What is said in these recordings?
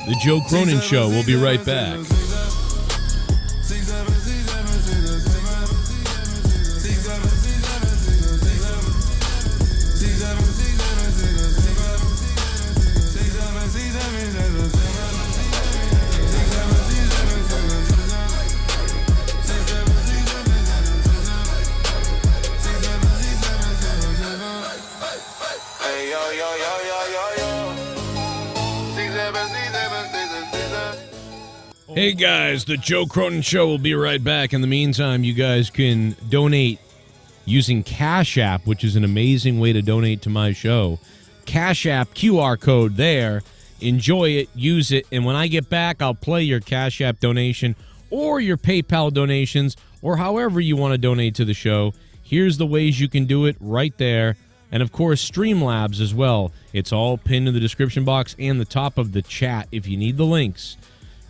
The Joe Cronin Show. We'll be right back. Hey guys, the Joe Cronin Show will be right back. In the meantime, you guys can donate using Cash App, which is an amazing way to donate to my show. Cash App, QR code there. Enjoy it, use it, and when I get back, I'll play your Cash App donation or your PayPal donations or however you want to donate to the show. Here's the ways you can do it right there. And, of course, Streamlabs as well. It's all pinned in the description box and the top of the chat if you need the links.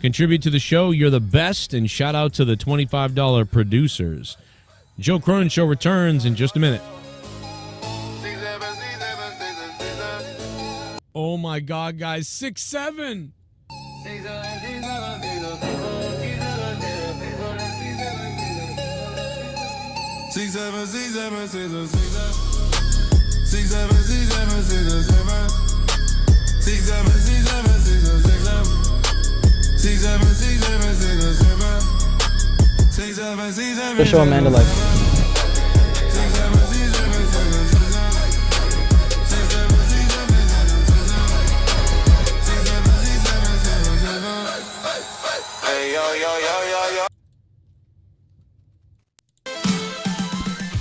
Contribute to the show. You're the best. And shout out to the $25 producers. Joe Cronin Show returns in just a minute. Oh, my God, guys. 6-7. The show Amanda likes.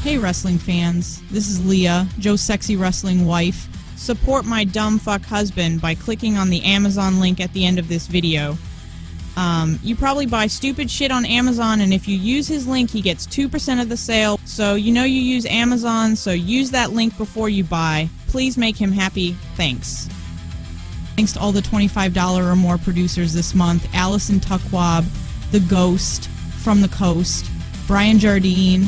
Hey wrestling fans, this is Leah, Joe's sexy wrestling wife. Support my dumb fuck husband by clicking on the Amazon link at the end of this video. You probably buy stupid shit on Amazon, and if you use his link, he gets 2% of the sale. So you know you use Amazon, so use that link before you buy. Please make him happy. Thanks. Thanks to all the $25 or more producers this month. Allison Tuckwab, The Ghost, From the Coast, Brian Jardine,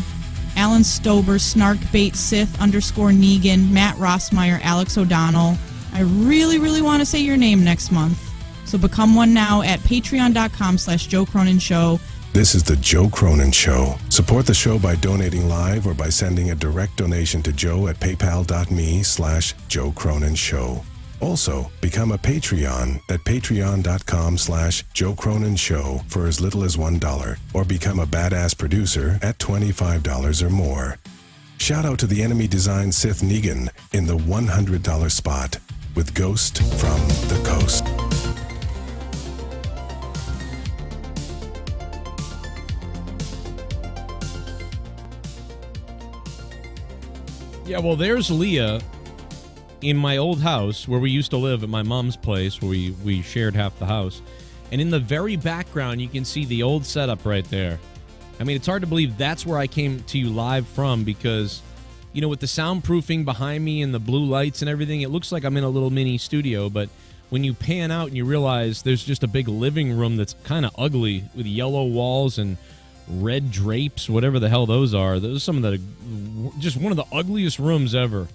Alan Stober, Snarkbait, Sith _ Negan, Matt Rossmeyer, Alex O'Donnell. I really, really want to say your name next month. So become one now at patreon.com/Joe Cronin Show. This is the Joe Cronin Show. Support the show by donating live or by sending a direct donation to Joe at paypal.me/Joe Cronin Show. Also, become a Patreon at patreon.com/Joe Cronin Show for as little as $1, or become a badass producer at $25 or more. Shout out to the enemy design Sith Negan in the $100 spot with Ghost from the Coast. Yeah, well, there's Leah in my old house where we used to live at my mom's place where we shared half the house. And in the very background, you can see the old setup right there. I mean, it's hard to believe that's where I came to you live from because, you know, with the soundproofing behind me and the blue lights and everything, it looks like I'm in a little mini studio. But when you pan out and you realize there's just a big living room that's kind of ugly with yellow walls and red drapes, whatever the hell those are. Those are some of the, just one of the ugliest rooms ever.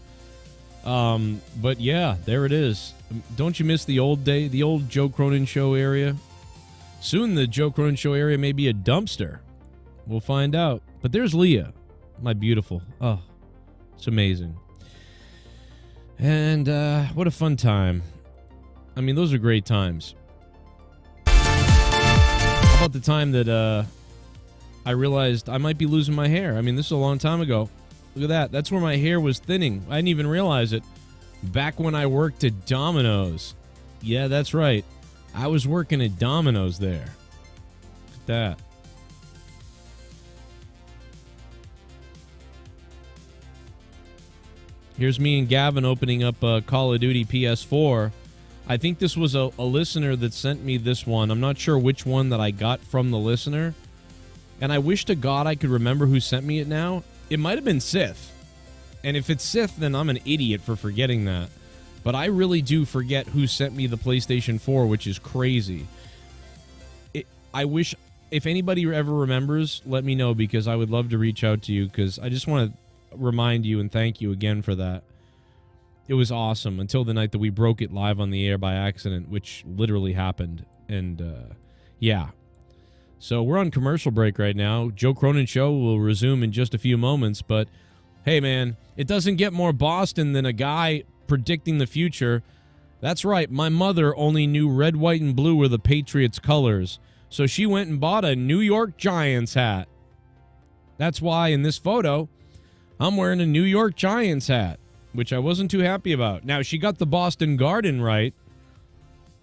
But yeah, there it is. Don't you miss the old Joe Cronin Show area? Soon the Joe Cronin Show area may be a dumpster. We'll find out. But there's Leah, my beautiful. Oh, it's amazing. And what a fun time. I mean, those are great times. How about the time that I realized I might be losing my hair? I mean, this is a long time ago. Look at that. That's where my hair was thinning. I didn't even realize it. Back when I worked at Domino's. Yeah, that's right. I was working at Domino's there. Look at that. Here's me and Gavin opening up Call of Duty PS4. I think this was a listener that sent me this one. I'm not sure which one that I got from the listener. And I wish to God I could remember who sent me it now. It might have been Sith. And if it's Sith, then I'm an idiot for forgetting that. But I really do forget who sent me the PlayStation 4, which is crazy. I wish, if anybody ever remembers, let me know, because I would love to reach out to you, because I just want to remind you and thank you again for that. It was awesome until the night that we broke it live on the air by accident, which literally happened. And yeah. So we're on commercial break right now. Joe Cronin Show will resume in just a few moments. But hey, man, it doesn't get more Boston than a guy predicting the future. That's right. My mother only knew red, white, and blue were the Patriots' colors. So she went and bought a New York Giants hat. That's why in this photo, I'm wearing a New York Giants hat, which I wasn't too happy about. Now, she got the Boston Garden right,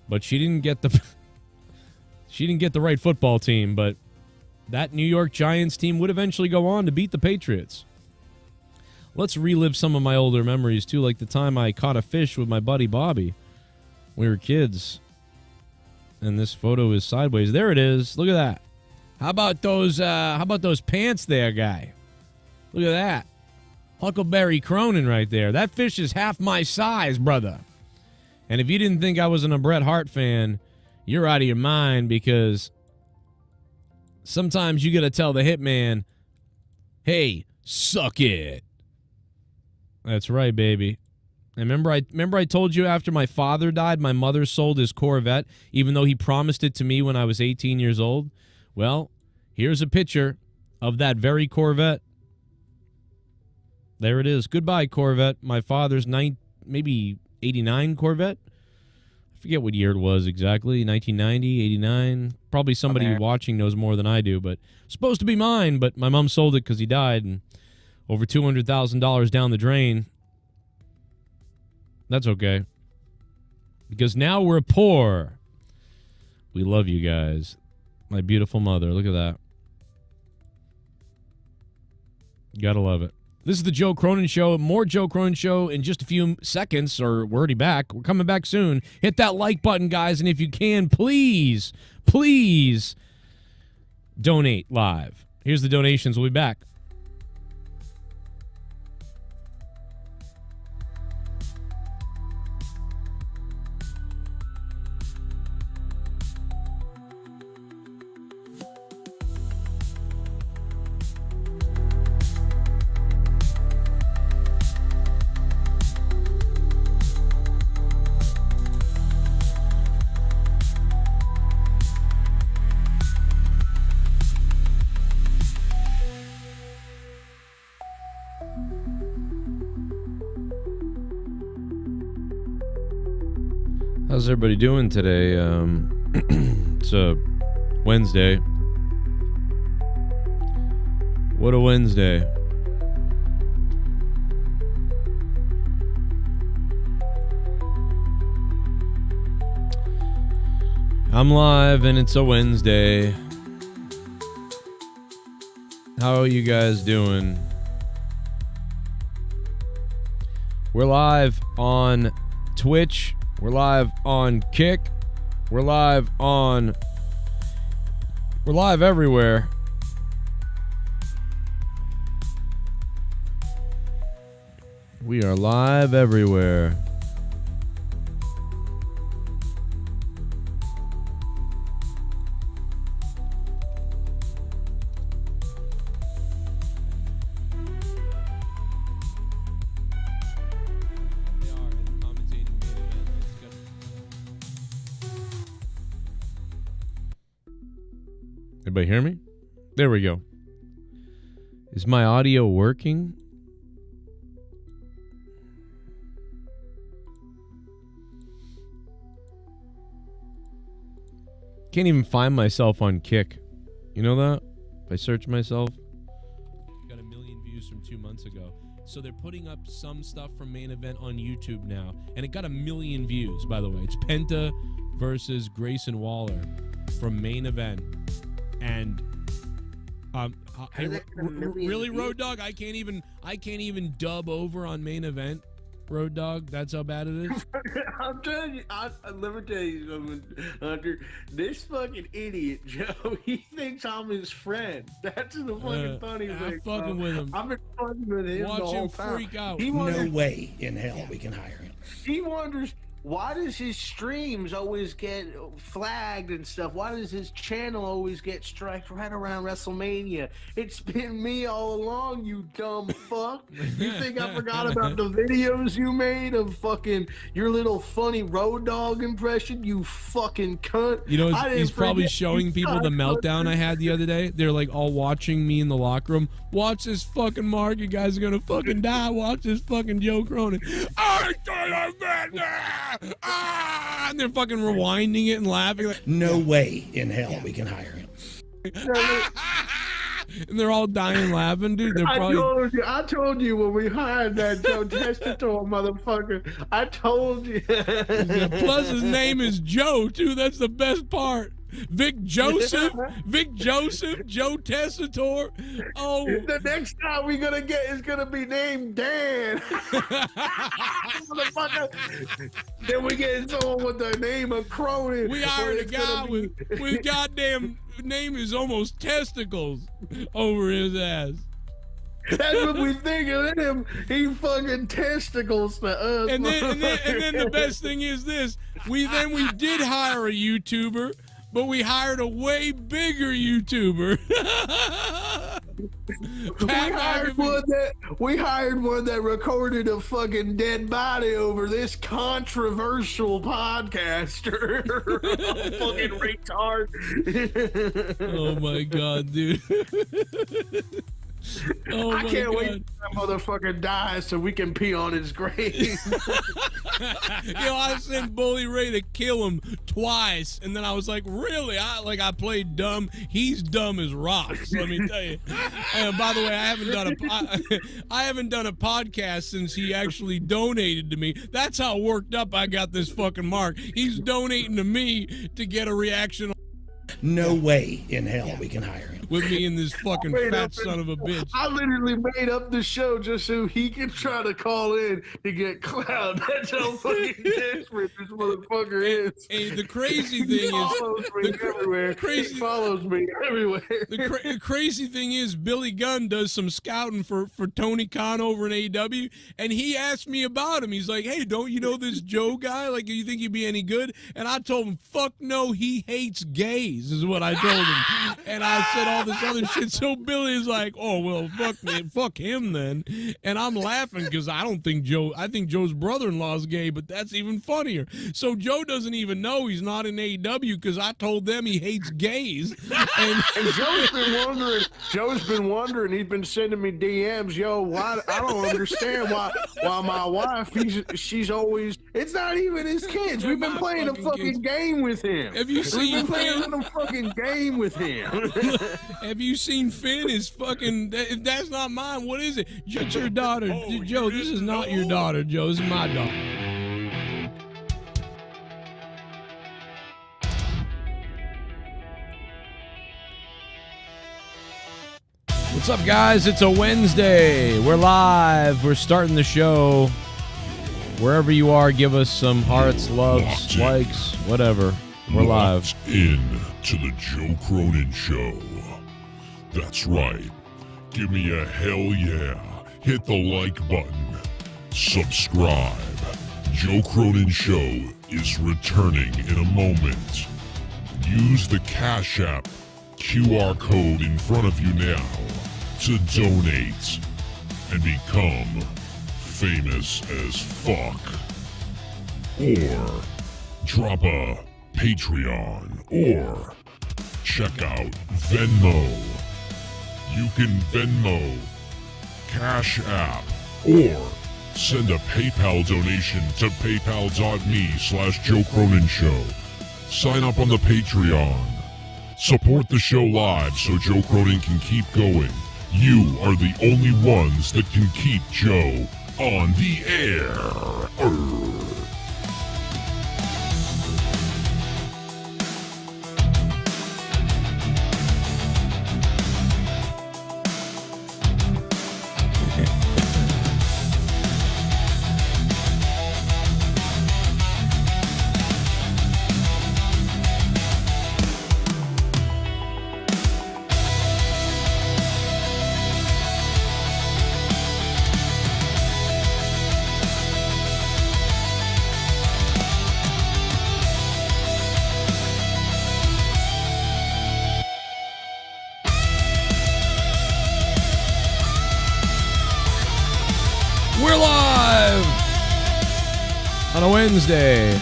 but she didn't get the right football team. But that New York Giants team would eventually go on to beat the Patriots. Let's relive some of my older memories, too, like the time I caught a fish with my buddy Bobby. We were kids. And this photo is sideways. There it is. Look at that. How about those pants there, guy? Look at that. Huckleberry Cronin right there. That fish is half my size, brother. And if you didn't think I wasn't a Bret Hart fan, you're out of your mind, because sometimes you got to tell the hitman, hey, suck it. That's right, baby. And remember I told you after my father died, my mother sold his Corvette, even though he promised it to me when I was 18 years old? Well, here's a picture of that very Corvette. There it is. Goodbye, Corvette. My father's maybe 89 Corvette. I forget what year it was exactly. 1990, 89. Probably somebody watching knows more than I do, but supposed to be mine. But my mom sold it because he died, and over $200,000 down the drain. That's okay. Because now we're poor. We love you guys. My beautiful mother. Look at that. You gotta love it. This is the Joe Cronin Show. More Joe Cronin Show in just a few seconds, or we're already back. We're coming back soon. Hit that like button, guys, and if you can, please, please donate live. Here's the donations. We'll be back. How's everybody doing today? It's a Wednesday. What a Wednesday. I'm live and it's a Wednesday. How are you guys doing? We're live on Twitch. We're live on Kick. We're live everywhere. We are live everywhere. Everybody hear me? There we go. Is my audio working? Can't even find myself on Kick. You know that? If I search myself. Got 1 million views from 2 months ago. So they're putting up some stuff from Main Event on YouTube now. And it got 1 million views, by the way. It's Penta versus Grayson Waller from Main Event. And really, Road Dogg, I can't even dub over on Main Event, Road Dogg. That's how bad it is. I'm telling you, let me tell you something, Hunter. This fucking idiot, Joe, he thinks I'm his friend. That's the fucking funny thing. I'm fucking with him. I've been fucking with him. Watch the whole him time. freak out. No way in hell we can hire him. He wonders why does his streams always get flagged and stuff? Why does his channel always get striked right around WrestleMania? It's been me all along, you dumb fuck. You think I forgot about the videos you made of fucking your little funny road dog impression, you fucking cunt? You know, he's probably showing people the meltdown I had the other day. They're like all watching me in the locker room. Watch this fucking Mark. You guys are gonna fucking die. Watch this fucking Joe Cronin. I thought I met that. And they're fucking rewinding it and laughing. Like, no way in hell we can hire him. And they're all dying laughing, dude. They're probably. I told you when we hired that Joe Testator motherfucker. I told you. Plus, his name is Joe too. That's the best part. Vic Joseph, Joe Testator. Oh, the next guy we're gonna get is gonna be named Dan. Then we get someone with the name of Cronin. We hired a guy with goddamn name is almost testicles over his ass. That's what we think of him. He fucking testicles to us. And then the best thing is this: we did hire a YouTuber. But we hired a way bigger YouTuber. we hired one that recorded a fucking dead body over this controversial podcaster. Fucking retard. Oh my god, dude. Oh I can't wait God. till that motherfucker dies so we can pee on his grave. I sent Bully Ray to kill him twice, and then I was like, really? I played dumb. He's dumb as rocks, let me tell you. And by the way, I haven't done a podcast since he actually donated to me. That's how worked up I got this fucking Mark. He's donating to me to get a reaction. No way in hell we can hire him. With me and this fucking fat son of a bitch. I literally made up the show just so he could try to call in to get clout. That's how fucking desperate this motherfucker is. And the crazy thing He follows me everywhere. The crazy thing is, Billy Gunn does some scouting for Tony Khan over in AEW, and he asked me about him. He's like, hey, don't you know this Joe guy? Like, do you think he'd be any good? And I told him, fuck no, he hates gays, is what I told him. And I said all this other shit. So Billy's like, oh, well, fuck him then. And I'm laughing because I think Joe's brother-in-law's gay, but that's even funnier. So Joe doesn't even know he's not in AEW because I told them he hates gays. And Joe's been wondering, he's been sending me DMs, yo, why I don't understand why my wife, she's always, it's not even his kids. We've been playing a fucking game with him. Have you seen We've been playing a fucking game with him. Have you seen Finn? Is fucking, if that's not mine, what is it? It's your daughter. Joe, this is not your daughter, Joe. This is my daughter. What's up, guys? It's a Wednesday. We're live. We're starting the show. Wherever you are, give us some hearts, loves, likes, whatever. We're live. In to the Joe Cronin Show. That's right. Give me a hell yeah. Hit the like button. Subscribe. Joe Cronin Show is returning in a moment. Use the Cash App QR code in front of you now to donate and become famous as fuck. Or drop a Patreon, or check out Venmo. You can Venmo, Cash App, or send a PayPal donation to paypal.me/Joe Cronin Show. Sign up on the Patreon. Support the show live so Joe Cronin can keep going. You are the only ones that can keep Joe on the air. on a Wednesday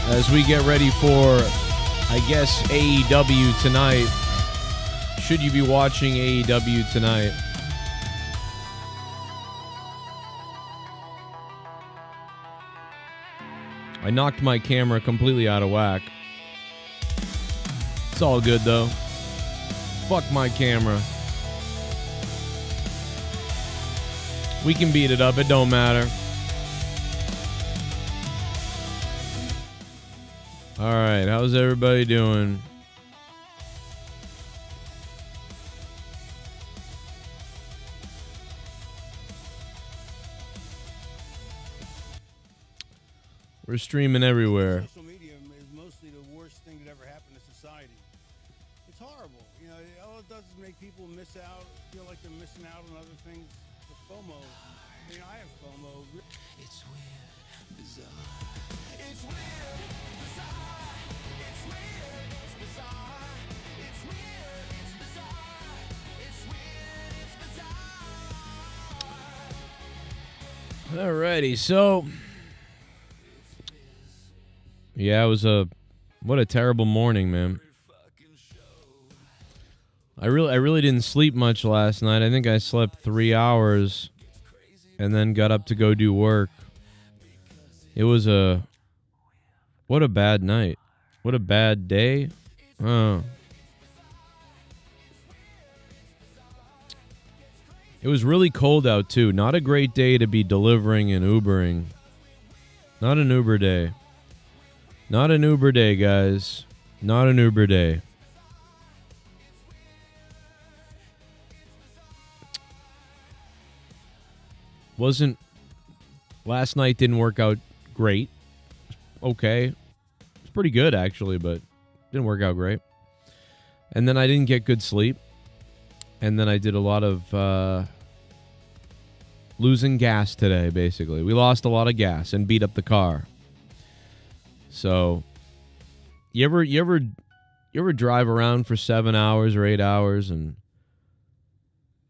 as we get ready for, I guess, AEW tonight. Should you be watching AEW tonight? I knocked my camera completely out of whack. It's all good, though. Fuck my camera. We can beat it up. It don't matter. All right. How's everybody doing? We're streaming everywhere. Social media is mostly the worst thing that ever happened to society. It's horrible. You know, all it does is make people miss out, feel like they're missing out on other things. The FOMO. I mean, I have FOMO. It's weird, bizarre. It's weird, bizarre. It's weird, it's bizarre. It's weird, it's bizarre. It's weird, it's bizarre. Alrighty, so yeah, it was what a terrible morning, man. I really didn't sleep much last night. I think I slept 3 hours and then got up to go do work. It was what a bad night. What a bad day. Oh. It was really cold out too. Not a great day to be delivering and Ubering. Not an Uber day. Not an Uber day, guys. Not an Uber day. Last night didn't work out great. Okay. It's pretty good, actually, but didn't work out great. And then I didn't get good sleep. And then I did a lot of losing gas today, basically. We lost a lot of gas and beat up the car. So, you ever drive around for 7 hours or 8 hours and,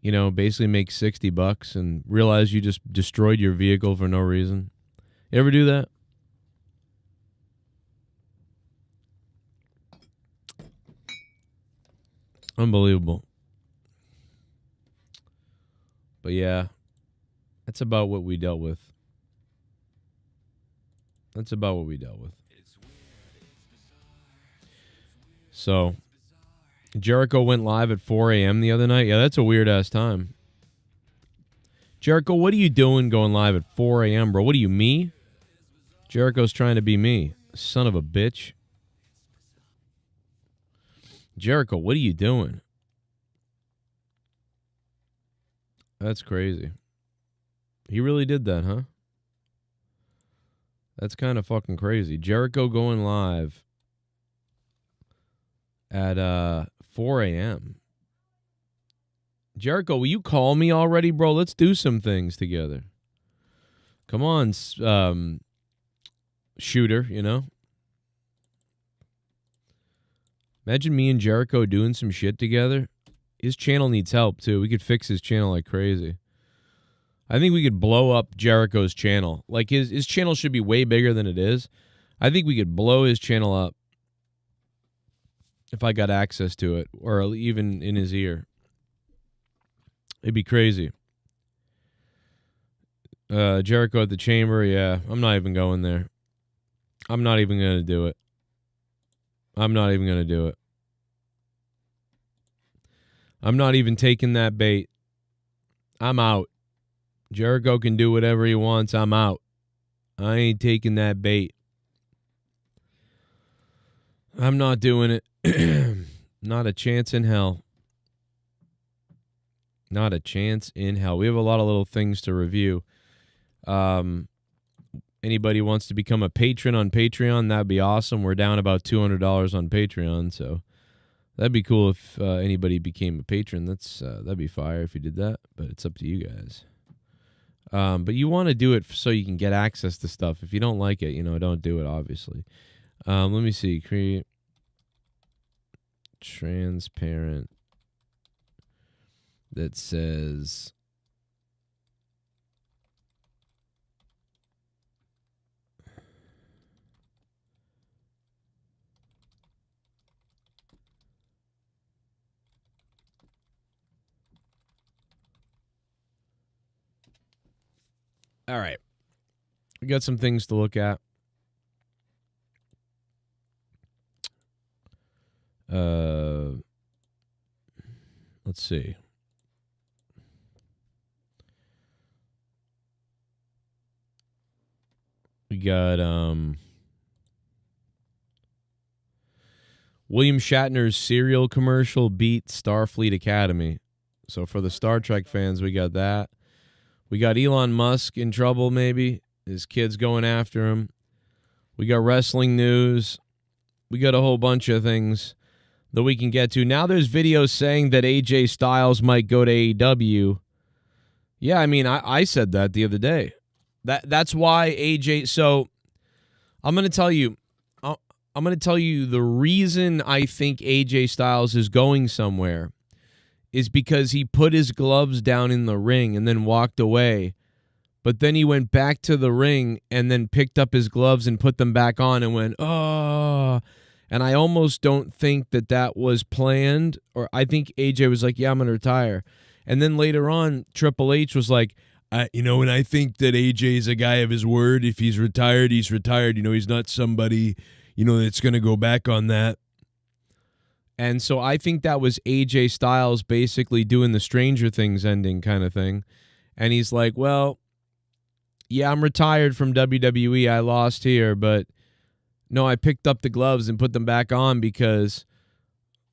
you know, basically make $60 and realize you just destroyed your vehicle for no reason? You ever do that? Unbelievable. But yeah, that's about what we dealt with. That's about what we dealt with. So, Jericho went live at 4 a.m. the other night. Yeah, that's a weird-ass time. Jericho, what are you doing going live at 4 a.m., bro? What are you, me? Jericho's trying to be me. Son of a bitch. Jericho, what are you doing? That's crazy. He really did that, huh? That's kind of fucking crazy. Jericho going live at 4 a.m. Jericho, will you call me already, bro? Let's do some things together. Come on, shooter, you know? Imagine me and Jericho doing some shit together. His channel needs help, too. We could fix his channel like crazy. I think we could blow up Jericho's channel. Like, his channel should be way bigger than it is. I think we could blow his channel up if I got access to it, or even in his ear. It'd be crazy. Jericho at the chamber, yeah. I'm not even going there. I'm not even going to do it. I'm not even going to do it. I'm not even taking that bait. I'm out. Jericho can do whatever he wants. I'm out. I ain't taking that bait. I'm not doing it. Not a chance in hell. Not a chance in hell. We have a lot of little things to review. Anybody wants to become a patron on Patreon, that'd be awesome. We're down about $200 on Patreon, so that'd be cool if anybody became a patron. That'd be fire if you did that, but it's up to you guys. But you want to do it so you can get access to stuff. If you don't like it, don't do it, obviously. Let me see. Create transparent that says All right. We got some things to look at. Let's see. We got William Shatner's cereal commercial beat Starfleet Academy. So for the Star Trek fans, we got that. We got Elon Musk in trouble, maybe. His kids going after him. We got wrestling news. We got a whole bunch of things that we can get to. Now there's videos saying that AJ Styles might go to AEW. Yeah, I mean, I said that the other day. That's why AJ... So, I'm going to tell you... I'm going to tell you the reason I think AJ Styles is going somewhere is because he put his gloves down in the ring and then walked away. But then he went back to the ring and then picked up his gloves and put them back on and went, oh. And I almost don't think that was planned. Or I think AJ was like, yeah, I'm going to retire. And then later on, Triple H was like, and I think that AJ is a guy of his word. If he's retired, he's retired. He's not somebody, that's going to go back on that. And so I think that was AJ Styles basically doing the Stranger Things ending kind of thing. And he's like, well, yeah, I'm retired from WWE. I lost here, but no, I picked up the gloves and put them back on because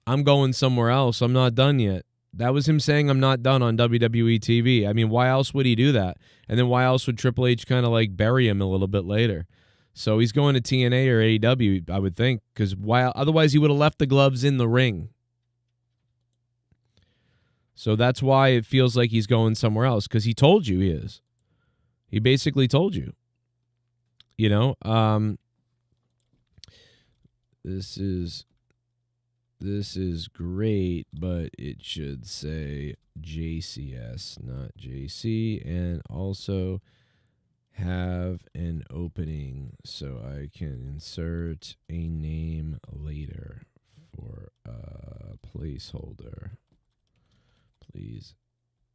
I'm going somewhere else. I'm not done yet. That was him saying I'm not done on WWE TV. I mean, why else would he do that? And then why else would Triple H kind of like bury him a little bit later? So he's going to TNA or AEW, I would think, because otherwise he would have left the gloves in the ring. So that's why it feels like he's going somewhere else, because he told you he is. He basically told you. This is great, but it should say JCS, not JC, and also have an opening so I can insert a name later for a placeholder. Please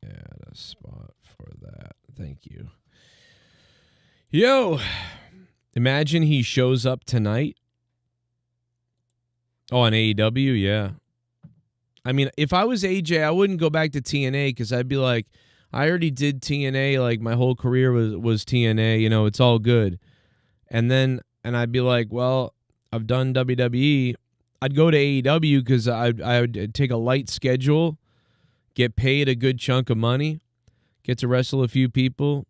add a spot for that. Thank you. Yo, imagine he shows up tonight. Oh, on AEW, yeah. I mean, if I was AJ, I wouldn't go back to TNA because I'd be like, I already did TNA. Like, my whole career was TNA. It's all good. And I'd be like, well, I've done WWE. I'd go to AEW because I would take a light schedule, get paid a good chunk of money, get to wrestle a few people.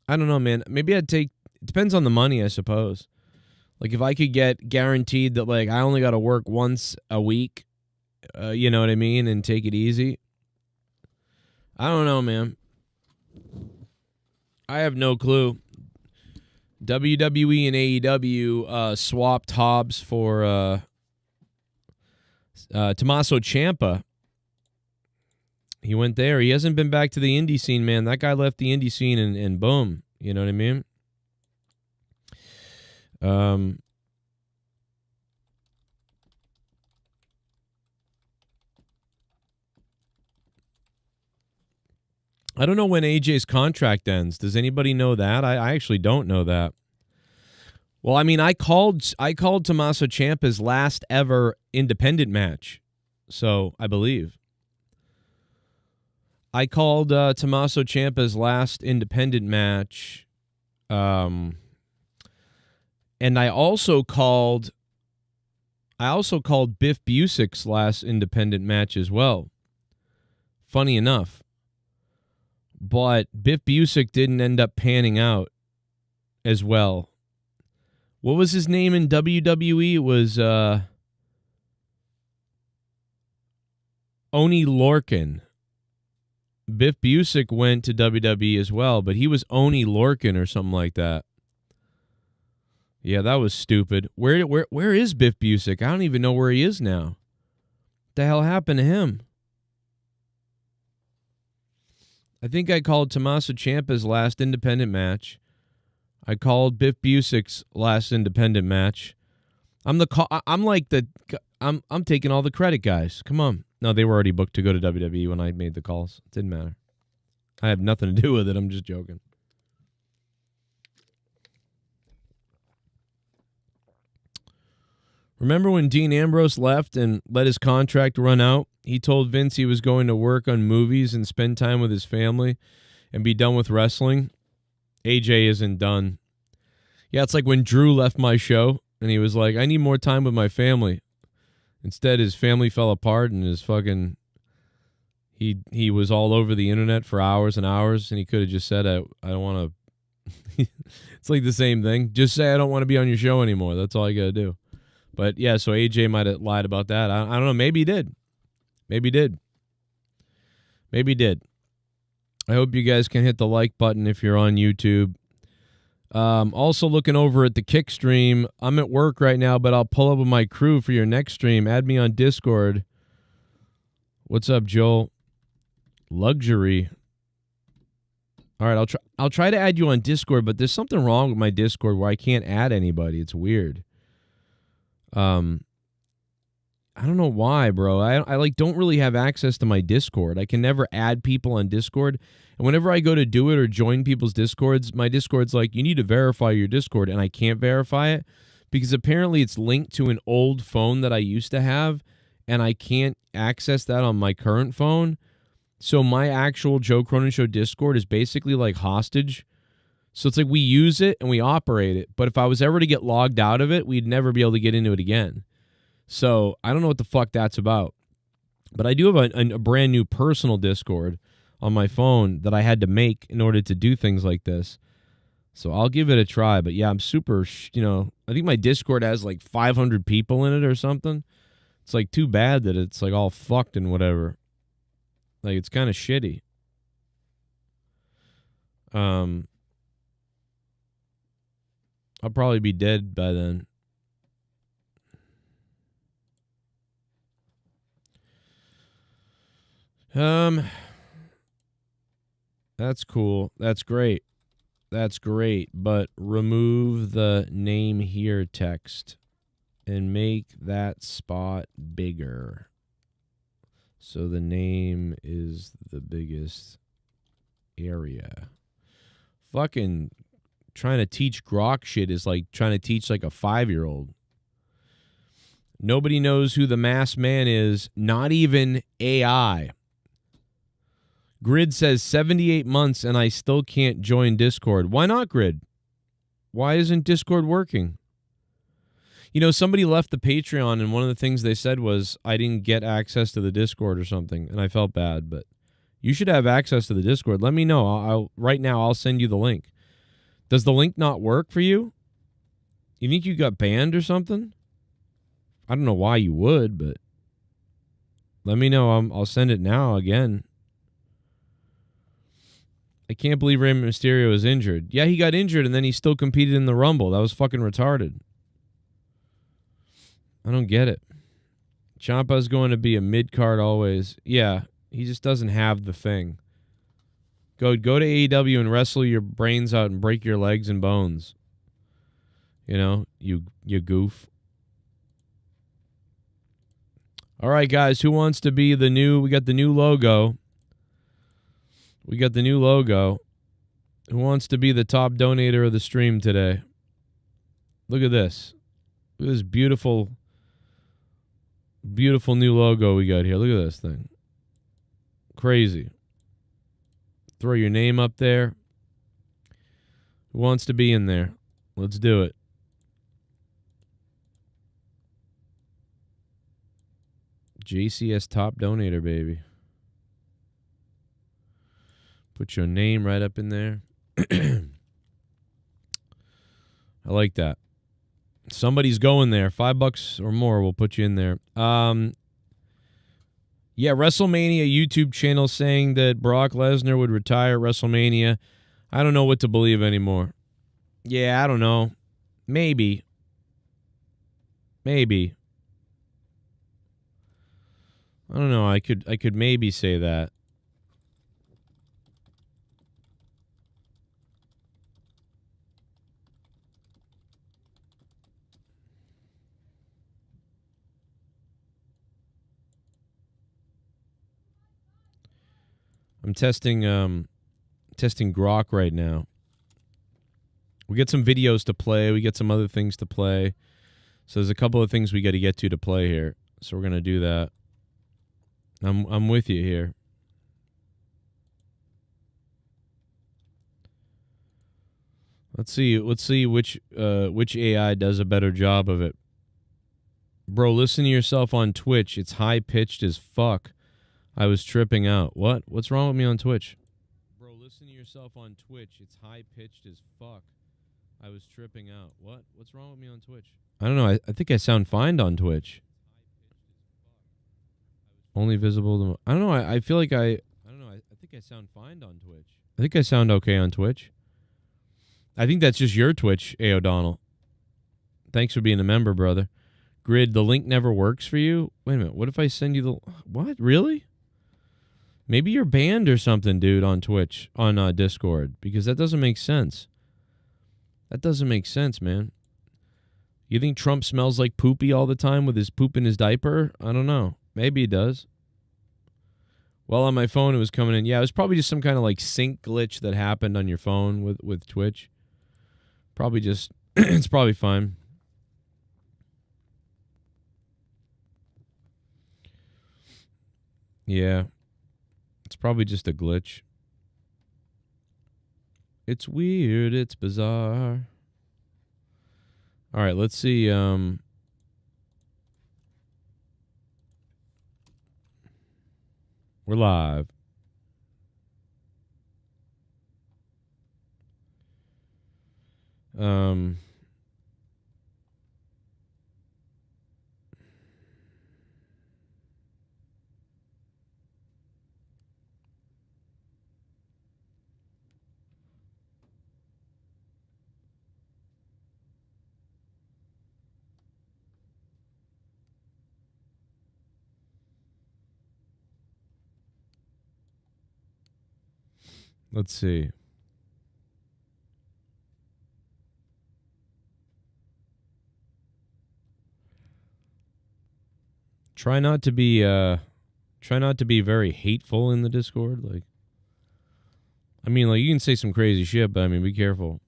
I don't know, man. Maybe it depends on the money, I suppose. Like, if I could get guaranteed that, like, I only got to work once a week, you know what I mean, and take it easy. I don't know, man. I have no clue. WWE and AEW swapped Hobbs for Tommaso Ciampa. He went there. He hasn't been back to the indie scene, man. That guy left the indie scene and boom. You know what I mean? I don't know when AJ's contract ends. Does anybody know that? I actually don't know that. Well, I mean, I called Tommaso Ciampa's last ever independent match. So, I believe. I called Tommaso Ciampa's last independent match. And I also called Biff Busick's last independent match as well. Funny enough. But Biff Busick didn't end up panning out as well. What was his name in WWE? It was Oni Lorcan. Biff Busick went to WWE as well, but he was Oni Lorcan or something like that. Yeah, that was stupid. Where is Biff Busick? I don't even know where he is now. What the hell happened to him? I think I called Tommaso Ciampa's last independent match. I called Biff Busick's last independent match. I'm taking all the credit, guys. Come on. No, they were already booked to go to WWE when I made the calls. It didn't matter. I have nothing to do with it. I'm just joking. Remember when Dean Ambrose left and let his contract run out? He told Vince he was going to work on movies and spend time with his family and be done with wrestling. AJ isn't done. Yeah, it's like when Drew left my show and he was like, I need more time with my family. Instead, his family fell apart and his fucking... He was all over the internet for hours and hours, and he could have just said, I don't want to... It's like the same thing. Just say I don't want to be on your show anymore. That's all you got to do. But yeah, so AJ might have lied about that. I don't know. Maybe he did. Maybe he did. Maybe he did. I hope you guys can hit the like button if you're on YouTube. Also looking over at the Kick stream. I'm at work right now, but I'll pull up with my crew for your next stream. Add me on Discord. What's up, Joel? Luxury. All right, I'll try to add you on Discord, but there's something wrong with my Discord where I can't add anybody. It's weird. I don't know why, bro. I like don't really have access to my Discord. I can never add people on Discord. And whenever I go to do it or join people's Discords, my Discord's like, you need to verify your Discord, and I can't verify it because apparently it's linked to an old phone that I used to have, and I can't access that on my current phone. So my actual Joe Cronin Show Discord is basically like hostage. So it's like we use it and we operate it. But if I was ever to get logged out of it, we'd never be able to get into it again. So I don't know what the fuck that's about. But I do have a brand new personal Discord on my phone that I had to make in order to do things like this. So I'll give it a try. But yeah, I'm super, I think my Discord has like 500 people in it or something. It's like too bad that it's like all fucked and whatever. Like it's kind of shitty. I'll probably be dead by then. That's cool. That's great. That's great. But remove the name here text and make that spot bigger. So the name is the biggest area. Fucking trying to teach Grok shit is like trying to teach like a 5-year-old. Nobody knows who the masked man is, not even AI. Grid says 78 months and I still can't join Discord. Why not, Grid? Why isn't Discord working? Somebody left the Patreon and one of the things they said was I didn't get access to the Discord or something, and I felt bad, but you should have access to the Discord. Let me know. Right now I'll send you the link. Does the link not work for you? You think you got banned or something? I don't know why you would, but let me know. I'll send it now again. I can't believe Rey Mysterio is injured. Yeah, he got injured and then he still competed in the Rumble. That was fucking retarded. I don't get it. Ciampa's going to be a mid-card always. Yeah, he just doesn't have the thing. Go to AEW and wrestle your brains out and break your legs and bones. You goof. All right, guys, who wants to be the new... We got the new logo. Who wants to be the top donator of the stream today? Look at this. Look at this beautiful new logo we got here. Look at this thing. Crazy. Throw your name up there. Who wants to be in there? Let's do it. JCS top donator, baby. Put your name right up in there. I like that. Somebody's going there. $5 or more will put you in there. Yeah, WrestleMania YouTube channel saying that Brock Lesnar would retire at WrestleMania. I don't know what to believe anymore. Yeah, I don't know. Maybe. I don't know. I could maybe say that. I'm testing Grok right now. We get some videos to play. We get some other things to play. So there's a couple of things we got to get to play here. So we're gonna do that. I'm with you here. Let's see which AI does a better job of it. Bro, listen to yourself on Twitch. It's high pitched as fuck. I was tripping out. What? What's wrong with me on Twitch? Bro, listen to yourself on Twitch. It's high pitched as fuck. I was tripping out. What? What's wrong with me on Twitch? I don't know. I think I sound fine on Twitch. Only visible to... I don't know. I feel like I don't know. I think I sound fine on Twitch. I think I sound okay on Twitch. I think that's just your Twitch, A. O'Donnell. Thanks for being a member, brother. Grid, the link never works for you? Wait a minute. What if I send you the... What? Really? Maybe you're banned or something, dude, on Twitch, on Discord, because that doesn't make sense. That doesn't make sense, man. You think Trump smells like poopy all the time with his poop in his diaper? I don't know. Maybe he does. Well, on my phone, it was coming in. Yeah, it was probably just some kind of like sync glitch that happened on your phone with Twitch. Probably just... It's probably fine. Yeah. It's probably just a glitch. It's weird. It's bizarre. All right, let's see. We're live. Let's see. Try not to be very hateful in the Discord. Like, I mean, like, you can say some crazy shit, but I mean, be careful.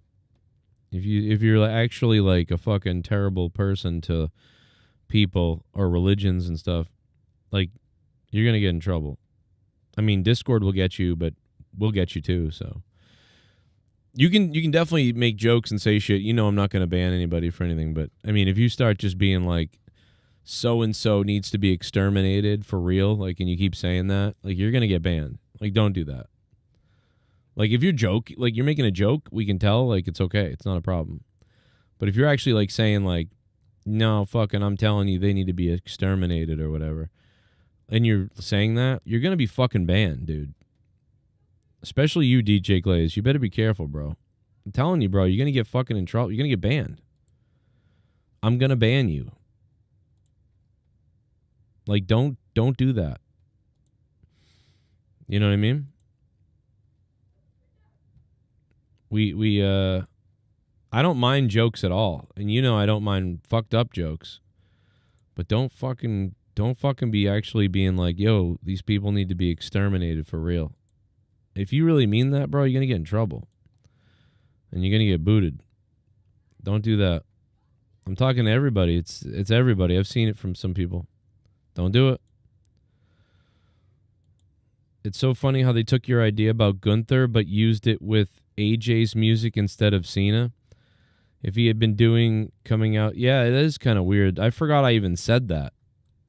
If you're actually like a fucking terrible person to people or religions and stuff, like, you're gonna get in trouble. I mean, Discord will get you, but we'll get you too. So you can definitely make jokes and say shit. You know, I'm not gonna ban anybody for anything, but I mean, if you start just being like, so and so needs to be exterminated for real, like, and you keep saying that, like, you're gonna get banned. Like, don't do that. Like, if you're making a joke, we can tell, like, it's okay. It's not a problem. But if you're actually, like, saying, like, no, fucking, I'm telling you they need to be exterminated or whatever, and you're saying that, you're going to be fucking banned, dude. Especially you, DJ Glaze. You better be careful, bro. I'm telling you, bro, you're going to get fucking in trouble. You're going to get banned. I'm going to ban you. Like, don't do that. You know what I mean? I don't mind jokes at all. And you know I don't mind fucked up jokes. But don't fucking be actually being like, yo, these people need to be exterminated for real. If you really mean that, bro, you're going to get in trouble. And you're going to get booted. Don't do that. I'm talking to everybody. It's everybody. I've seen it from some people. Don't do it. It's so funny how they took your idea about Gunther but used it with AJ's music instead of Cena. If he had been coming out... Yeah, it is kind of weird. I forgot I even said that.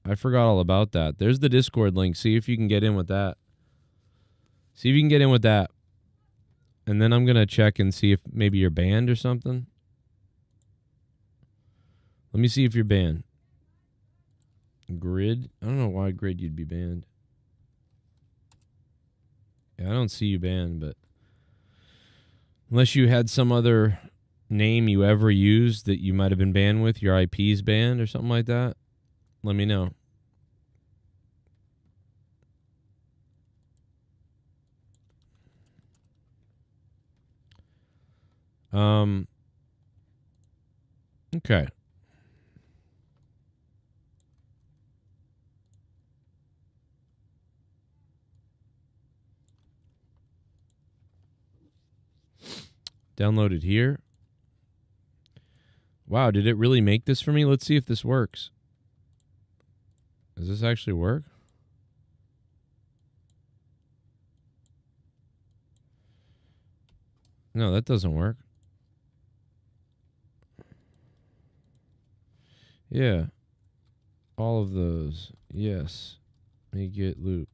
I forgot all about that. There's the Discord link. See if you can get in with that. See if you can get in with that. And then I'm going to check and see if maybe you're banned or something. Let me see if you're banned. Grid? I don't know why Grid you'd be banned. Yeah, I don't see you banned, but... Unless you had some other name you ever used that you might have been banned with, your IP's banned or something like that, let me know. Okay. Download it here. Wow, did it really make this for me? Let's see if this works. Does this actually work? No, that doesn't work. Yeah. All of those. Yes. Make it loop.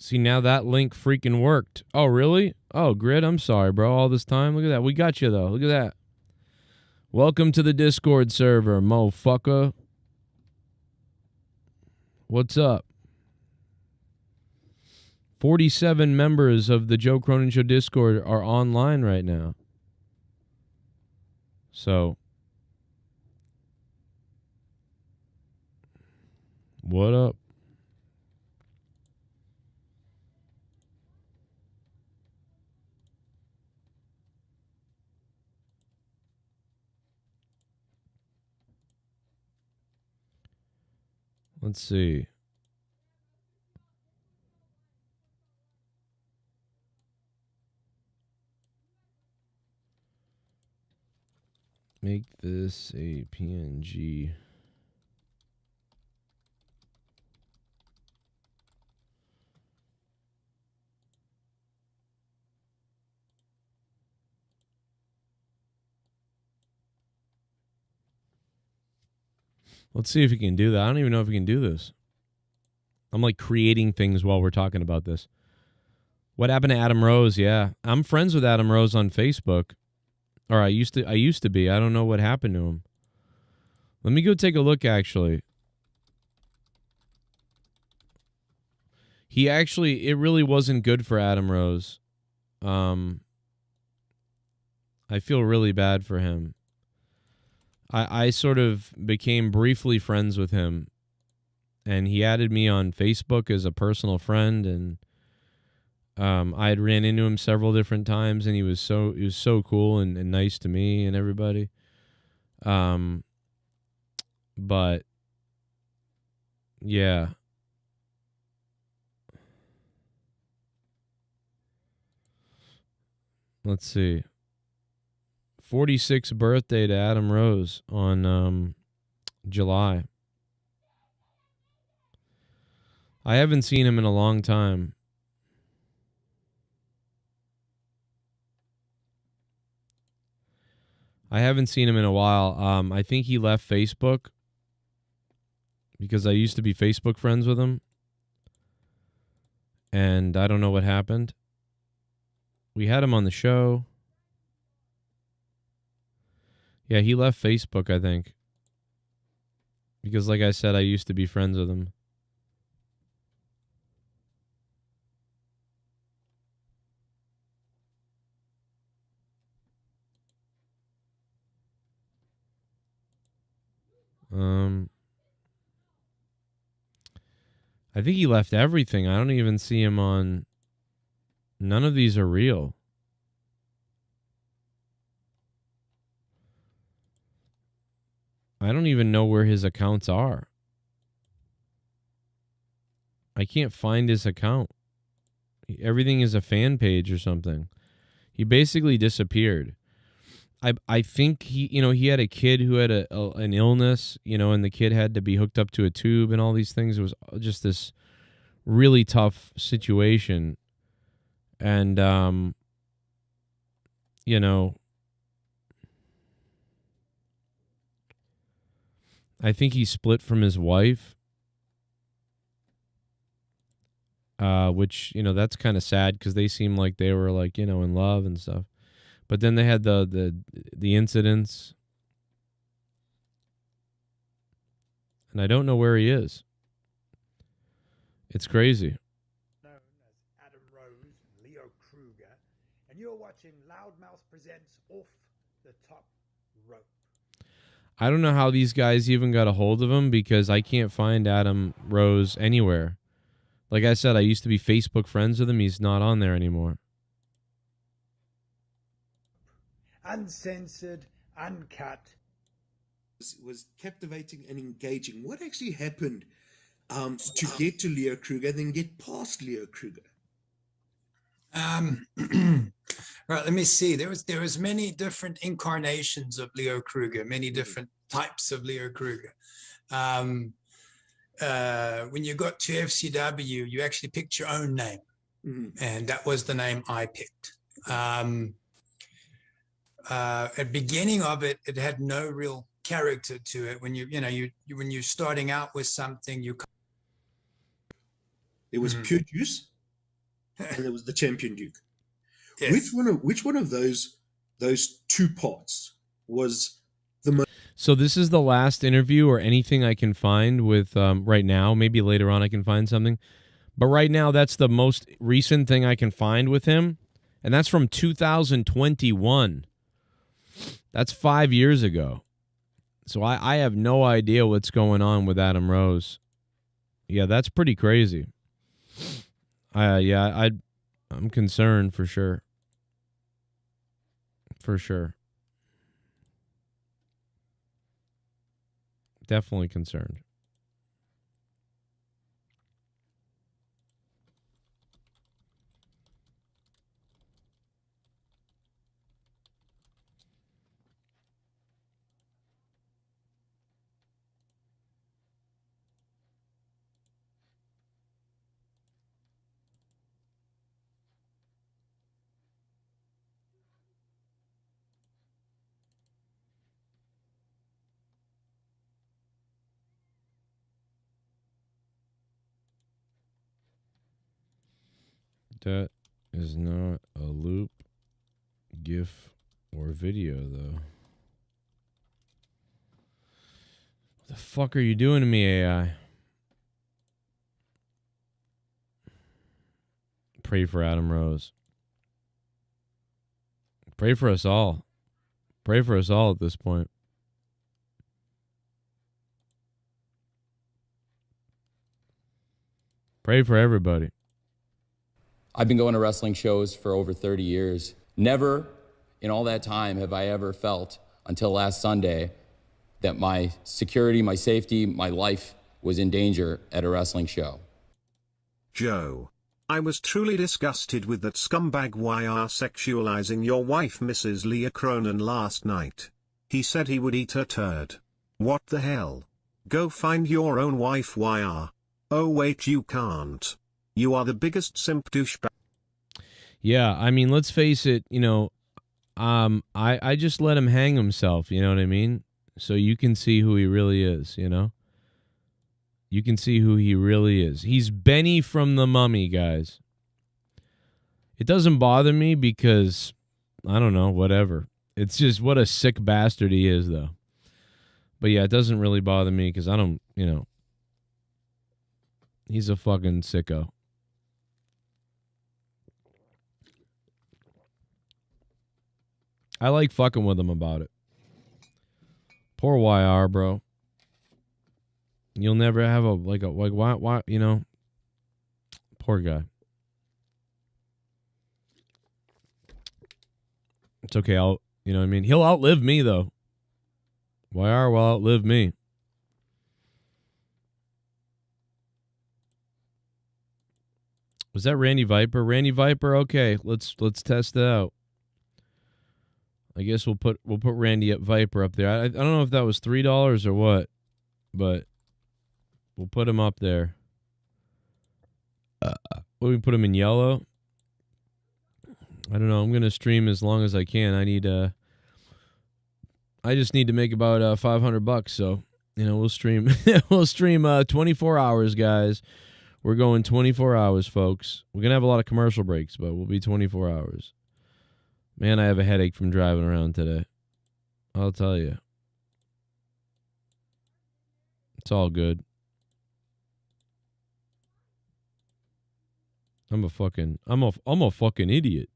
See, now that link freaking worked. Oh, really? Oh, Grid, I'm sorry, bro. All this time. Look at that. We got you, though. Look at that. Welcome to the Discord server, motherfucker. What's up? 47 members of the Joe Cronin Show Discord are online right now. So, what up? Let's see. Make this a PNG. Let's see if we can do that. I don't even know if we can do this. I'm like creating things while we're talking about this. What happened to Adam Rose? Yeah. I'm friends with Adam Rose on Facebook. Or I used to be. I don't know what happened to him. Let me go take a look actually. It really wasn't good for Adam Rose. I feel really bad for him. I sort of became briefly friends with him, and he added me on Facebook as a personal friend, and I had ran into him several different times, and he was so cool and nice to me and everybody. But yeah. Let's see. 46th birthday to Adam Rose on July. I haven't seen him in a long time. I haven't seen him in a while. I think he left Facebook because I used to be Facebook friends with him. And I don't know what happened. We had him on the show. Yeah, he left Facebook, I think. Because like I said, I used to be friends with him. I think he left everything. I don't even see him on... None of these are real. I don't even know where his accounts are. I can't find his account. Everything is a fan page or something. He basically disappeared. I think he had a kid who had an illness, and the kid had to be hooked up to a tube and all these things. It was just this really tough situation. And, I think he split from his wife, which, that's kind of sad because they seem like they were like, in love and stuff. But then they had the incidents. And I don't know where he is. It's crazy. Known as Adam Rose and Leo Kruger, and you're watching Loudmouth Presents Off the Top Rope. I don't know how these guys even got a hold of him because I can't find Adam Rose anywhere. Like I said, I used to be Facebook friends with him. He's not on there anymore. Uncensored, uncut. was captivating and engaging. What actually happened to get to Leo Kruger, then get past Leo Kruger? Right, let me see. There was many different incarnations of Leo Kruger, many different types of Leo Kruger. When you got to FCW, you actually picked your own name, and that was the name I picked. At beginning of it, it had no real character to it. When when you're starting out with something, there was Pure Juice, and there was the Champion Duke. Yes. Which one of those two parts was the most? So this is the last interview or anything I can find with right now. Maybe later on I can find something. But right now, that's the most recent thing I can find with him. And that's from 2021. That's 5 years ago. So I have no idea what's going on with Adam Rose. Yeah, that's pretty crazy. I'm concerned for sure. For sure. Definitely concerned. That is not a loop, GIF, or video, though. What the fuck are you doing to me, AI? Pray for Adam Rose. Pray for us all. Pray for us all at this point. Pray for everybody. I've been going to wrestling shows for over 30 years. Never in all that time have I ever felt, until last Sunday, that my security, my safety, my life was in danger at a wrestling show. Joe, I was truly disgusted with that scumbag YR sexualizing your wife Mrs. Leah Cronin last night. He said he would eat her turd. What the hell? Go find your own wife YR. Oh wait, you can't. You are the biggest simp douchebag. Yeah, I mean, let's face it, I just let him hang himself, you know what I mean? So you can see who he really is, you know? You can see who he really is. He's Benny from The Mummy, guys. It doesn't bother me because, I don't know, whatever. It's just what a sick bastard he is, though. But yeah, it doesn't really bother me because I don't, he's a fucking sicko. I like fucking with him about it. Poor YR, bro. You'll never have why, poor guy. It's okay. He'll outlive me, though. YR will outlive me. Was that Randy Viper? Randy Viper, okay. Let's test it out. I guess we'll put Randy Viper up there. I don't know if that was $3 or what, but we'll put him up there. We put him in yellow. I don't know. I'm gonna stream as long as I can. I just need to make about $500. So we'll stream. We'll stream 24 hours, guys. We're going 24 hours, folks. We're gonna have a lot of commercial breaks, but we'll be 24 hours. Man, I have a headache from driving around today. I'll tell you. It's all good. I'm a fucking idiot.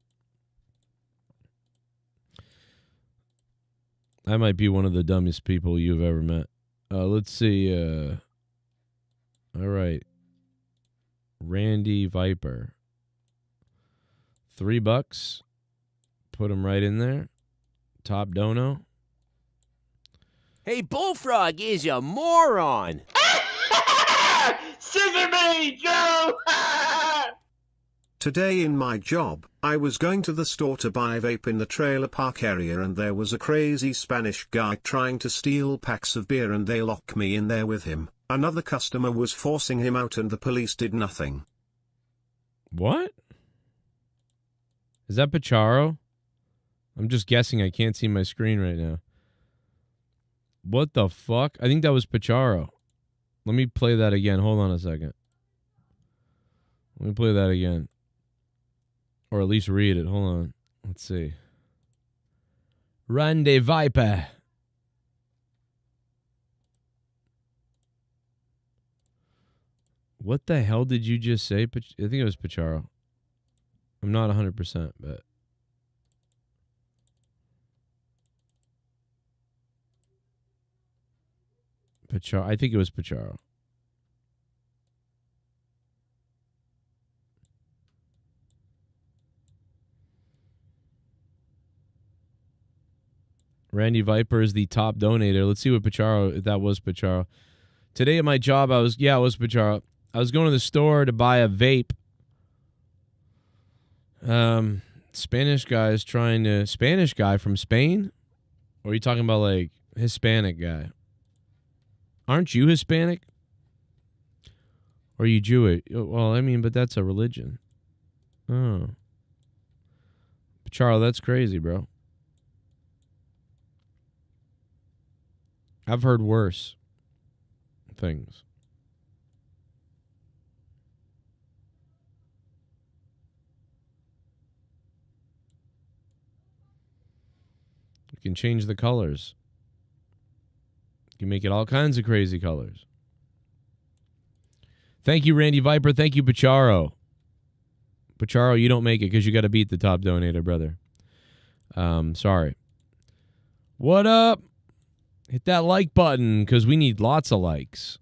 I might be one of the dumbest people you've ever met. Let's see. All right. Randy Viper. $3. Put him right in there. Top dono. Hey, Bullfrog is a moron. Scissor me, Joe! Today in my job, I was going to the store to buy vape in the trailer park area and there was a crazy Spanish guy trying to steal packs of beer and they locked me in there with him. Another customer was forcing him out and the police did nothing. What? Is that Pacharo? I'm just guessing. I can't see my screen right now. What the fuck? I think that was Pacharo. Let me play that again. Hold on a second. Let me play that again. Or at least read it. Hold on. Let's see. Randy Viper. What the hell did you just say? I think it was Pacharo. I'm not 100%, but... Pacharo. I think it was Pacharo. Randy Viper is the top donator. Let's see what Pacharo, if that was Pacharo. Today at my job, it was Pacharo. I was going to the store to buy a vape. Spanish guy from Spain? Or are you talking about like Hispanic guy? Aren't you Hispanic? Or are you Jewish? Well, I mean, but that's a religion. Oh. Pacharo, that's crazy, bro. I've heard worse things. You can change the colors. You can make it all kinds of crazy colors. Thank you, Randy Viper. Thank you, Pacharo. Pacharo, you don't make it because you got to beat the top donator, brother. Sorry. What up? Hit that like button because we need lots of likes.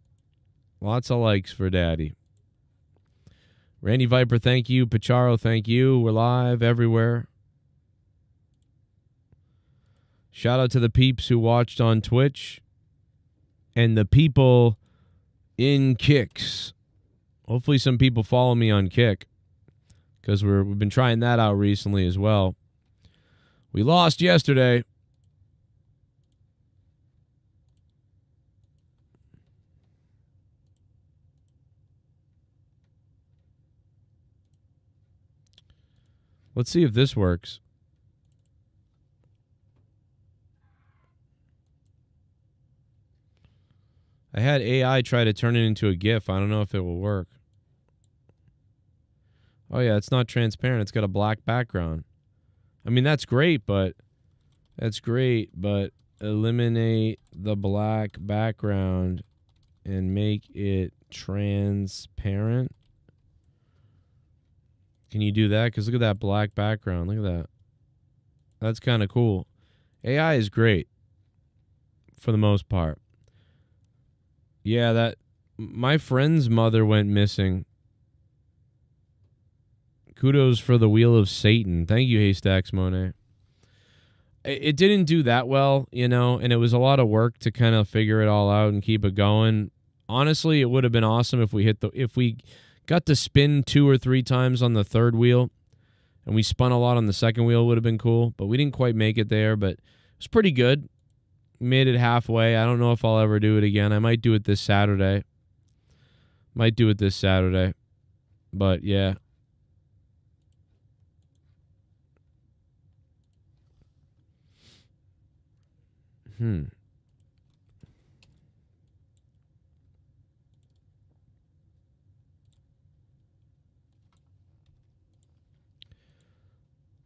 Lots of likes for Daddy. Randy Viper, thank you. Pacharo, thank you. We're live everywhere. Shout out to the peeps who watched on Twitch and the people in Kicks. Hopefully some people follow me on Kick because we've been trying that out recently as well. We lost yesterday. Let's see if this works. I had AI try to turn it into a GIF. I don't know if it will work. Oh, yeah, it's not transparent. It's got a black background. I mean, that's great, but... eliminate the black background and make it transparent. Can you do that? Because look at that black background. Look at that. That's kind of cool. AI is great for the most part. Yeah, that my friend's mother went missing. Kudos for the Wheel of Satan. Thank you, Haystacks Monet. It didn't do that well, you know, and it was a lot of work to kind of figure it all out and keep it going. Honestly, it would have been awesome if we got to spin 2 or 3 times on the third wheel, and we spun a lot on the second wheel. Would have been cool, but we didn't quite make it there. But it was pretty good. Made it halfway. I don't know if I'll ever do it again. I might do it this Saturday. But yeah.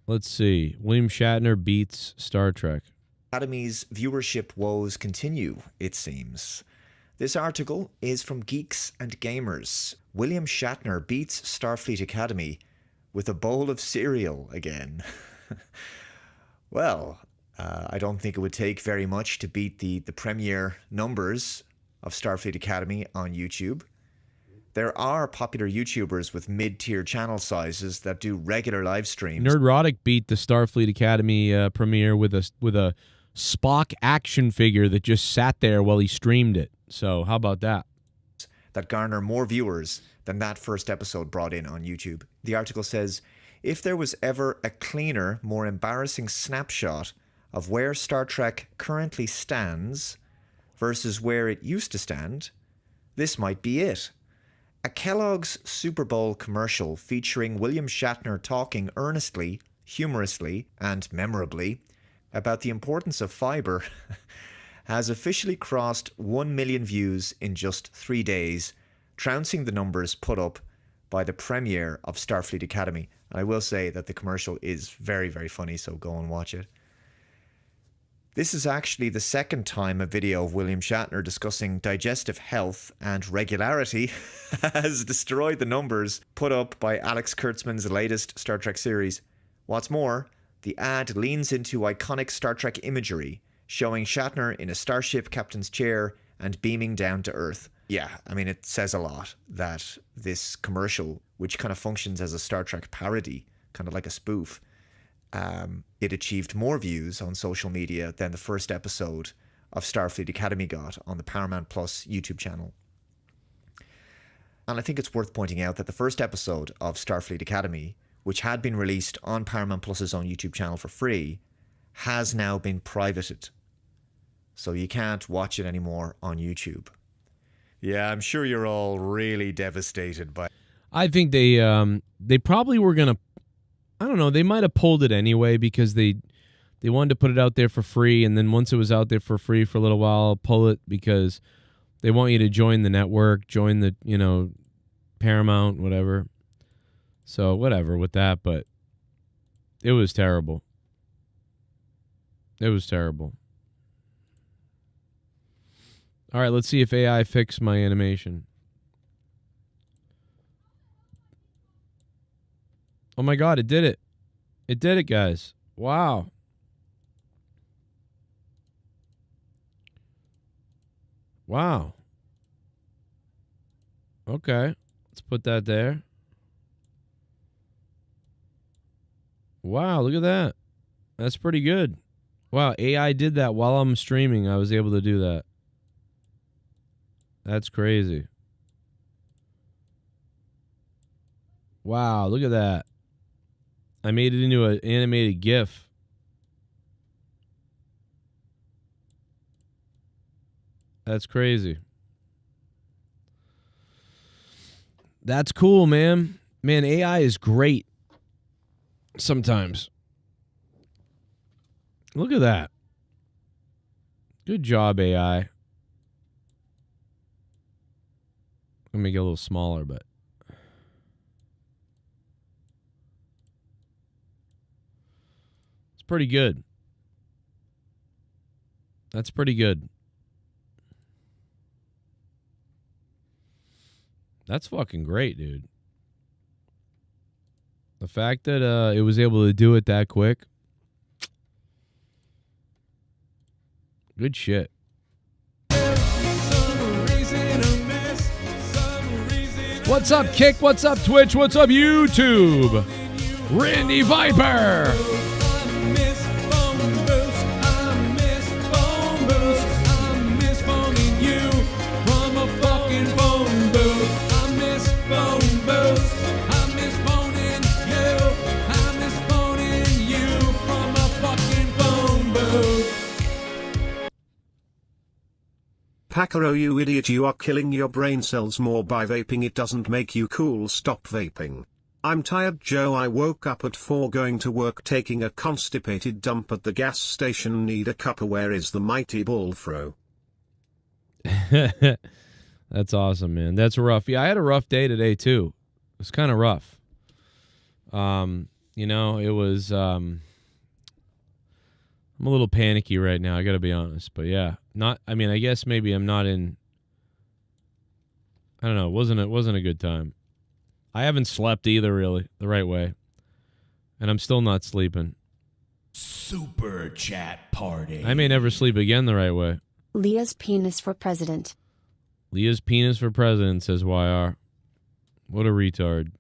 Let's see. William Shatner beats Star Trek. Academy's viewership woes continue, it seems. This article is from Geeks and Gamers. William Shatner beats Starfleet Academy with a bowl of cereal again. Well, I don't think it would take very much to beat the premiere numbers of Starfleet Academy on YouTube. There are popular YouTubers with mid-tier channel sizes that do regular live streams. Nerdrotic beat the Starfleet Academy premiere with a Spock action figure that just sat there while he streamed it. So how about that? That garner more viewers than that first episode brought in on YouTube. The article says, if there was ever a cleaner, more embarrassing snapshot of where Star Trek currently stands versus where it used to stand, this might be it. A Kellogg's Super Bowl commercial featuring William Shatner talking earnestly, humorously, and memorably about the importance of fiber has officially crossed 1 million views in just 3 days, trouncing the numbers put up by the premiere of Starfleet Academy. And I will say that the commercial is very, very funny, so go and watch it. This is actually the second time a video of William Shatner discussing digestive health and regularity has destroyed the numbers put up by Alex Kurtzman's latest Star Trek series. What's more, the ad leans into iconic Star Trek imagery, showing Shatner in a starship captain's chair and beaming down to Earth. Yeah, I mean, it says a lot that this commercial, which kind of functions as a Star Trek parody, kind of like a spoof, it achieved more views on social media than the first episode of Starfleet Academy got on the Paramount Plus YouTube channel. And I think it's worth pointing out that the first episode of Starfleet Academy, which had been released on Paramount Plus's own YouTube channel for free, has now been privated. So you can't watch it anymore on YouTube. Yeah, I'm sure you're all really devastated by... I think they probably were going to, I don't know, they might have pulled it anyway because they wanted to put it out there for free, and then once it was out there for free for a little while, pull it because they want you to join the network, join the, Paramount, whatever. So whatever with that, but it was terrible. It was terrible. All right, let's see if AI fixed my animation. Oh my God, it did it. It did it, guys. Wow. Wow. Okay, let's put that there. Wow, look at that. That's pretty good. Wow, AI did that while I'm streaming. I was able to do that. That's crazy. Wow, look at that. I made it into an animated GIF. That's crazy. That's cool, man. Man, AI is great. Sometimes. Look at that. Good job, AI. Let me make it a little smaller, but it's pretty good. That's pretty good. That's fucking great, dude. The fact that it was able to do it that quick. Good shit. What's up, Kick? What's up, Twitch? What's up, YouTube? Randy Viper. Packero, you idiot, you are killing your brain cells more by vaping. It doesn't make you cool. Stop vaping. I'm tired, Joe. I woke up at 4 going to work, taking a constipated dump at the gas station. Need a cuppa. Where is the mighty Bullfro? That's awesome, man. That's rough. Yeah, I had a rough day today, too. It was kind of rough. It was... I'm a little panicky right now, I gotta be honest. But yeah, I guess maybe I'm not in... I don't know, it wasn't a good time. I haven't slept either, really, the right way. And I'm still not sleeping. Super chat party. I may never sleep again the right way. Leah's penis for president. Leah's penis for president, says YR. What a retard.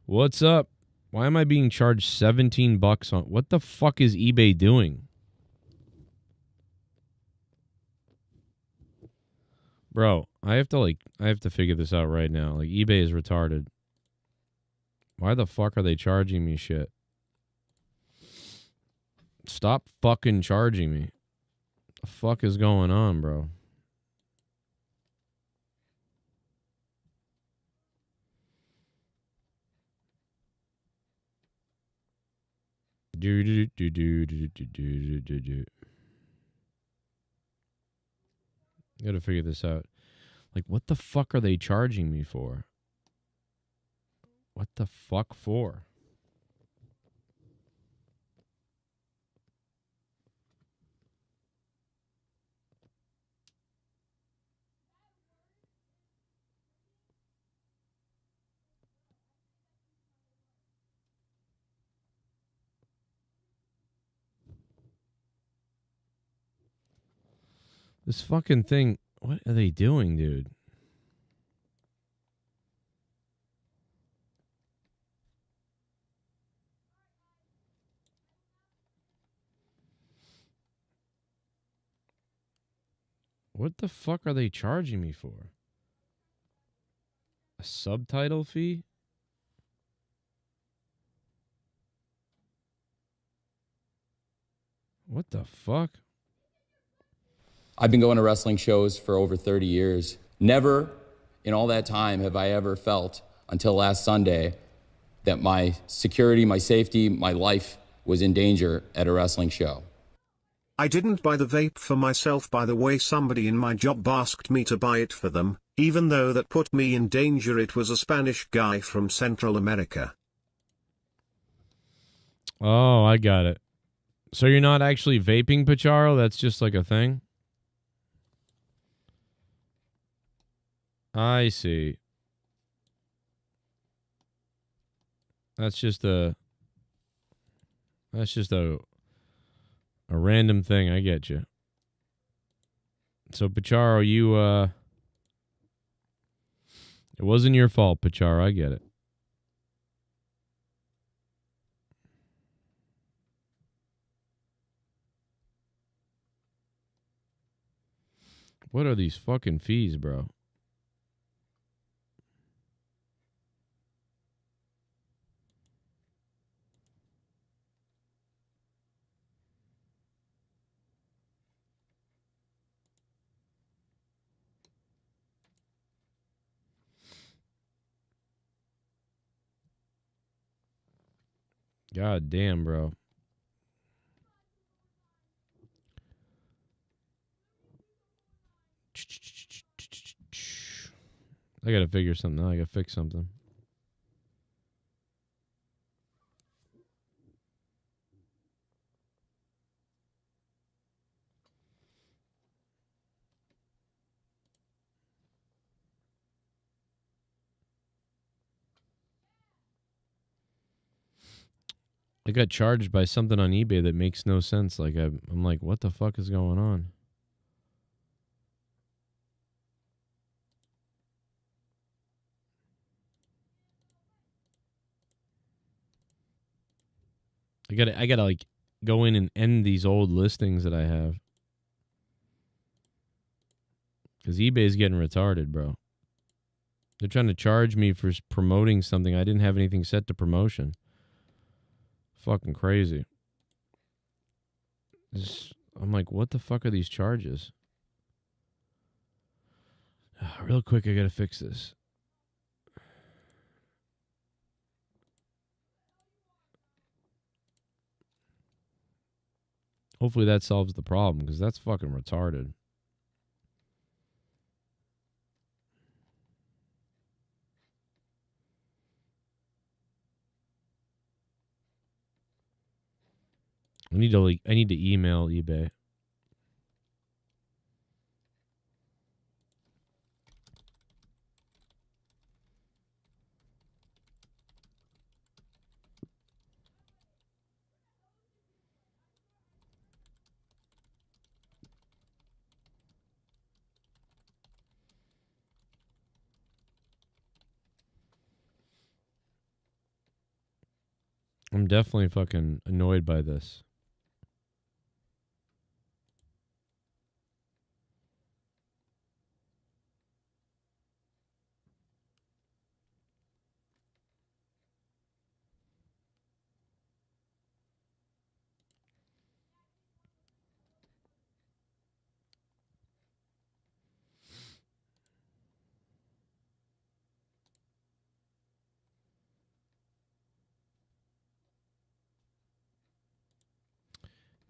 What's up? Why am I being charged 17 bucks on... What the fuck is eBay doing? Bro, I have to figure this out right now. Like, eBay is retarded. Why the fuck are they charging me shit? Stop fucking charging me. The fuck is going on, bro? Gotta figure this out. Like, what the fuck are they charging me for? What the fuck for? This fucking thing, what are they doing, dude? What the fuck are they charging me for? A subtitle fee? What the fuck? I've been going to wrestling shows for over 30 years. Never in all that time have I ever felt, until last Sunday, that my security, my safety, my life was in danger at a wrestling show. I didn't buy the vape for myself. By the way, somebody in my job asked me to buy it for them, even though that put me in danger. It was a Spanish guy from Central America. Oh, I got it. So you're not actually vaping, Pacharo? That's just like a thing? I see. That's just a random thing. I get you. So Pacharo, it wasn't your fault, Pacharo. I get it. What are these fucking fees, bro? God damn, bro. I gotta figure something out. I gotta fix something. I got charged by something on eBay that makes no sense. Like I'm like, what the fuck is going on? I gotta like go in and end these old listings that I have. Because eBay's getting retarded, bro. They're trying to charge me for promoting something. I didn't have anything set to promotion. Fucking crazy. I'm like, what the fuck are these charges? Real quick, I gotta fix this. Hopefully that solves the problem, because that's fucking retarded. I need to email eBay. I'm definitely fucking annoyed by this.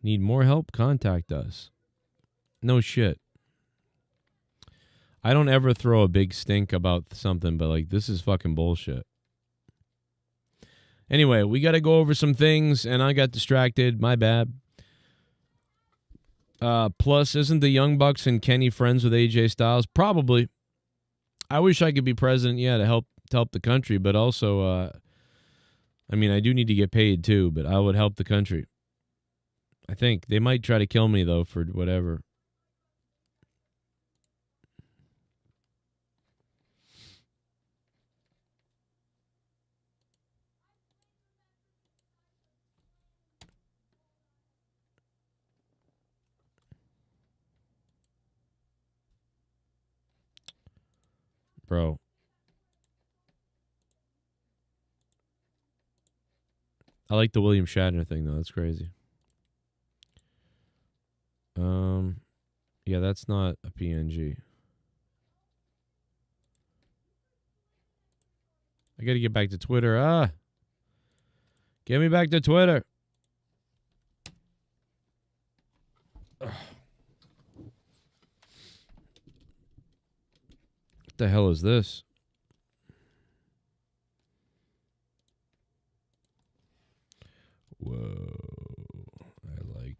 Need more help? Contact us. No shit. I don't ever throw a big stink about something, but like this is fucking bullshit. Anyway, we got to go over some things, and I got distracted. My bad. Plus, isn't the Young Bucks and Kenny friends with AJ Styles? Probably. I wish I could be president, to help the country, but also, I mean, I do need to get paid too, but I would help the country. I think they might try to kill me though for whatever. Bro. I like the William Shatner thing though. That's crazy. Yeah, that's not a PNG. I got to get back to Twitter. Get me back to Twitter. Ugh. What the hell is this? Whoa. I like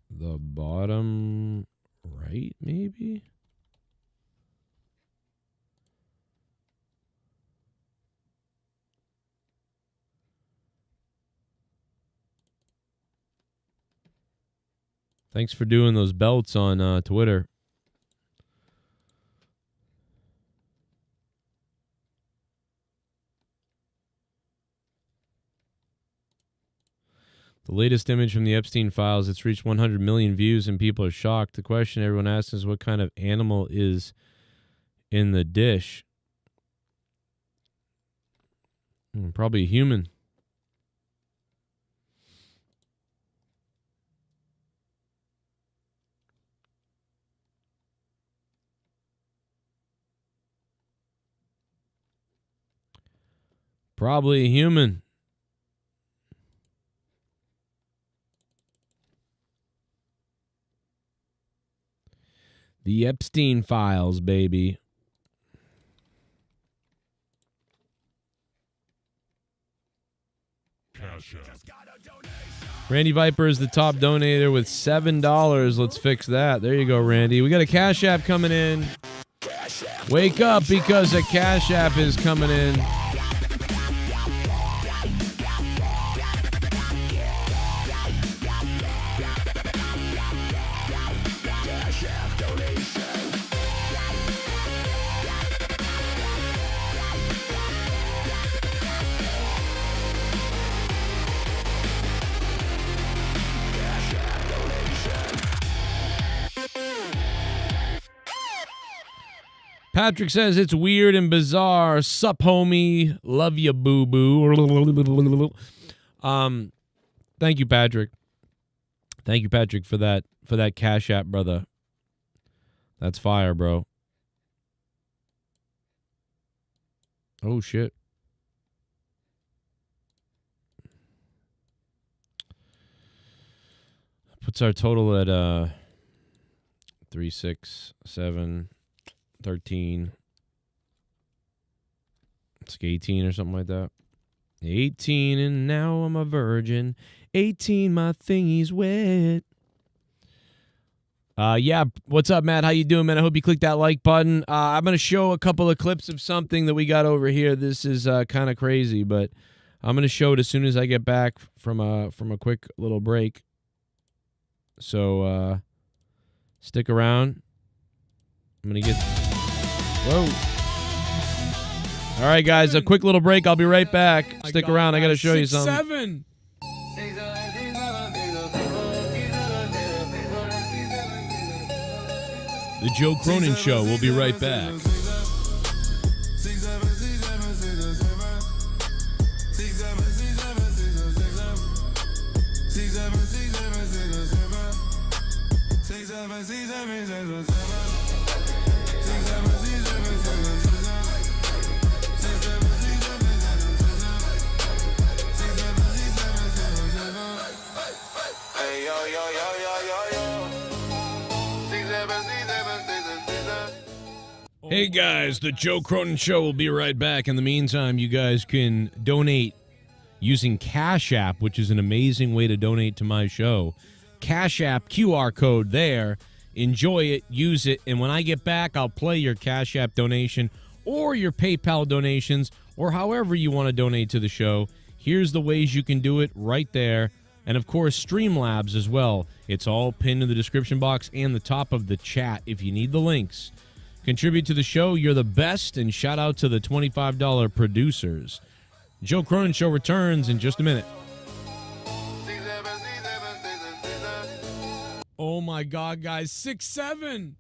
the bottom right, maybe? Thanks for doing those belts on Twitter. The latest image from the Epstein files, it's reached 100 million views and people are shocked. The question everyone asks is what kind of animal is in the dish? Probably a human. Probably a human. The Epstein files, baby. Randy Viper is the top donator with $7. Let's fix that. There you go, Randy. We got a Cash App coming in. Wake up because a Cash App is coming in. Patrick says it's weird and bizarre. Sup, homie. Love you, boo boo. Thank you, Patrick. Thank you, Patrick, for that Cash App, brother. That's fire, bro. Oh shit. Puts our total at 3, 6, 7, 13. It's like 18 or something like that. 18 and now I'm a virgin. 18, my thingy's wet. Yeah, what's up, Matt? How you doing, man? I hope you click that like button. I'm going to show a couple of clips of something that we got over here. This is kind of crazy, but I'm going to show it as soon as I get back from a quick little break. So stick around. I'm going to get... Whoa. All right, guys, a quick little break. I'll be right back. Stick around. I got to show you something. 7. The Joe Cronin Show. We'll be right back. Hey guys, the Joe Cronin Show will be right back. In the meantime, you guys can donate using Cash App, which is an amazing way to donate to my show. Cash App, QR code there. Enjoy it, use it, and when I get back, I'll play your Cash App donation or your PayPal donations or however you want to donate to the show. Here's the ways you can do it right there. And, of course, Streamlabs as well. It's all pinned in the description box and the top of the chat if you need the links. Contribute to the show. You're the best. And shout out to the $25 producers. Joe Cronin Show returns in just a minute. Oh, my God, guys. 6-7.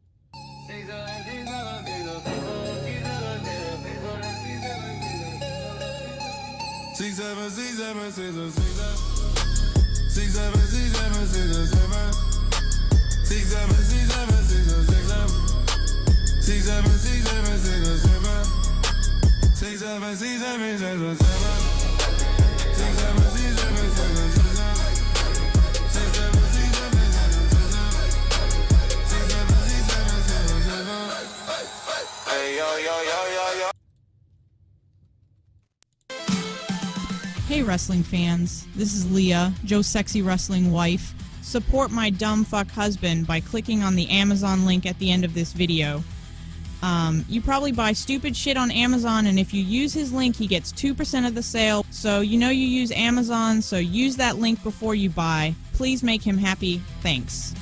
Hey wrestling fans, this is Leah, Joe's sexy wrestling wife. Support my dumb fuck husband by clicking on the Amazon link at the end of this video. You probably buy stupid shit on Amazon, and if you use his link, he gets 2% of the sale. So you know you use Amazon, so use that link before you buy. Please make him happy. Thanks.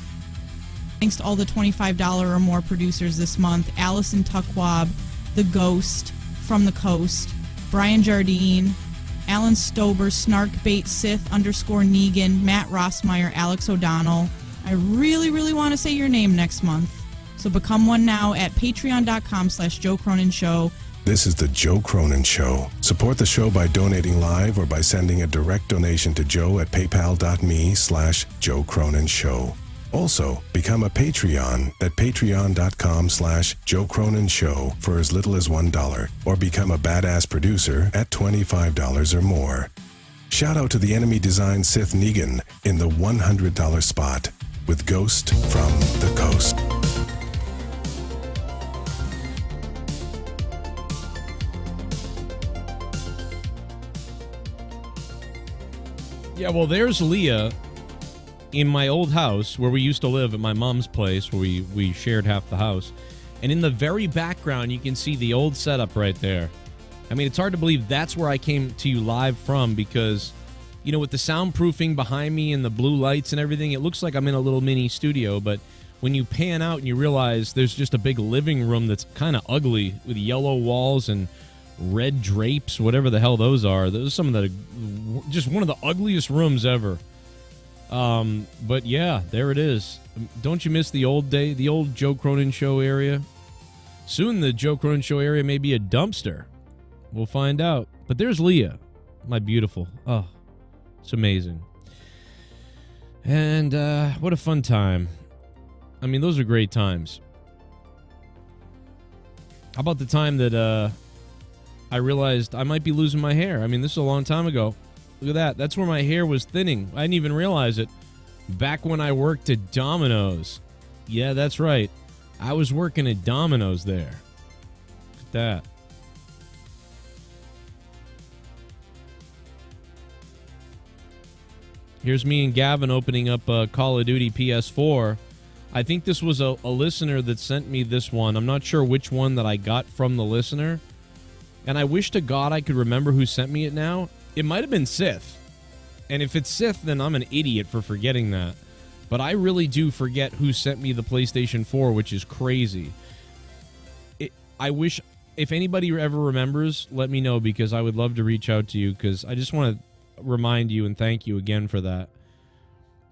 Thanks to all the $25 or more producers this month: Allison Tuckwab, The Ghost, From the Coast, Brian Jardine, Alan Stober, Snarkbait Sith _Negan, Matt Rossmeyer, Alex O'Donnell. I really, really want to say your name next month. So become one now at patreon.com/Joe Cronin Show. This is the Joe Cronin Show. Support the show by donating live or by sending a direct donation to Joe at paypal.me/Joe Cronin Show. Also, become a Patreon at patreon.com/Joe Cronin Show for as little as $1, or become a badass producer at $25 or more. Shout out to the enemy design Sith Negan in the $100 spot with Ghost from the Coast. Yeah, well, there's Leah in my old house where we used to live at my mom's place, where we shared half the house. And in the very background, you can see the old setup right there. I mean, it's hard to believe that's where I came to you live from because, you know, with the soundproofing behind me and the blue lights and everything, it looks like I'm in a little mini studio. But when you pan out and you realize there's just a big living room that's kind of ugly with yellow walls and red drapes, whatever the hell those are. Those are some of the, just one of the ugliest rooms ever. But yeah, there it is. Don't you miss the old Joe Cronin Show area? Soon the Joe Cronin Show area may be a dumpster. We'll find out. But there's Leah, my beautiful. Oh, it's amazing. And what a fun time. I mean, those are great times. How about the time that I realized I might be losing my hair? I mean, this is a long time ago. Look at that. That's where my hair was thinning. I didn't even realize it. Back when I worked at Domino's. Yeah, that's right. I was working at Domino's there. Look at that. Here's me and Gavin opening up Call of Duty PS4. I think this was a listener that sent me this one. I'm not sure which one that I got from the listener. And I wish to God I could remember who sent me it now. It might have been Sith. And if it's Sith, then I'm an idiot for forgetting that. But I really do forget who sent me the PlayStation 4, which is crazy. I wish, if anybody ever remembers, let me know, because I would love to reach out to you, because I just want to remind you and thank you again for that.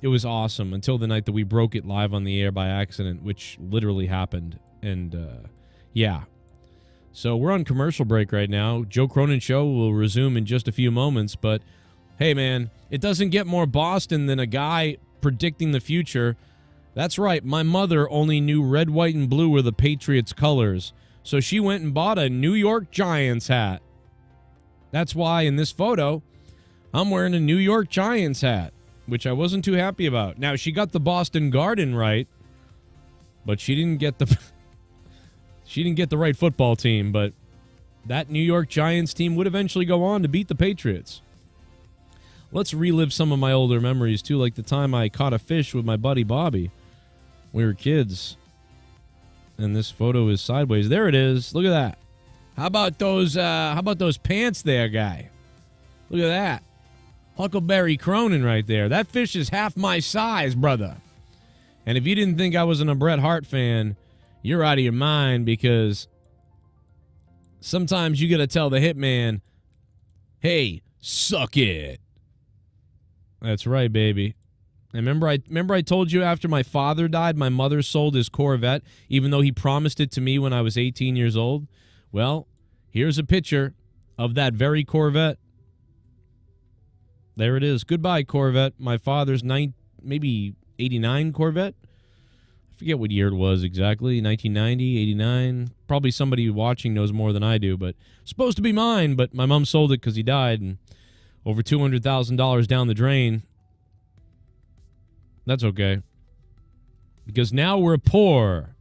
it was awesome until the night that we broke it live on the air by accident, which literally happened. And yeah. So we're on commercial break right now. Joe Cronin Show will resume in just a few moments. But hey, man, it doesn't get more Boston than a guy predicting the future. That's right. My mother only knew red, white, and blue were the Patriots' colors. So she went and bought a New York Giants hat. That's why in this photo, I'm wearing a New York Giants hat, which I wasn't too happy about. Now, she got the Boston Garden right, but she didn't get the right football team. But that New York Giants team would eventually go on to beat the Patriots. Let's relive some of my older memories, too, like the time I caught a fish with my buddy Bobby. We were kids. And this photo is sideways. There it is. Look at that. How about those pants there, guy? Look at that. Huckleberry Cronin right there. That fish is half my size, brother. And if you didn't think I wasn't a Bret Hart fan, you're out of your mind, because sometimes you got to tell the hitman, hey, suck it. That's right, baby. And remember I told you after my father died, my mother sold his Corvette, even though he promised it to me when I was 18 years old? Well, here's a picture of that very Corvette. There it is. Goodbye, Corvette. My father's maybe 89 Corvette. I forget what year it was exactly. 1990, 89. Probably somebody watching knows more than I do, but supposed to be mine. But my mom sold it because he died, and over $200,000 down the drain. That's okay, because now we're poor.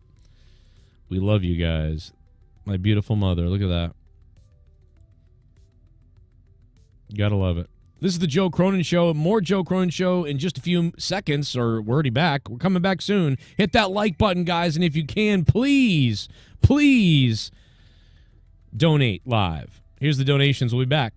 We love you guys. My beautiful mother. Look at that. Gotta love it. This is the Joe Cronin Show. More Joe Cronin Show in just a few seconds, or we're already back. We're coming back soon. Hit that like button, guys, and if you can, please, please donate live. Here's the donations. We'll be back.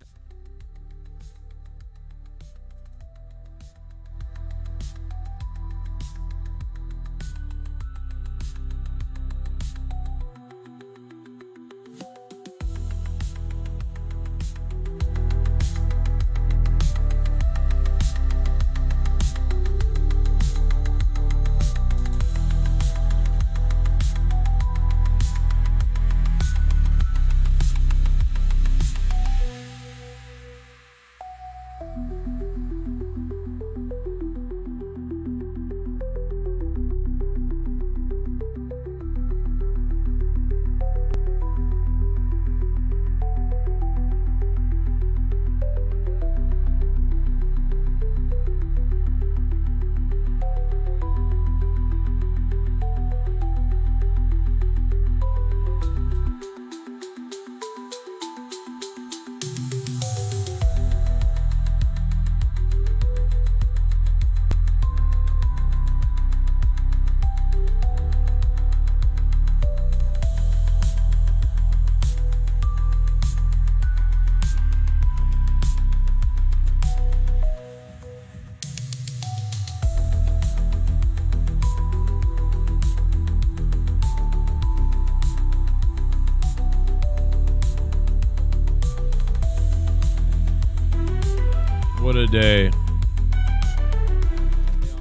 What a day.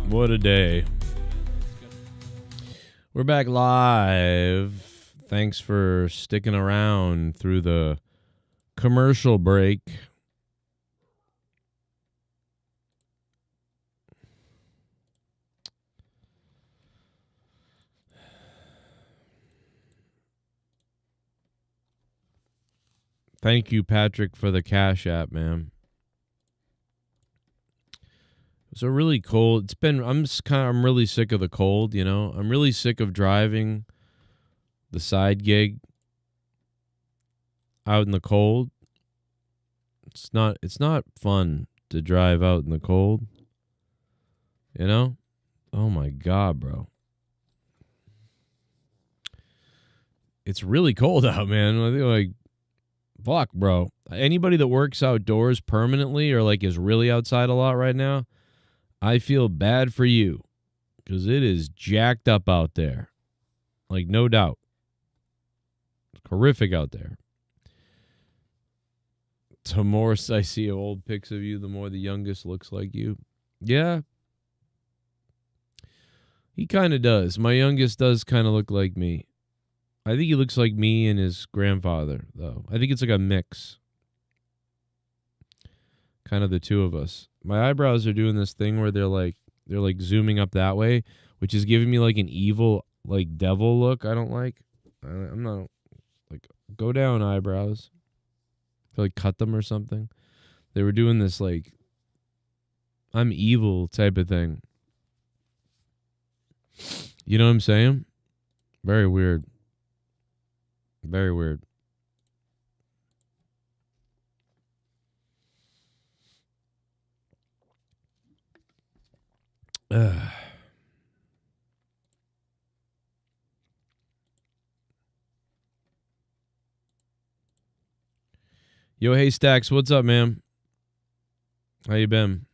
What a day. We're back live. Thanks for sticking around through the commercial break. Thank you, Patrick, for the Cash App, man. So really cold. I'm really sick of the cold, you know. I'm really sick of driving the side gig out in the cold. It's not fun to drive out in the cold. You know? Oh my God, bro. It's really cold out, man. I think, like, fuck, bro. Anybody that works outdoors permanently or like is really outside a lot right now, I feel bad for you, because it is jacked up out there. Like, no doubt. It's horrific out there. The more I see old pics of you, the more the youngest looks like you. Yeah. He kind of does. My youngest does kind of look like me. I think he looks like me and his grandfather, though. I think it's like a mix. Kind of the two of us. My eyebrows are doing this thing where they're like zooming up that way, which is giving me like an evil, like devil look I don't like. I'm not like, go down eyebrows. Like cut them or something. They were doing this like I'm evil type of thing. You know what I'm saying? Very weird. Very weird. Yo, hey Stacks, what's up, man? How you been?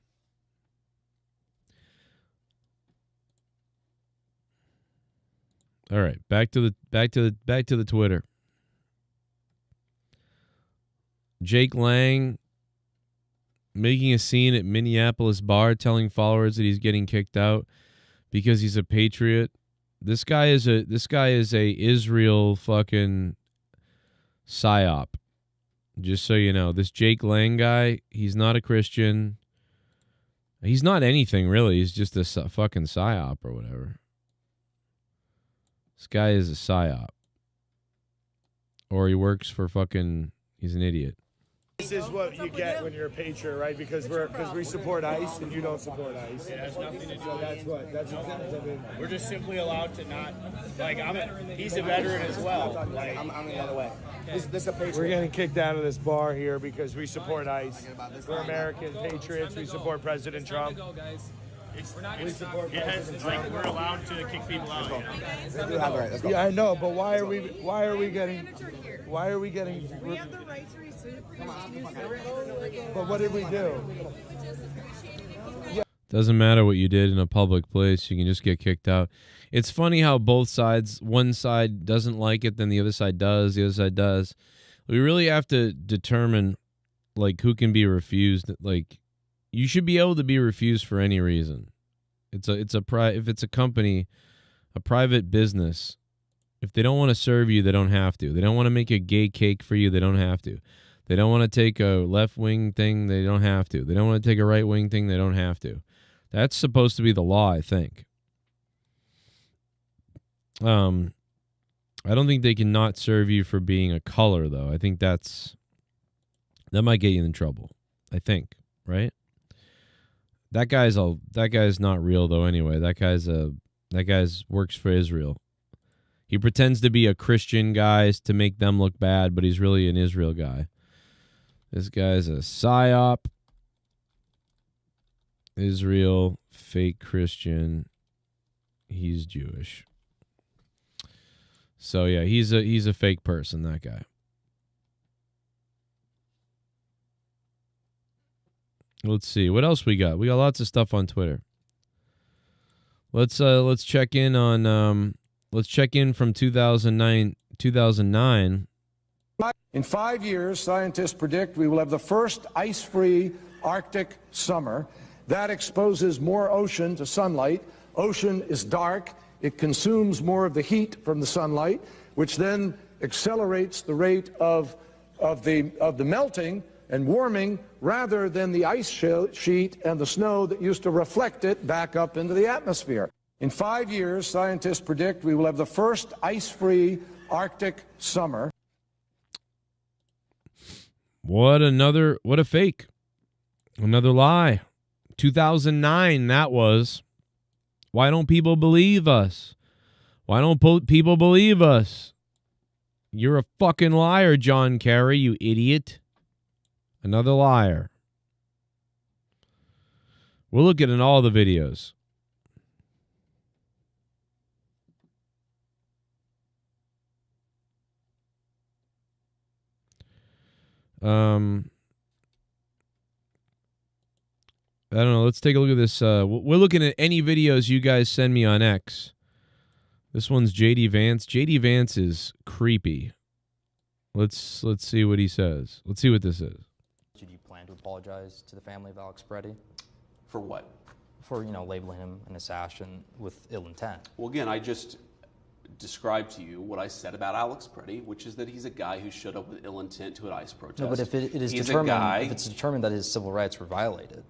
All right, back to the Twitter. Jake Lang making a scene at Minneapolis bar, telling followers that he's getting kicked out because he's a patriot. This guy is a Israel fucking psyop. Just so you know, this Jake Lang guy, he's not a Christian. He's not anything really. He's just a fucking psyop or whatever. This guy is a psyop. Or he works for fucking, he's an idiot. This is what you get when you're a patriot, right? Because we support ICE and you don't support ICE. It has nothing to do with that's exactly. We're just simply allowed to not, like, he's a veteran as well. Like, I'm the other way. This is a patriot. We're getting kicked out of this bar here because we support ICE. We're American patriots. We support President Trump. We're allowed to kick people out. Yeah, I know, but why are we getting? We have the right to rescind. But what did we do? Doesn't matter what you did in a public place. You can just get kicked out. It's funny how both sides, one side doesn't like it, then the other side does, the other side does. We really have to determine, like, who can be refused. Like, you should be able to be refused for any reason. If it's a company, a private business, if they don't want to serve you, they don't have to. They don't want to make a gay cake for you, they don't have to. They don't want to take a left-wing thing, they don't have to. They don't want to take a right-wing thing, they don't have to. That's supposed to be the law, I think. I don't think they can not serve you for being a color, though. I think that might get you in trouble. I think, right? That guy's not real though. Anyway, that guy's works for Israel. He pretends to be a Christian guy to make them look bad, but he's really an Israel guy. This guy's a psyop. Israel, fake Christian. He's Jewish. So yeah, he's a fake person, that guy. Let's see what else we got. We got lots of stuff on Twitter. Let's check in on let's check in from 2009. In 5 years, scientists predict we will have the first ice-free Arctic summer. That exposes more ocean to sunlight. Ocean is dark. It consumes more of the heat from the sunlight, which then accelerates the rate of the melting and warming rather than the ice sheet and the snow that used to reflect it back up into the atmosphere. In 5 years, scientists predict we will have the first ice-free Arctic summer. What a fake. Another lie. 2009, that was. Why don't people believe us? Why don't people believe us? You're a fucking liar, John Kerry, you idiot. Another liar. We're looking at all the videos. I don't know. Let's take a look at this. We're looking at any videos you guys send me on X. This one's JD Vance. JD Vance is creepy. Let's see what he says. Let's see what this is. Did you plan to apologize to the family of Alex Peretti? For what? for labeling him an assassin with ill intent. Well, again, I just described to you what I said about Alex Pretty, which is that he's a guy who showed up with ill intent to an ICE protest. No, but if it's determined that his civil rights were violated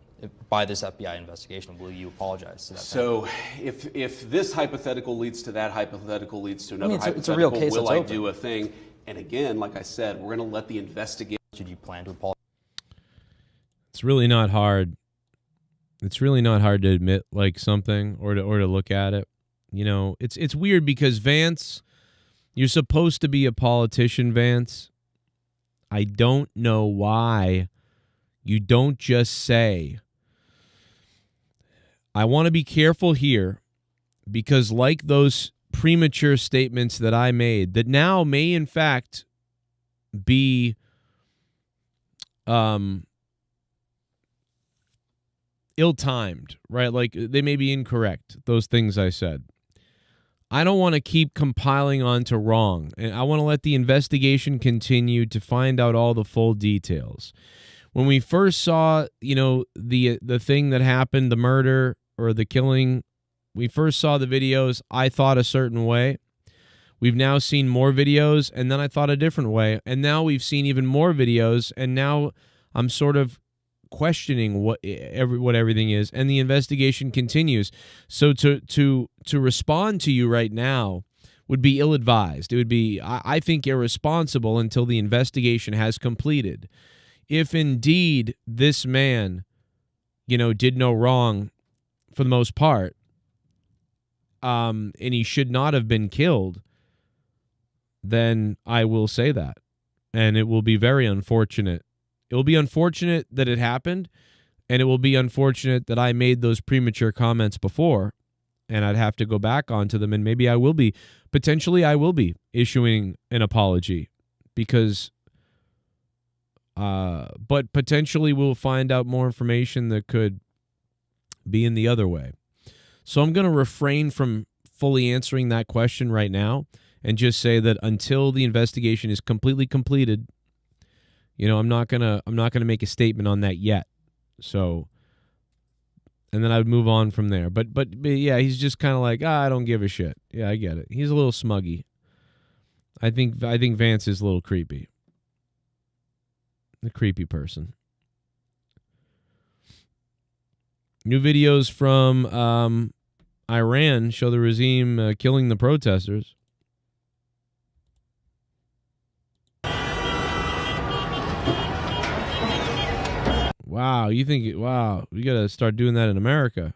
by this FBI investigation, will you apologize to that? So, if this hypothetical leads to that hypothetical leads to another it's a real hypothetical, case will that's I open. do a thing? And again, like I said, we're going to let the investigation. Should you plan to apologize? It's really not hard. It's really not hard to admit like something or to look at it. It's weird because Vance, you're supposed to be a politician, Vance. I don't know why you don't just say, I want to be careful here because like those premature statements that I made that now may in fact be ill-timed, right? Like they may be incorrect, those things I said. I don't want to keep compiling onto wrong, and I want to let the investigation continue to find out all the full details. When we first saw, the thing that happened, the murder or the killing, we first saw the videos, I thought a certain way. We've now seen more videos, and then I thought a different way. And now we've seen even more videos, and now I'm sort of questioning what everything is, and the investigation continues. So to respond to you right now would be ill-advised. It would be, I think, irresponsible until the investigation has completed. If indeed this man, did no wrong for the most part, and he should not have been killed, then I will say that. And it will be very unfortunate. It will be unfortunate that it happened, and it will be unfortunate that I made those premature comments before, and I'd have to go back onto them, and maybe I will be issuing an apology because, but potentially we'll find out more information that could be in the other way. So I'm going to refrain from fully answering that question right now and just say that until the investigation is completely completed, I'm not gonna make a statement on that yet. So, and then I would move on from there. But yeah, he's just kind of like, I don't give a shit. Yeah, I get it. He's a little smuggy. I think Vance is a little creepy. The creepy person. New videos from Iran show the regime killing the protesters. Wow, we got to start doing that in America.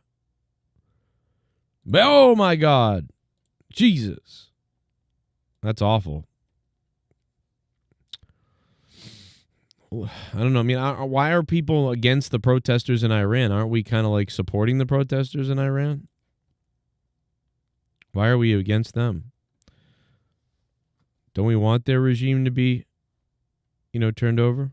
Oh my God. Jesus. That's awful. I don't know. I mean, why are people against the protesters in Iran? Aren't we kind of like supporting the protesters in Iran? Why are we against them? Don't we want their regime to be, turned over?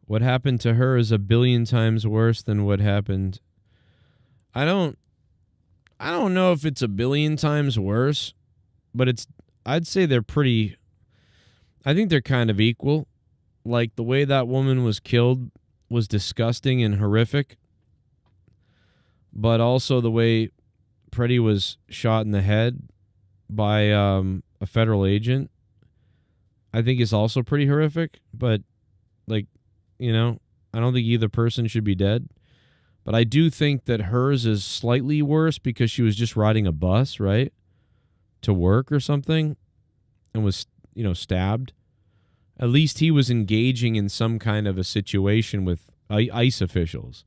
What happened to her is 1 billion times worse than what happened. I don't know if it's 1 billion times worse, but I'd say I think they're kind of equal. Like the way that woman was killed was disgusting and horrific. But also the way Pretty was shot in the head by a federal agent, I think is also pretty horrific. But I don't think either person should be dead. But I do think that hers is slightly worse because she was just riding a bus, right, to work or something and was, stabbed. At least he was engaging in some kind of a situation with ICE officials,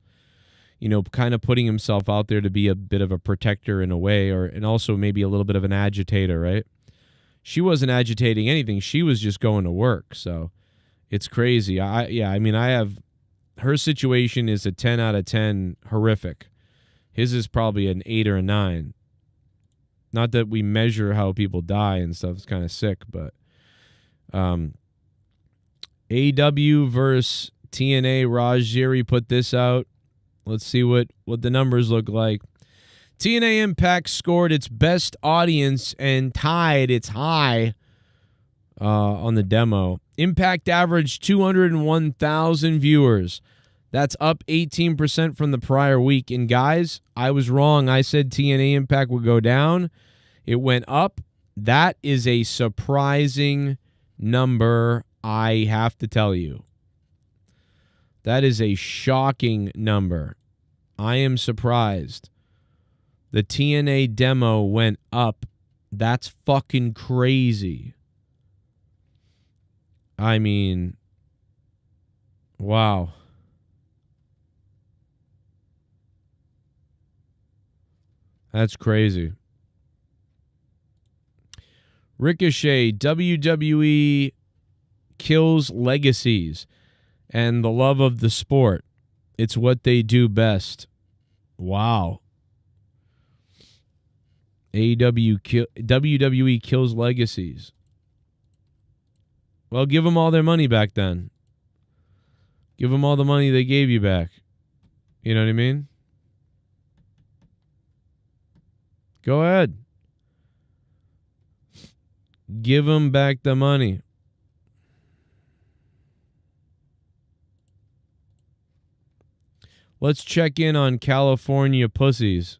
kind of putting himself out there to be a bit of a protector in a way, and also maybe a little bit of an agitator, right? She wasn't agitating anything. She was just going to work. So it's crazy. Her situation is a 10 out of 10 horrific. His is probably an 8 or a 9. Not that we measure how people die and stuff. It's kind of sick, but AEW versus TNA. Raj Giri put this out. Let's see what the numbers look like. TNA Impact scored its best audience and tied its high on the demo. Impact averaged 201,000 viewers. That's up 18% from the prior week. And guys, I was wrong. I said TNA Impact would go down. It went up. That is a surprising number, I have to tell you. That is a shocking number. I am surprised. The TNA demo went up. That's fucking crazy. I mean, wow. That's crazy. Ricochet, WWE kills legacies and the love of the sport. It's what they do best. Wow. WWE kills legacies. Well, give them all their money back then. Give them all the money they gave you back. You know what I mean? Go ahead. Give them back the money. Let's check in on California pussies.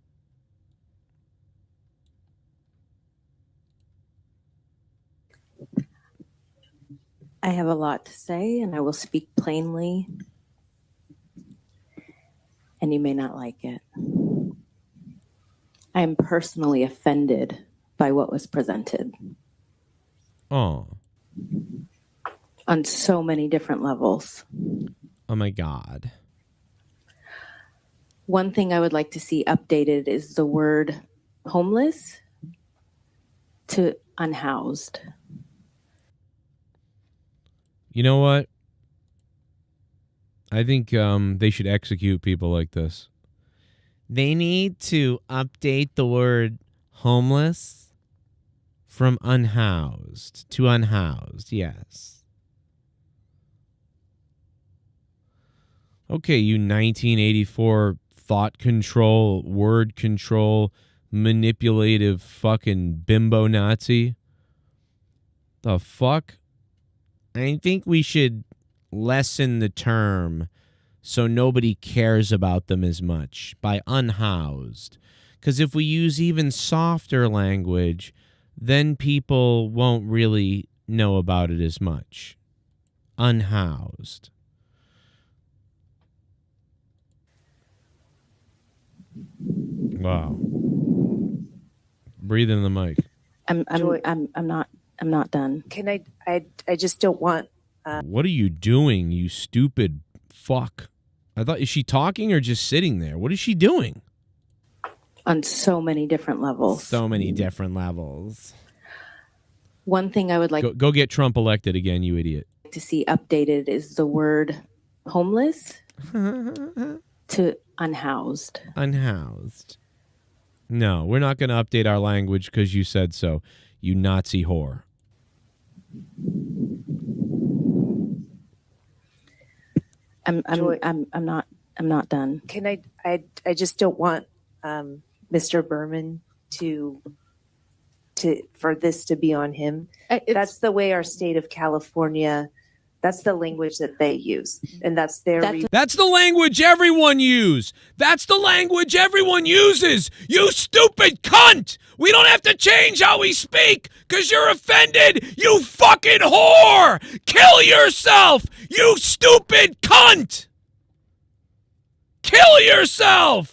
I have a lot to say, and I will speak plainly, and you may not like it. I am personally offended by what was presented. Oh. On so many different levels. Oh my God. One thing I would like to see updated is the word homeless to unhoused. You know what? I think they should execute people like this. They need to update the word homeless from unhoused to unhoused. Yes. Okay, you 1984 thought control, word control, manipulative fucking bimbo Nazi. The fuck? I think we should lessen the term so nobody cares about them as much by unhoused. Because if we use even softer language, then people won't really know about it as much. Unhoused. Wow. Breathe in the mic. I'm not done. Can I just don't want. What are you doing, you stupid fuck? I thought, is she talking or just sitting there? What is she doing? On so many different levels. So many different levels. One thing I would like Go get Trump elected again, you idiot. to see updated is the word homeless to unhoused. Unhoused. No, we're not going to update our language because you said so, you Nazi whore. I'm not done. Can I just don't want Mr. Berman to for this to be on him. That's the way our state of California. That's the language that they use, and that's their. That's the language everyone uses. That's the language everyone uses. You stupid cunt! We don't have to change how we speak because you're offended. You fucking whore! Kill yourself, you stupid cunt! Kill yourself!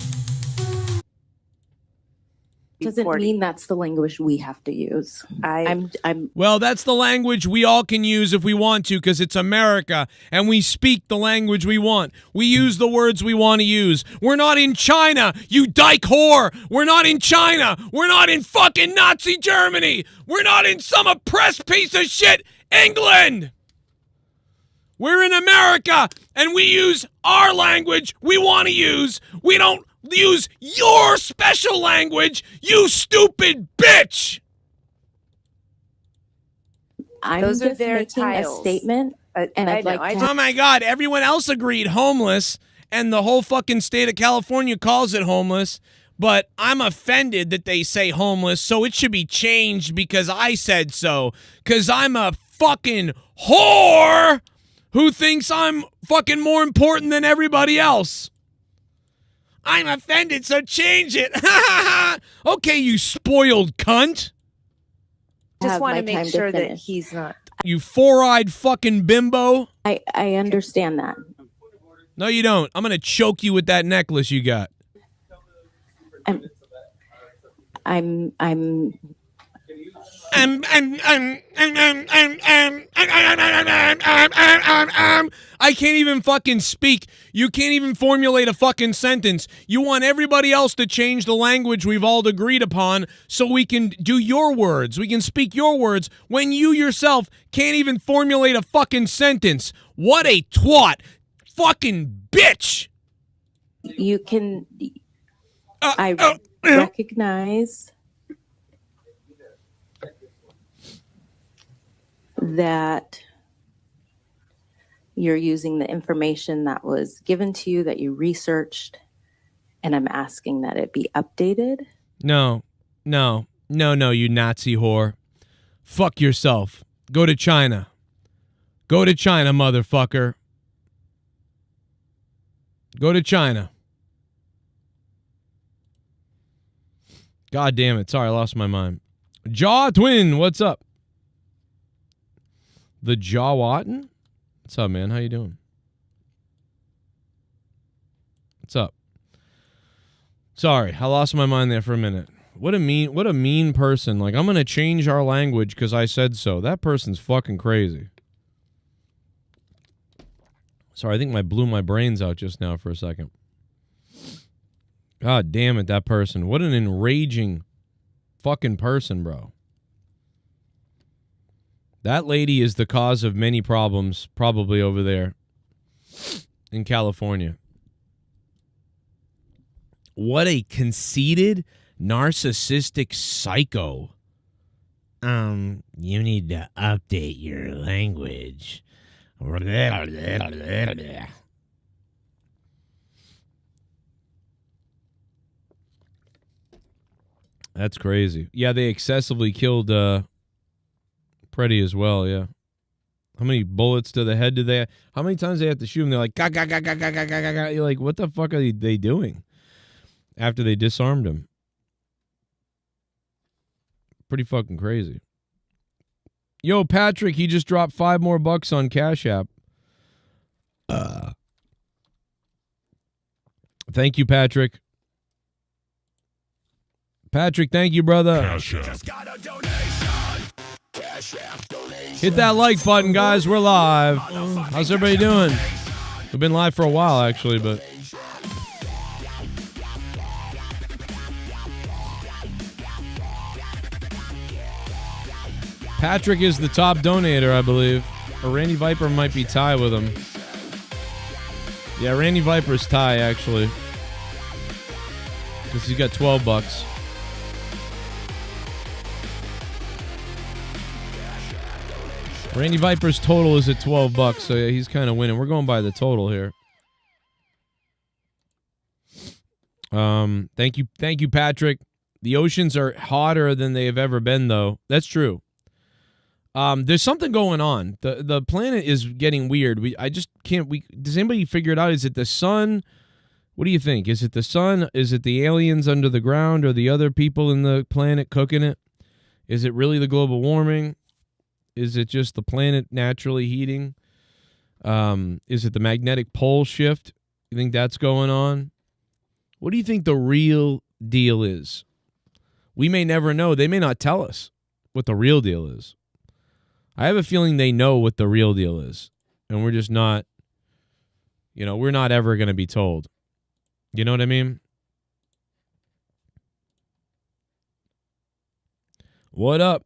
Doesn't mean that's the language we have to use. I'm Well, that's the language we all can use if we want to because it's America and we speak the language we want. We use the words we want to use. We're not in China, you dyke whore. We're not in China. We're not in fucking Nazi Germany. We're not in some oppressed piece of shit England. We're in America and we use our language we want to use. We don't use your special language, you stupid bitch! I'm Those are just their making tiles. a statement, and I'd like to. Oh my God, everyone else agreed homeless, and the whole fucking state of California calls it homeless, but I'm offended that they say homeless, so it should be changed because I said so, because I'm a fucking whore who thinks I'm fucking more important than everybody else. I'm offended, so change it. Okay, you spoiled cunt. Just want to make sure that he's not. You four-eyed fucking bimbo. I understand that. No, you don't. I'm going to choke you with that necklace you got. I can't even fucking speak. You can't even formulate a fucking sentence. You want everybody else to change the language we've all agreed upon so we can do your words. We can speak your words when you yourself can't even formulate a fucking sentence. What a twat. Fucking bitch. You can... I recognize that you're using the information that was given to you, that you researched, and I'm asking that it be updated. No, you Nazi whore. Fuck yourself. Go to China. Go to China, motherfucker. Go to China. God damn it. Sorry, I lost my mind. Jaw Twin, what's up? The Jaw Watton? What's up, man? How you doing? What's up? Sorry, I lost my mind there for a minute. What a mean person. Like, I'm going to change our language because I said so. That person's fucking crazy. Sorry, I think I blew my brains out just now for a second. God damn it, that person. What an enraging fucking person, bro. That lady is the cause of many problems probably over there in California. What a conceited, narcissistic psycho. You need to update your language. That's crazy. Yeah, they excessively killed Preddy as well, yeah. How many bullets to the head do they have? How many times they have to shoot him? They're like, ga, ga, ga, ga, ga, ga, ga, ga. You're like, what the fuck are they doing after they disarmed him? Pretty fucking crazy. Yo, Patrick, he just dropped $5 more on Cash App. Thank you, Patrick. Patrick, thank you, brother. Cash App. Hit that like button, guys. We're live. How's everybody doing? We've been live for a while, actually, but... Patrick is the top donator, I believe. Or Randy Viper might be tie with him. Yeah, Randy Viper's tie, actually. Because he's got $12. Randy Viper's total is at $12, so yeah, he's kind of winning. We're going by the total here. Thank you, Patrick. The oceans are hotter than they have ever been, though. That's true. There's something going on. The planet is getting weird. I just can't. Does anybody figure it out? Is it the sun? What do you think? Is it the sun? Is it the aliens under the ground, or the other people in the planet cooking it? Is it really the global warming? Is it just the planet naturally heating? Is it the magnetic pole shift? You think that's going on? What do you think the real deal is? We may never know. They may not tell us what the real deal is. I have a feeling they know what the real deal is. And we're just not, we're not ever going to be told. You know what I mean? What up?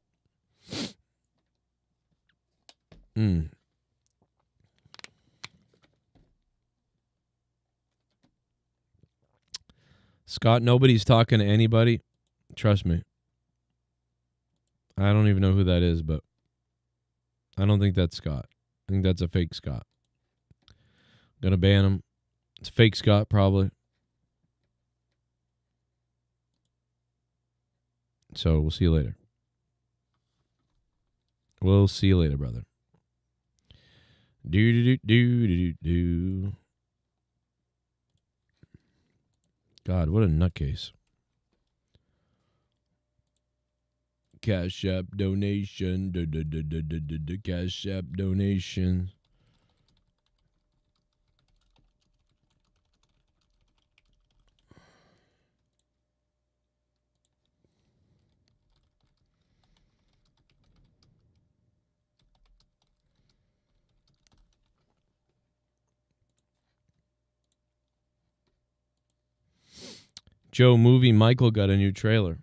Scott, nobody's talking to anybody. Trust me. I don't even know who that is, but I don't think that's Scott. I think that's a fake Scott. Gonna ban him. It's a fake Scott, probably. So we'll see you later. We'll see you later, brother. Do. God, what a nutcase. Cash App donation. Cash App donation. Joe, movie Michael got a new trailer.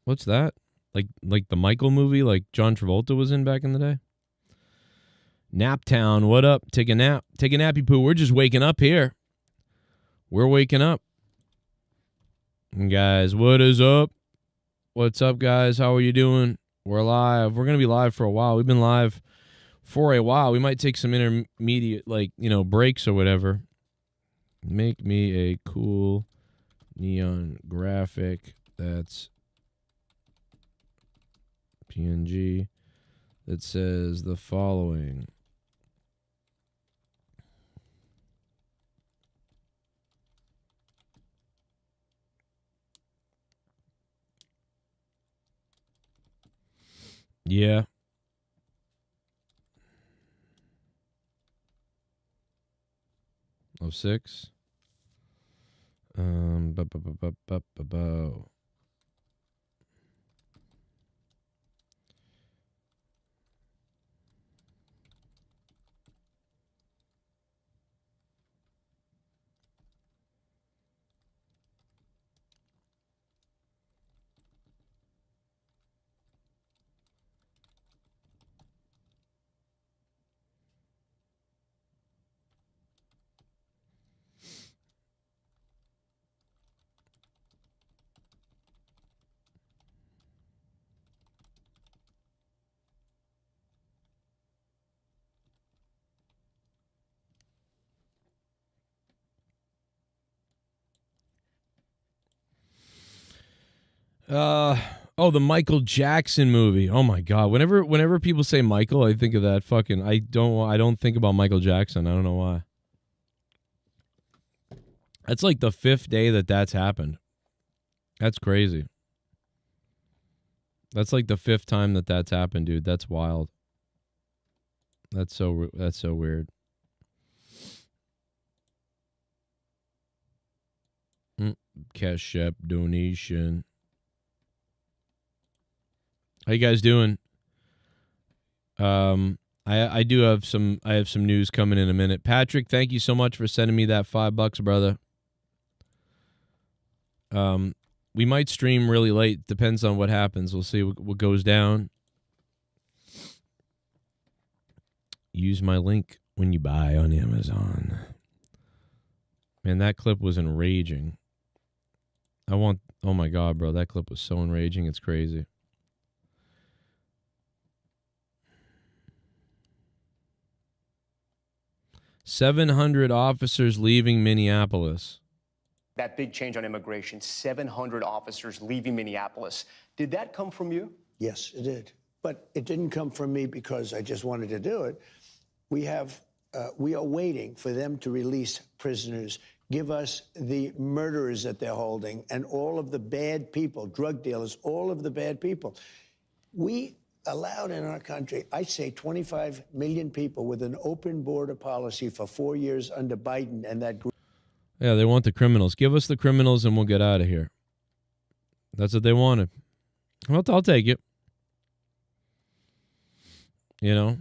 What's that? Like the Michael movie, like John Travolta was in back in the day? Naptown, what up? Take a nap. Take a nappy poo. We're just waking up here. We're waking up. And guys, what is up? What's up, guys? How are you doing? We're live. We're going to be live for a while. We've been live for a while. We might take some intermediate, breaks or whatever. Make me a cool neon graphic that's PNG that says the following. Yeah. Oh, 6. The Michael Jackson movie. Oh my God. Whenever people say Michael, I think of that fucking. I don't think about Michael Jackson. I don't know why. That's like the 5th day that's happened. That's crazy. That's like the 5th time that's happened, dude. That's wild. That's so weird. Cash App donation. How you guys doing? I do have some news coming in a minute. Patrick, thank you so much for sending me that $5, brother. We might stream really late. Depends on what happens. We'll see what goes down. Use my link when you buy on Amazon. Man, that clip was enraging. Oh my God, bro. That clip was so enraging. It's crazy. $700 officers leaving Minneapolis. That big change on immigration, 700 officers leaving Minneapolis. Did that come from you? Yes, it did. But it didn't come from me because I just wanted to do it. We are waiting for them to release prisoners, give us the murderers that they're holding, and all of the bad people, drug dealers, all of the bad people. We allowed in our country, I say 25 million people with an open border policy for 4 years under Biden and that group. Yeah, they want the criminals. Give us the criminals and we'll get out of here. That's what they wanted. Well, I'll take it. You know?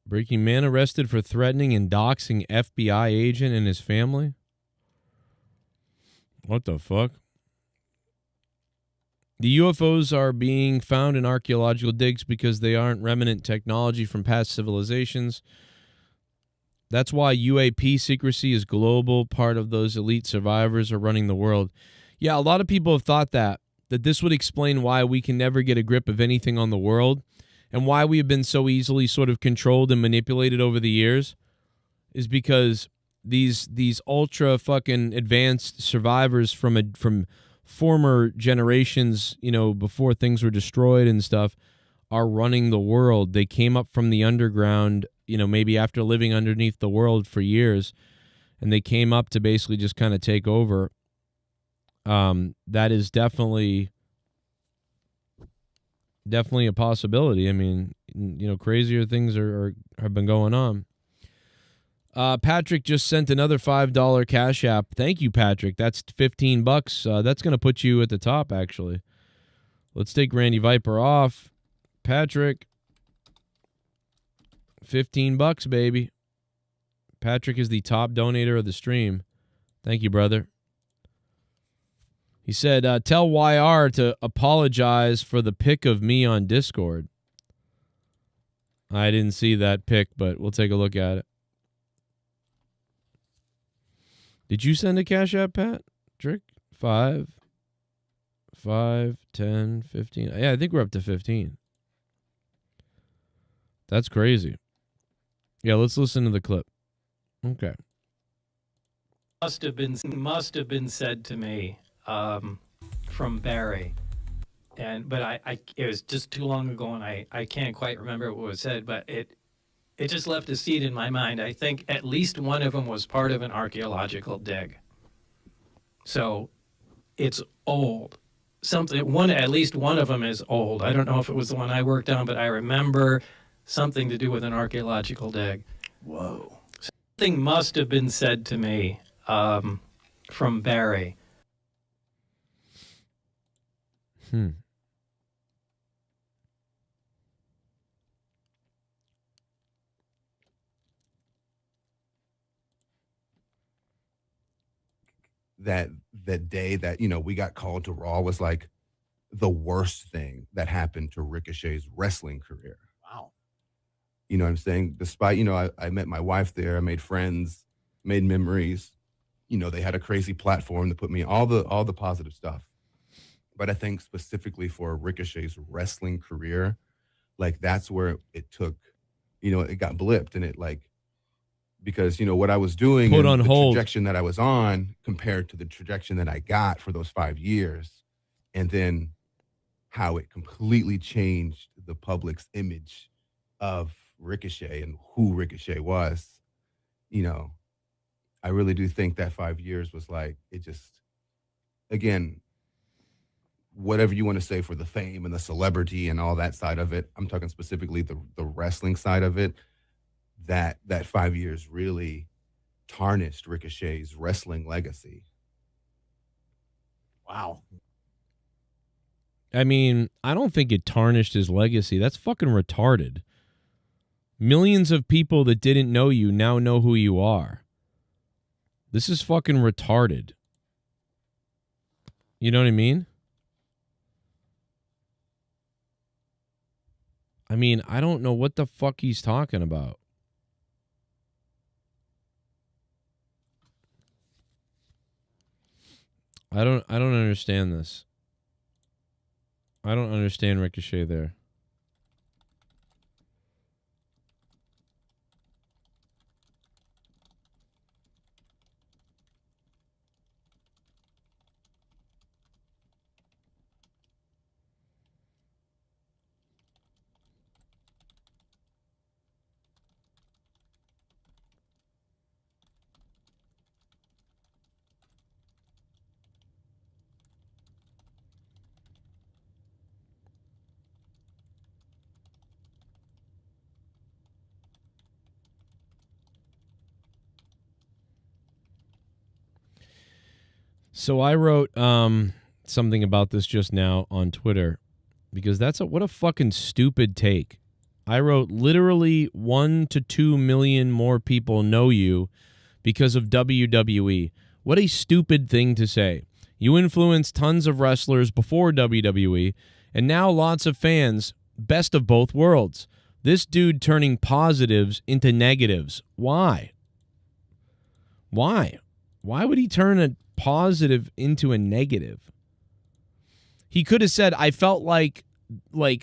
Breaking man arrested for threatening and doxing FBI agent and his family? What the fuck? The UFOs are being found in archaeological digs because they aren't remnant technology from past civilizations. That's why UAP secrecy is global. Part of those elite survivors are running the world. Yeah, a lot of people have thought that this would explain why we can never get a grip of anything on the world and why we have been so easily sort of controlled and manipulated over the years is because these ultra fucking advanced survivors from former generations, you know, before things were destroyed and stuff, are running the world. They came up from the underground, you know, maybe after living underneath the world for years, and they came up to basically just kind of take over. That is definitely a possibility. I mean, you know, crazier things have been going on. Patrick just sent another $5 Cash App. Thank you, Patrick. That's $15. That's going to put you at the top, actually. Let's take Randy Viper off. Patrick, $15, baby. Patrick is the top donator of the stream. Thank you, brother. He said, tell YR to apologize for the pic of me on Discord. I didn't see that pic, but we'll take a look at it. Did you send a Cash App, Pat? Trick? 5, 10, 15. Yeah, I think we're up to 15. That's crazy. Yeah, let's listen to the clip. Okay. Must have been said to me from Barry, but I it was just too long ago, and I can't quite remember what was said, but it just left a seed in my mind. I think at least one of them was part of an archaeological dig. So it's old. At least one of them is old. I don't know if it was the one I worked on, but I remember something to do with an archaeological dig. Whoa. Something must have been said to me from Barry. That day that, you know, we got called to Raw was like the worst thing that happened to Ricochet's wrestling career. Wow. You know what I'm saying? Despite, you know, I met my wife there, I made friends, made memories. You know, they had a crazy platform to put me all the positive stuff. But I think specifically for Ricochet's wrestling career, like that's where it took, you know, it got blipped, and it like, because, you know, what I was doing Put and on the hold. trajectory that I was on compared to the trajectory that I got for those 5 years, and then how it completely changed the public's image of Ricochet and who Ricochet was. You know, I really do think that 5 years was like, it just, again, whatever you want to say for the fame and the celebrity and all that side of it, I'm talking specifically the wrestling side of it, that 5 years really tarnished Ricochet's wrestling legacy. Wow. I mean, I don't think it tarnished his legacy. That's fucking retarded. Millions of people that didn't know you now know who you are. This is fucking retarded. You know what I mean? I mean, I don't know what the fuck he's talking about. I don't understand this. I don't understand Ricochet there. So I wrote something about this just now on Twitter because what a fucking stupid take. I wrote literally 1 to 2 million more people know you because of WWE. What a stupid thing to say. You influenced tons of wrestlers before WWE, and now lots of fans. Best of both worlds. This dude turning positives into negatives. Why? Why? Why would he turn positive into a negative. He could have said, I felt like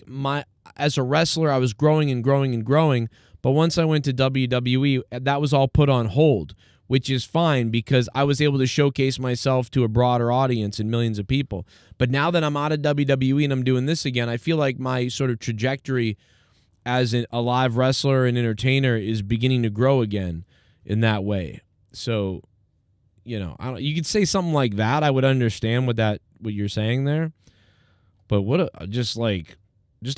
my as a wrestler, I was growing and growing and growing, but once I went to WWE, that was all put on hold, which is fine because I was able to showcase myself to a broader audience and millions of people. But now that I'm out of WWE and I'm doing this again, I feel like my sort of trajectory as a live wrestler and entertainer is beginning to grow again in that way. So, you know, you could say something like that. I would understand what you're saying there. But just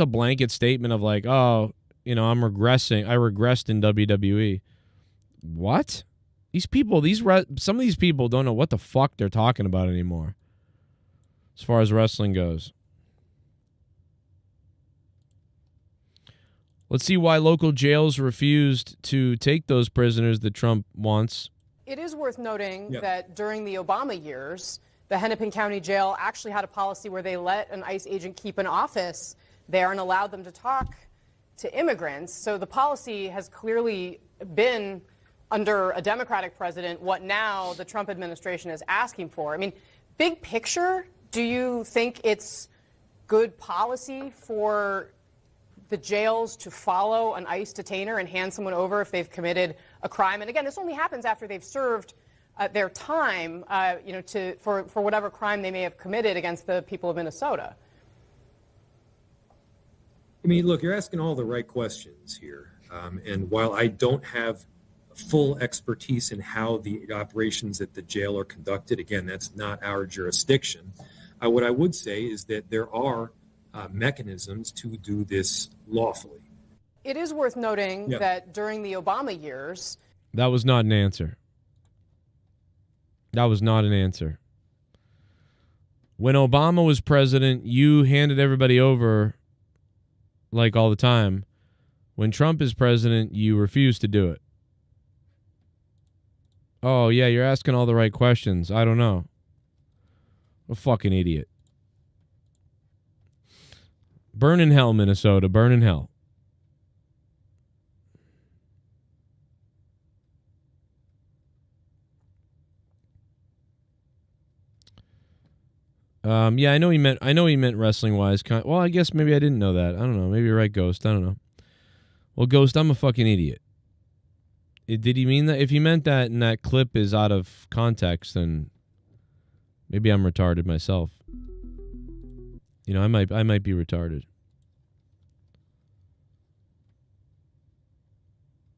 a blanket statement of like, oh, you know, I'm regressing. I regressed in WWE. What? These people, some of these people don't know what the fuck they're talking about anymore as far as wrestling goes. Let's see why local jails refused to take those prisoners that Trump wants. It is worth noting that during the Obama years, the Hennepin County Jail actually had a policy where they let an ICE agent keep an office there and allowed them to talk to immigrants. So the policy has clearly been, under a Democratic president, what now the Trump administration is asking for. I mean, big picture, do you think it's good policy for the jails to follow an ICE detainer and hand someone over if they've committed a crime? And again, this only happens after they've served their time, for whatever crime they may have committed against the people of Minnesota. I mean, look, you're asking all the right questions here. And while I don't have full expertise in how the operations at the jail are conducted, again, that's not our jurisdiction. What I would say is that there are mechanisms to do this lawfully. It is worth noting that during the Obama years... That was not an answer. That was not an answer. When Obama was president, you handed everybody over like all the time. When Trump is president, you refuse to do it. Oh, yeah, you're asking all the right questions. I don't know. A fucking idiot. Burn in hell, Minnesota. Burn in hell. Yeah, I know he meant wrestling wise. Well, I guess maybe I didn't know that. I don't know. Maybe you're right, Ghost. I don't know. Well, Ghost, I'm a fucking idiot. Did he mean that? If he meant that and that clip is out of context, then maybe I'm retarded myself. You know, I might be retarded.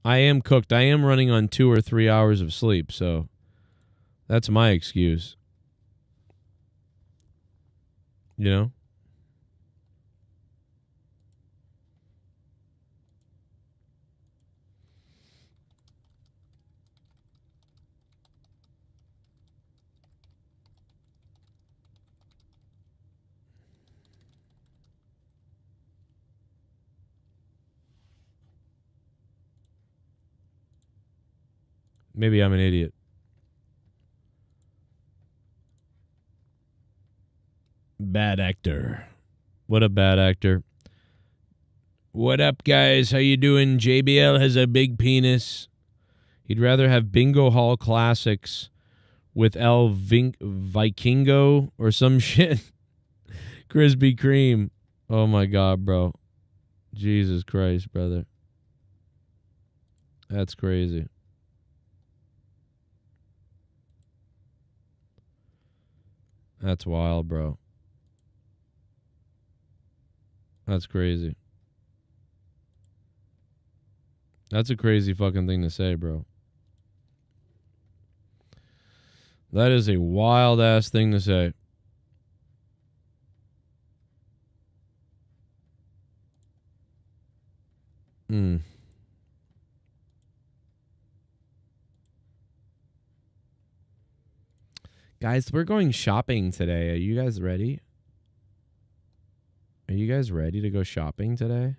I am cooked. I am running on 2 or 3 hours of sleep, so that's my excuse. You know? Maybe I'm an idiot. Bad actor. What a bad actor. What up, guys? How you doing? JBL has a big penis. He'd rather have Bingo Hall Classics with El Vikingo or some shit. Krispy Kreme. Oh, my God, bro. Jesus Christ, brother. That's crazy. That's wild, bro. That's crazy. That's a crazy fucking thing to say, bro. That is a wild ass thing to say. Guys, we're going shopping today. Are you guys ready? Are you guys ready to go shopping today?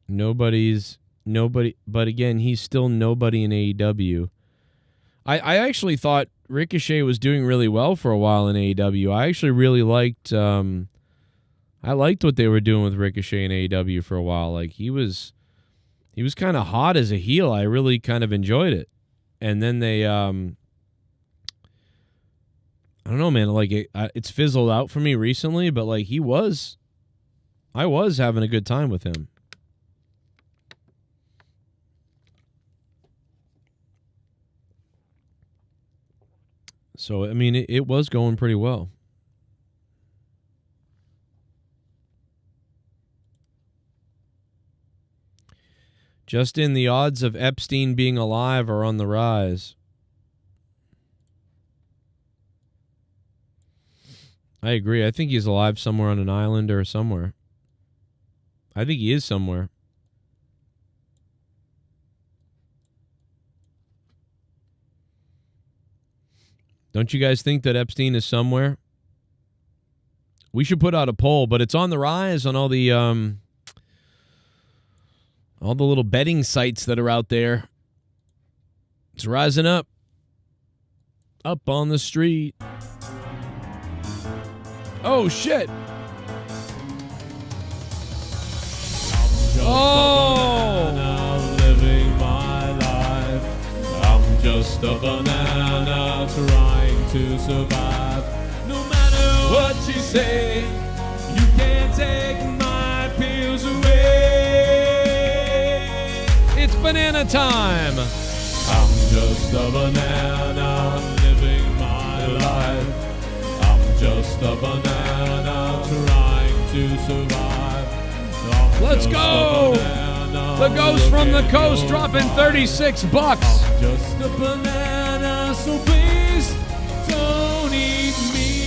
Nobody, but again, he's still nobody in AEW. I actually thought Ricochet was doing really well for a while in AEW. I actually really liked I liked what they were doing with Ricochet and AEW for a while. Like he was kind of hot as a heel. I really kind of enjoyed it. And then they I don't know, man, like it's fizzled out for me recently, but like I was having a good time with him. So, I mean, it was going pretty well. Justin, the odds of Epstein being alive are on the rise. I agree. I think he's alive somewhere on an island or somewhere. I think he is somewhere. Don't you guys think that Epstein is somewhere? We should put out a poll, but it's on the rise on all the little betting sites that are out there. It's rising up on the street. Oh, shit. Oh, living my life. I'm just a banana trying to survive. No matter what you say, you can't take my pills away. It's banana time. I'm just a banana living my life. I'm just a banana trying to survive. Let's go! The Ghost from the Coast dropping $36. I'm just a banana, so please don't eat me.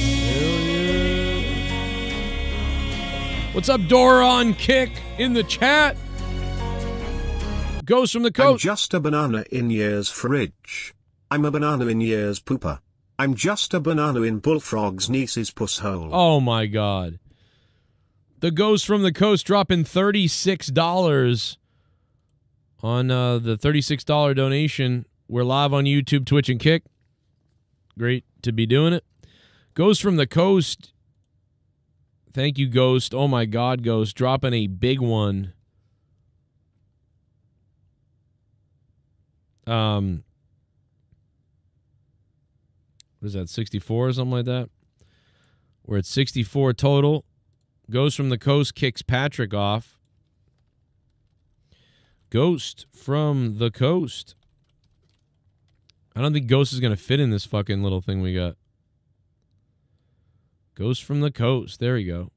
What's up, Dora on Kick in the chat? Ghost from the Coast. I'm just a banana in year's fridge. I'm a banana in year's pooper. I'm just a banana in Bullfrog's niece's puss hole. Oh my God. The Ghost from the Coast dropping $36 on the $36 donation. We're live on YouTube, Twitch, and Kick. Great to be doing it. Ghost from the Coast. Thank you, Ghost. Oh my God, Ghost. Dropping a big one. What is that, 64 or something like that? We're at 64 total. Ghost from the Coast kicks Patrick off. Ghost from the Coast. I don't think Ghost is going to fit in this fucking little thing we got. Ghost from the Coast. There we go.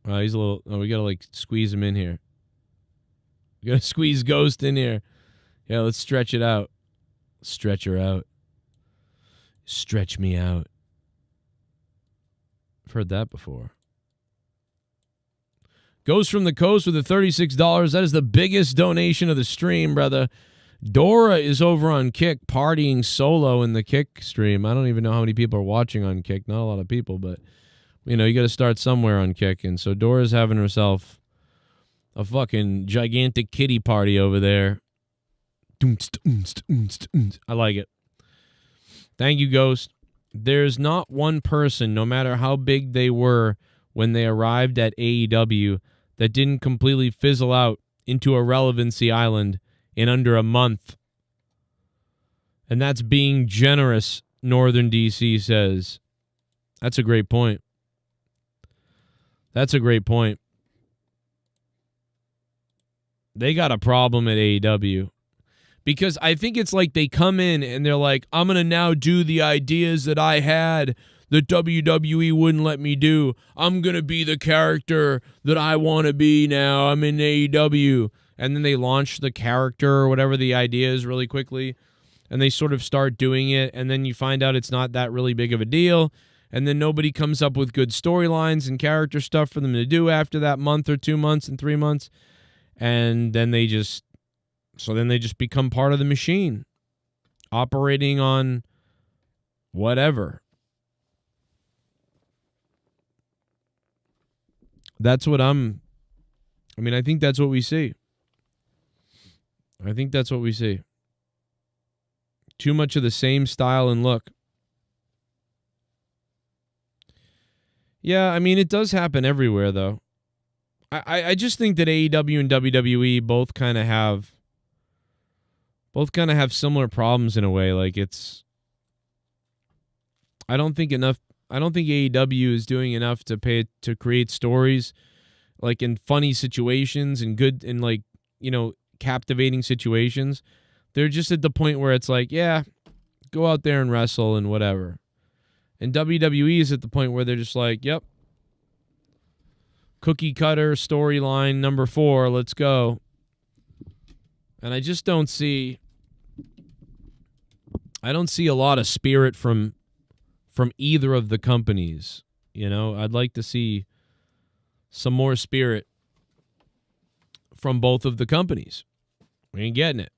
He's a little... Oh, we got to, like, squeeze him in here. We got to squeeze Ghost in here. Yeah, let's stretch it out. Stretch her out. Stretch me out. I've heard that before. Ghost from the Coast with the $36. That is the biggest donation of the stream, brother. Dora is over on Kick partying solo in the Kick stream. I don't even know how many people are watching on Kick. Not a lot of people, but, you know, you got to start somewhere on Kick. And so Dora's having herself a fucking gigantic kitty party over there. I like it. Thank you, Ghost. There's not one person, no matter how big they were when they arrived at AEW, that didn't completely fizzle out into irrelevancy island in under a month. And that's being generous, Northern DC says. That's a great point. That's a great point. They got a problem at AEW. Because I think it's like they come in and they're like, I'm going to now do the ideas that I had that WWE wouldn't let me do. I'm going to be the character that I want to be now. I'm in AEW. And then they launch the character or whatever the idea is really quickly. And they sort of start doing it. And then you find out it's not that really big of a deal. And then nobody comes up with good storylines and character stuff for them to do after that month or 2 months and 3 months. And then they just... So then they just become part of the machine, operating on whatever. That's what I think that's what we see. I think that's what we see. Too much of the same style and look. Yeah, I mean, it does happen everywhere, though. I just think that AEW and WWE both kind of have similar problems in a way. Like, it's, I don't think AEW is doing enough to create stories like in funny situations and good and like, you know, captivating situations. They're just at the point where it's like, yeah, go out there and wrestle and whatever. And WWE is at the point where they're just like, yep, cookie cutter storyline number 4, let's go. And I just don't see a lot of spirit from either of the companies. You know, I'd like to see some more spirit from both of the companies. We ain't getting it.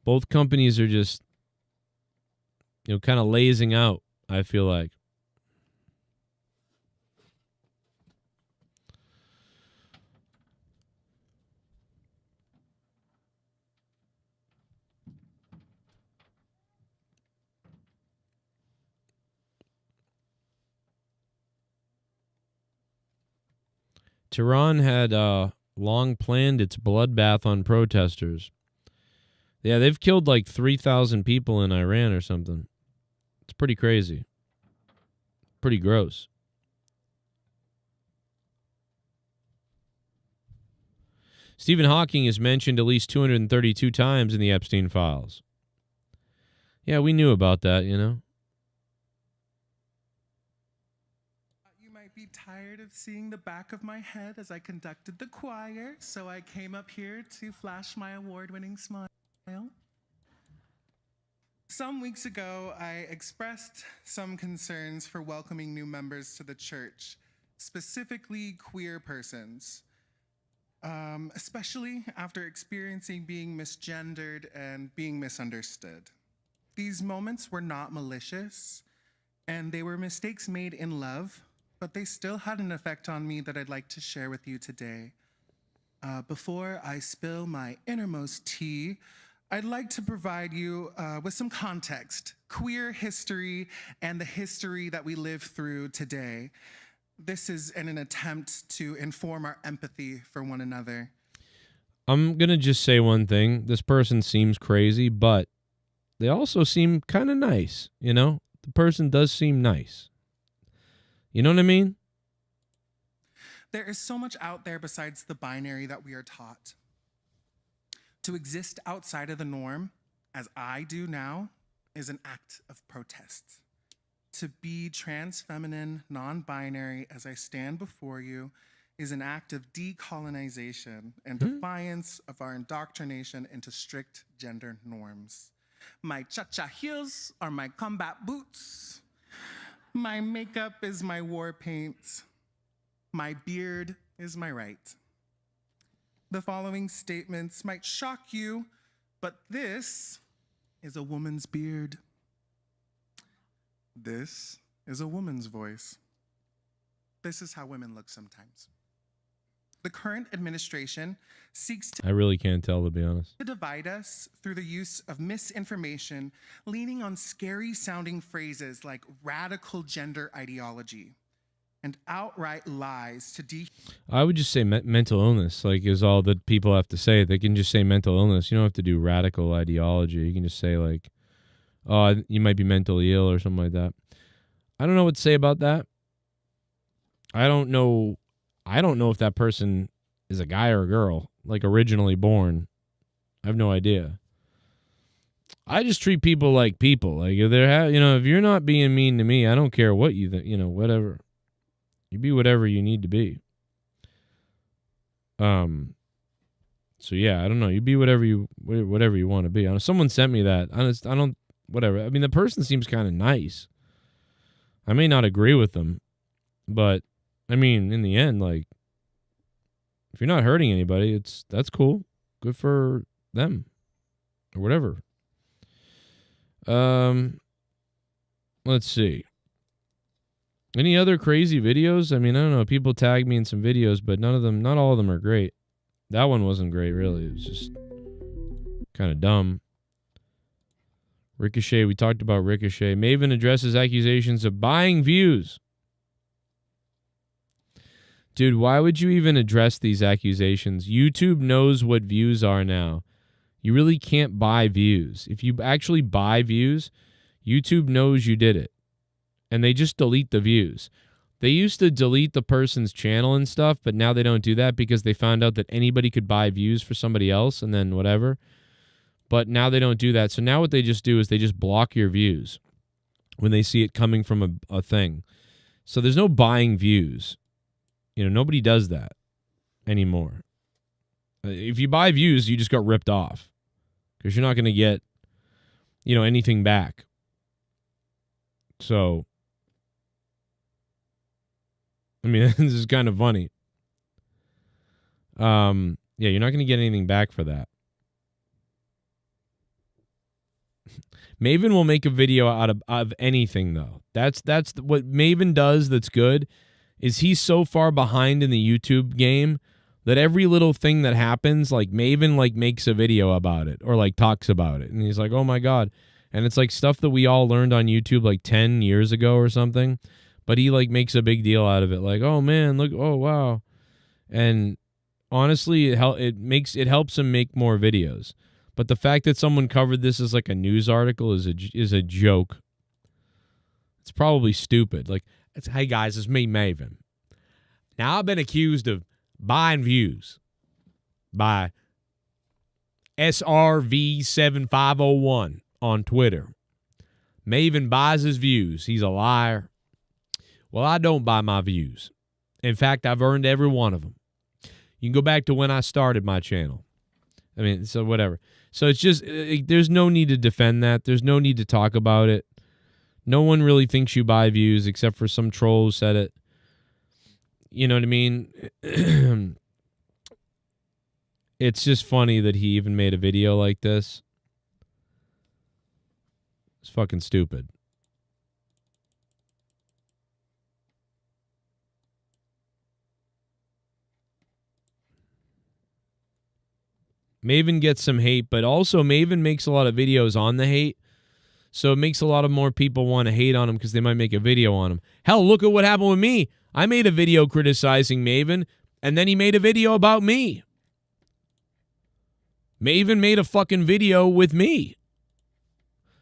Both companies are just, you know, kind of lazing out, I feel like. Tehran had long planned its bloodbath on protesters. Yeah, they've killed like 3,000 people in Iran or something. It's pretty crazy. Pretty gross. Stephen Hawking is mentioned at least 232 times in the Epstein files. Yeah, we knew about that, you know. Be tired of seeing the back of my head as I conducted the choir, so I came up here to flash my award-winning smile. Some weeks ago, I expressed some concerns for welcoming new members to the church, specifically queer persons, especially after experiencing being misgendered and being misunderstood. These moments were not malicious, and they were mistakes made in love, but they still had an effect on me that I'd like to share with you today. Before I spill my innermost tea, I'd like to provide you with some context, queer history, and the history that we live through today. This is in an attempt to inform our empathy for one another. I'm going to just say one thing. This person seems crazy, but they also seem kind of nice, you know? The person does seem nice. You know what I mean? There is so much out there besides the binary that we are taught. To exist outside of the norm, as I do now, is an act of protest. To be trans, feminine, non-binary, as I stand before you, is an act of decolonization and defiance of our indoctrination into strict gender norms. My cha-cha heels are my combat boots. My makeup is my war paint. My beard is my right. The following statements might shock you, but this is a woman's beard. This is a woman's voice. This is how women look sometimes. The current administration seeks to I really can't tell, to be honest. divide us through the use of misinformation, leaning on scary-sounding phrases like radical gender ideology and outright lies to I would just say mental illness, like, is all that people have to say. They can just say mental illness. You don't have to do radical ideology. You can just say, like, oh, you might be mentally ill or something like that. I don't know what to say about that. I don't know if that person is a guy or a girl, like originally born. I have no idea. I just treat people like people. Like, if they're, if you're not being mean to me, I don't care what you think, whatever. You be whatever you need to be. So yeah, I don't know. You be whatever you want to be. Someone sent me that. I don't, whatever. I mean, the person seems kind of nice. I may not agree with them, but I mean, in the end, like, if you're not hurting anybody, that's cool. Good for them or whatever. Let's see. Any other crazy videos? I mean, I don't know. People tag me in some videos, but not all of them are great. That one wasn't great, really. It was just kind of dumb. Ricochet, we talked about Ricochet. Maven addresses accusations of buying views. Dude, why would you even address these accusations? YouTube knows what views are now. You really can't buy views. If you actually buy views, YouTube knows you did it. And they just delete the views. They used to delete the person's channel and stuff, but now they don't do that because they found out that anybody could buy views for somebody else and then whatever. But now they don't do that. So now what they just do is they just block your views when they see it coming from a thing. So there's no buying views. You know, nobody does that anymore. If you buy views, you just got ripped off because you're not going to get, you know, anything back. So, I mean, this is kind of funny. Yeah, you're not going to get anything back for that. Maven will make a video out of anything, though. That's what Maven does that's good, is he's so far behind in the YouTube game that every little thing that happens, like Maven like makes a video about it or like talks about it. And he's like, oh my God. And it's like stuff that we all learned on YouTube like 10 years ago or something. But he like makes a big deal out of it. Like, oh man, look, oh wow. And honestly, it helps him make more videos. But the fact that someone covered this as like a news article is a joke. It's probably stupid. Like, hey guys, it's me, Maven. Now I've been accused of buying views by SRV7501 on Twitter. Maven buys his views. He's a liar. Well, I don't buy my views. In fact, I've earned every one of them. You can go back to when I started my channel. I mean, so whatever. So it's just, there's no need to defend that. There's no need to talk about it. No one really thinks you buy views except for some troll who said it. You know what I mean? It's just funny that he even made a video like this. It's fucking stupid. Maven gets some hate, but also Maven makes a lot of videos on the hate. So it makes a lot of more people want to hate on him because they might make a video on him. Hell, look at what happened with me. I made a video criticizing Maven, and then he made a video about me. Maven made a fucking video with me.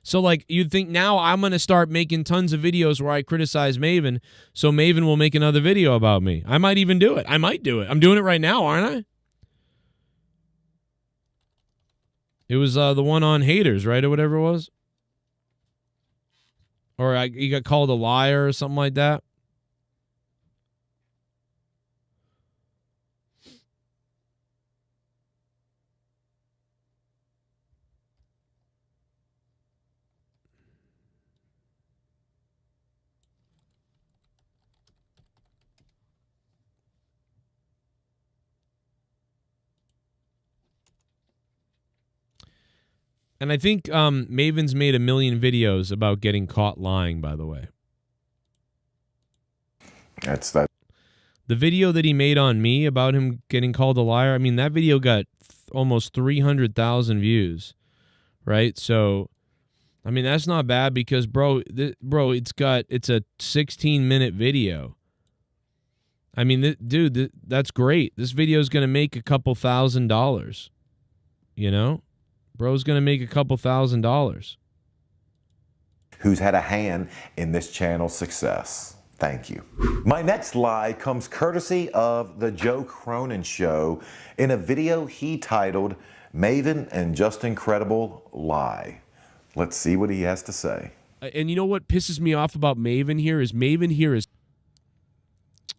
So, like, you'd think now I'm going to start making tons of videos where I criticize Maven, so Maven will make another video about me. I might even do it. I might do it. I'm doing it right now, aren't I? It was the one on haters, right, or whatever it was? Or he got called a liar or something like that. And I think Maven's made 1 million videos about getting caught lying, by the way. That's that. The video that he made on me about him getting called a liar, I mean, that video got almost 300,000 views, right? So, I mean, that's not bad because, bro, it's a 16-minute video. I mean, dude, that's great. This video is going to make a couple $1,000, you know? Bro's going to make a couple $1,000. Who's had a hand in this channel's success. Thank you. My next lie comes courtesy of The Joe Cronin Show in a video he titled Maven and Just Incredible Lie. Let's see what he has to say. And you know what pisses me off about Maven here is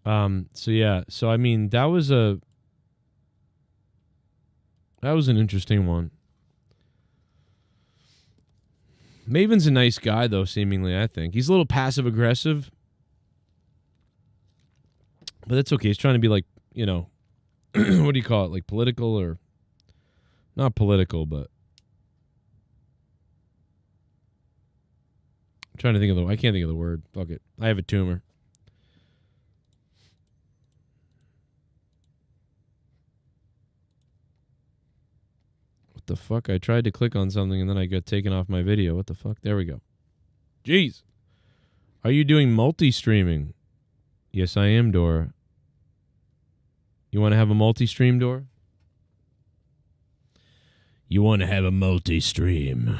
so yeah, so I mean that was an interesting one. Maven's a nice guy, though, seemingly, I think. He's a little passive-aggressive. But that's okay. He's trying to be, like, you know, what do you call it? Like, political or... Not political, but... I'm trying to think of I can't think of the word. Fuck it. I have a tumor. What the fuck? I tried to click on something and then I got taken off my video. What the fuck? There we go. Jeez. Are you doing multi-streaming? Yes, I am, Dora. You want to have a multi-stream, Dora? You want to have a multi-stream.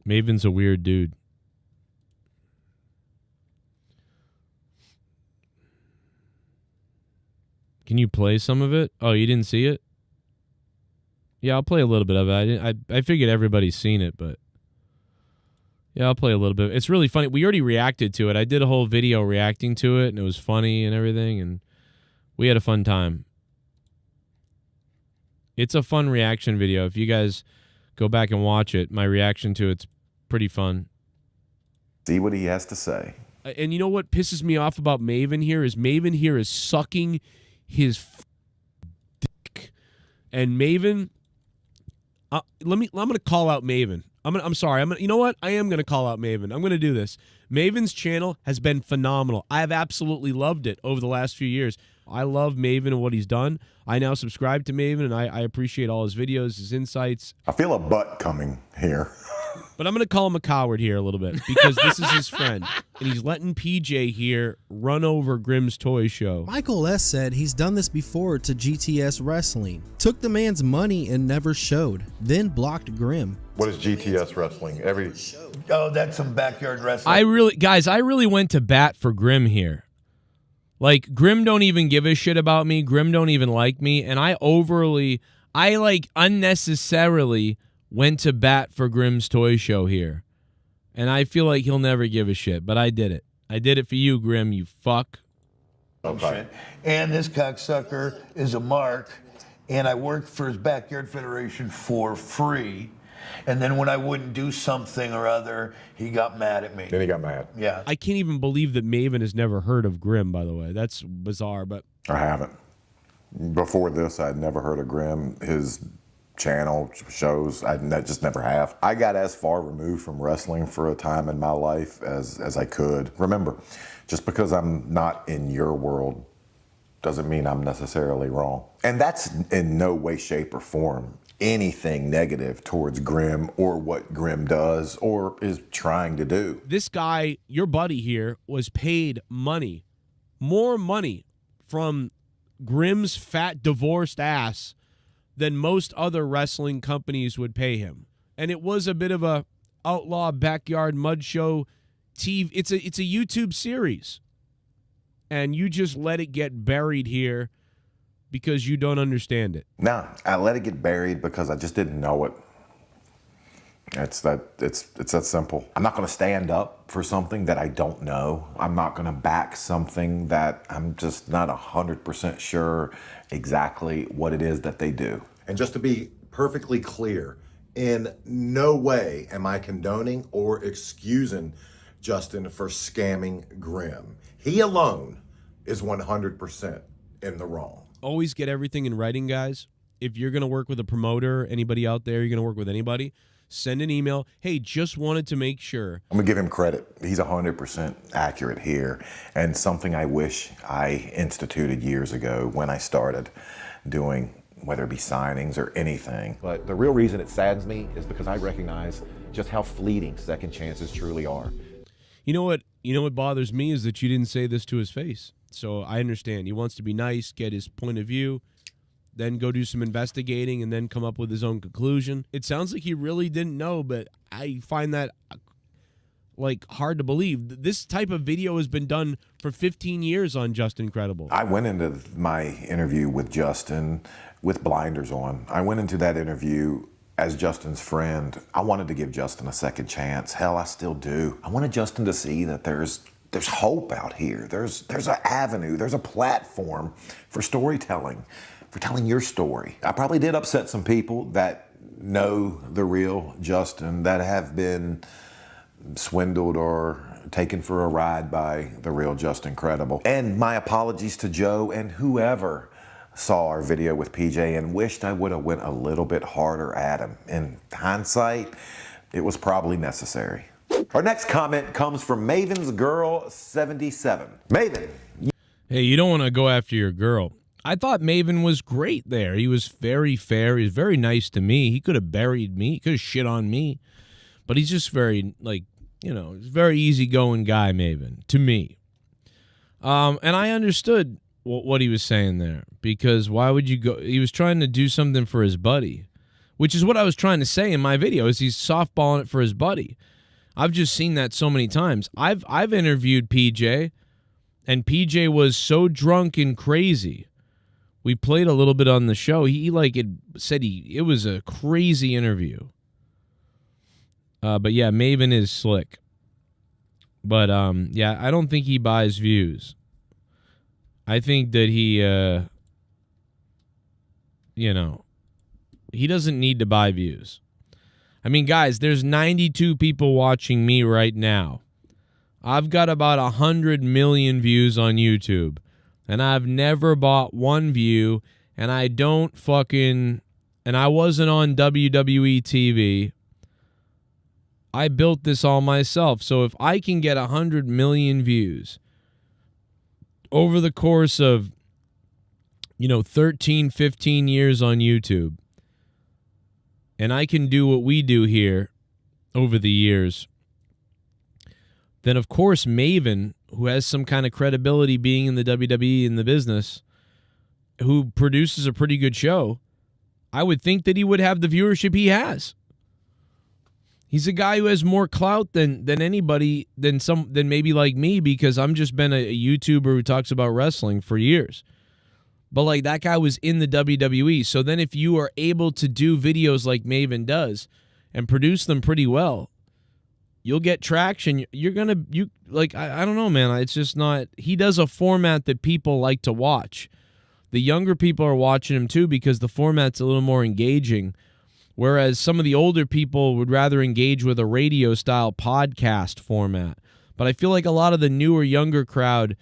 Maven's a weird dude. Can you play some of it? Oh, you didn't see it? Yeah, I'll play a little bit of it. I figured everybody's seen it, but yeah, I'll play a little bit. It's really funny. We already reacted to it. I did a whole video reacting to it, and it was funny and everything, and we had a fun time. It's a fun reaction video. If you guys go back and watch it, my reaction to it's pretty fun. See what he has to say. And you know what pisses me off about Maven here is sucking his dick. And Maven, I'm going to call out Maven. I'm sorry. You know what? I am going to call out Maven. I'm going to do this. Maven's channel has been phenomenal. I have absolutely loved it over the last few years. I love Maven and what he's done. I now subscribe to Maven, and I appreciate all his videos, his insights. I feel a butt coming here. But I'm going to call him a coward here a little bit because this is his friend. And he's letting PJ here run over Grimm's toy show. Michael S. said he's done this before to GTS Wrestling. Took the man's money and never showed. Then blocked Grimm. What is GTS Wrestling? Oh, that's some backyard wrestling. Guys, I really went to bat for Grimm here. Like, Grimm don't even give a shit about me. Grimm don't even like me. And I unnecessarily went to bat for Grimm's toy show here. And I feel like he'll never give a shit, but I did it. I did it for you, Grimm, you fuck. Okay. And this cocksucker is a mark, and I worked for his Backyard Federation for free. And then when I wouldn't do something or other, he got mad at me. Then he got mad. Yeah. I can't even believe that Maven has never heard of Grimm, by the way. That's bizarre, but... I haven't. Before this, I'd never heard of Grimm. His channel, shows, I just never have. I got as far removed from wrestling for a time in my life as I could. Remember, just because I'm not in your world doesn't mean I'm necessarily wrong. And that's in no way, shape, or form anything negative towards Grimm or what Grimm does or is trying to do. This guy, your buddy here, was paid money, more money from Grimm's fat divorced ass than most other wrestling companies would pay him. And it was a bit of a outlaw backyard mud show TV. It's a YouTube series. And you just let it get buried here because you don't understand it. No, I let it get buried because I just didn't know it. It's that simple. I'm not going to stand up for something that I don't know. I'm not going to back something that I'm just not 100% sure exactly what it is that they do. And just to be perfectly clear, in no way am I condoning or excusing Justin for scamming Grimm. He alone is 100% in the wrong. Always get everything in writing, guys. If you're going to work with a promoter, anybody out there, you're going to work with anybody, send an email. Hey, just wanted to make sure. I'm going to give him credit. He's 100% accurate here. And something I wish I instituted years ago when I started doing, whether it be signings or anything. But the real reason it saddens me is because I recognize just how fleeting second chances truly are. You know what bothers me is that you didn't say this to his face. So I understand. He wants to be nice, get his point of view, then go do some investigating, and then come up with his own conclusion. It sounds like he really didn't know, but I find that like hard to believe. This type of video has been done for 15 years on Just Incredible. I went into my interview with Justin with blinders on. I went into that interview as Justin's friend. I wanted to give Justin a second chance. Hell, I still do. I wanted Justin to see that there's hope out here. There's an avenue, there's a platform for storytelling, for telling your story. I probably did upset some people that know the real Justin, that have been swindled or taken for a ride by the real Just Incredible. And my apologies to Joe and whoever saw our video with PJ and wished I would have went a little bit harder at him. In hindsight, it was probably necessary. Our next comment comes from Maven's Girl 77. Maven. Hey, you don't want to go after your girl. I thought Maven was great there. He was very fair. He was very nice to me. He could have buried me. He could have shit on me. But he's just very, like, you know, he's a very easygoing guy, Maven, to me. And I understood what he was saying there, because why would you go? He was trying to do something for his buddy, which is what I was trying to say in my video, is he's softballing it for his buddy. I've just seen that so many times. I've interviewed PJ, and PJ was so drunk and crazy. We played a little bit on the show. He like it said it was a crazy interview. But yeah, Maven is slick. But yeah, I don't think he buys views. I think that he you know, he doesn't need to buy views. I mean, guys, there's 92 people watching me right now. I've got about 100 million views on YouTube, and I've never bought one view, and I don't fucking, and I wasn't on WWE TV. I built this all myself. So if I can get 100 million views over the course of, 13, 15 years on YouTube, and I can do what we do here over the years, then of course Maven, who has some kind of credibility being in the WWE in the business, who produces a pretty good show, I would think that he would have the viewership he has. He's a guy who has more clout than anybody, than maybe like me, because I'm just been a YouTuber who talks about wrestling for years. But like, that guy was in the WWE. So then if you are able to do videos like Maven does and produce them pretty well, you'll get traction. You're going to, I don't know, man. It's just not, he does a format that people like to watch. The younger people are watching him too, because the format's a little more engaging. Whereas some of the older people would rather engage with a radio style podcast format. But I feel like a lot of the newer, younger crowd,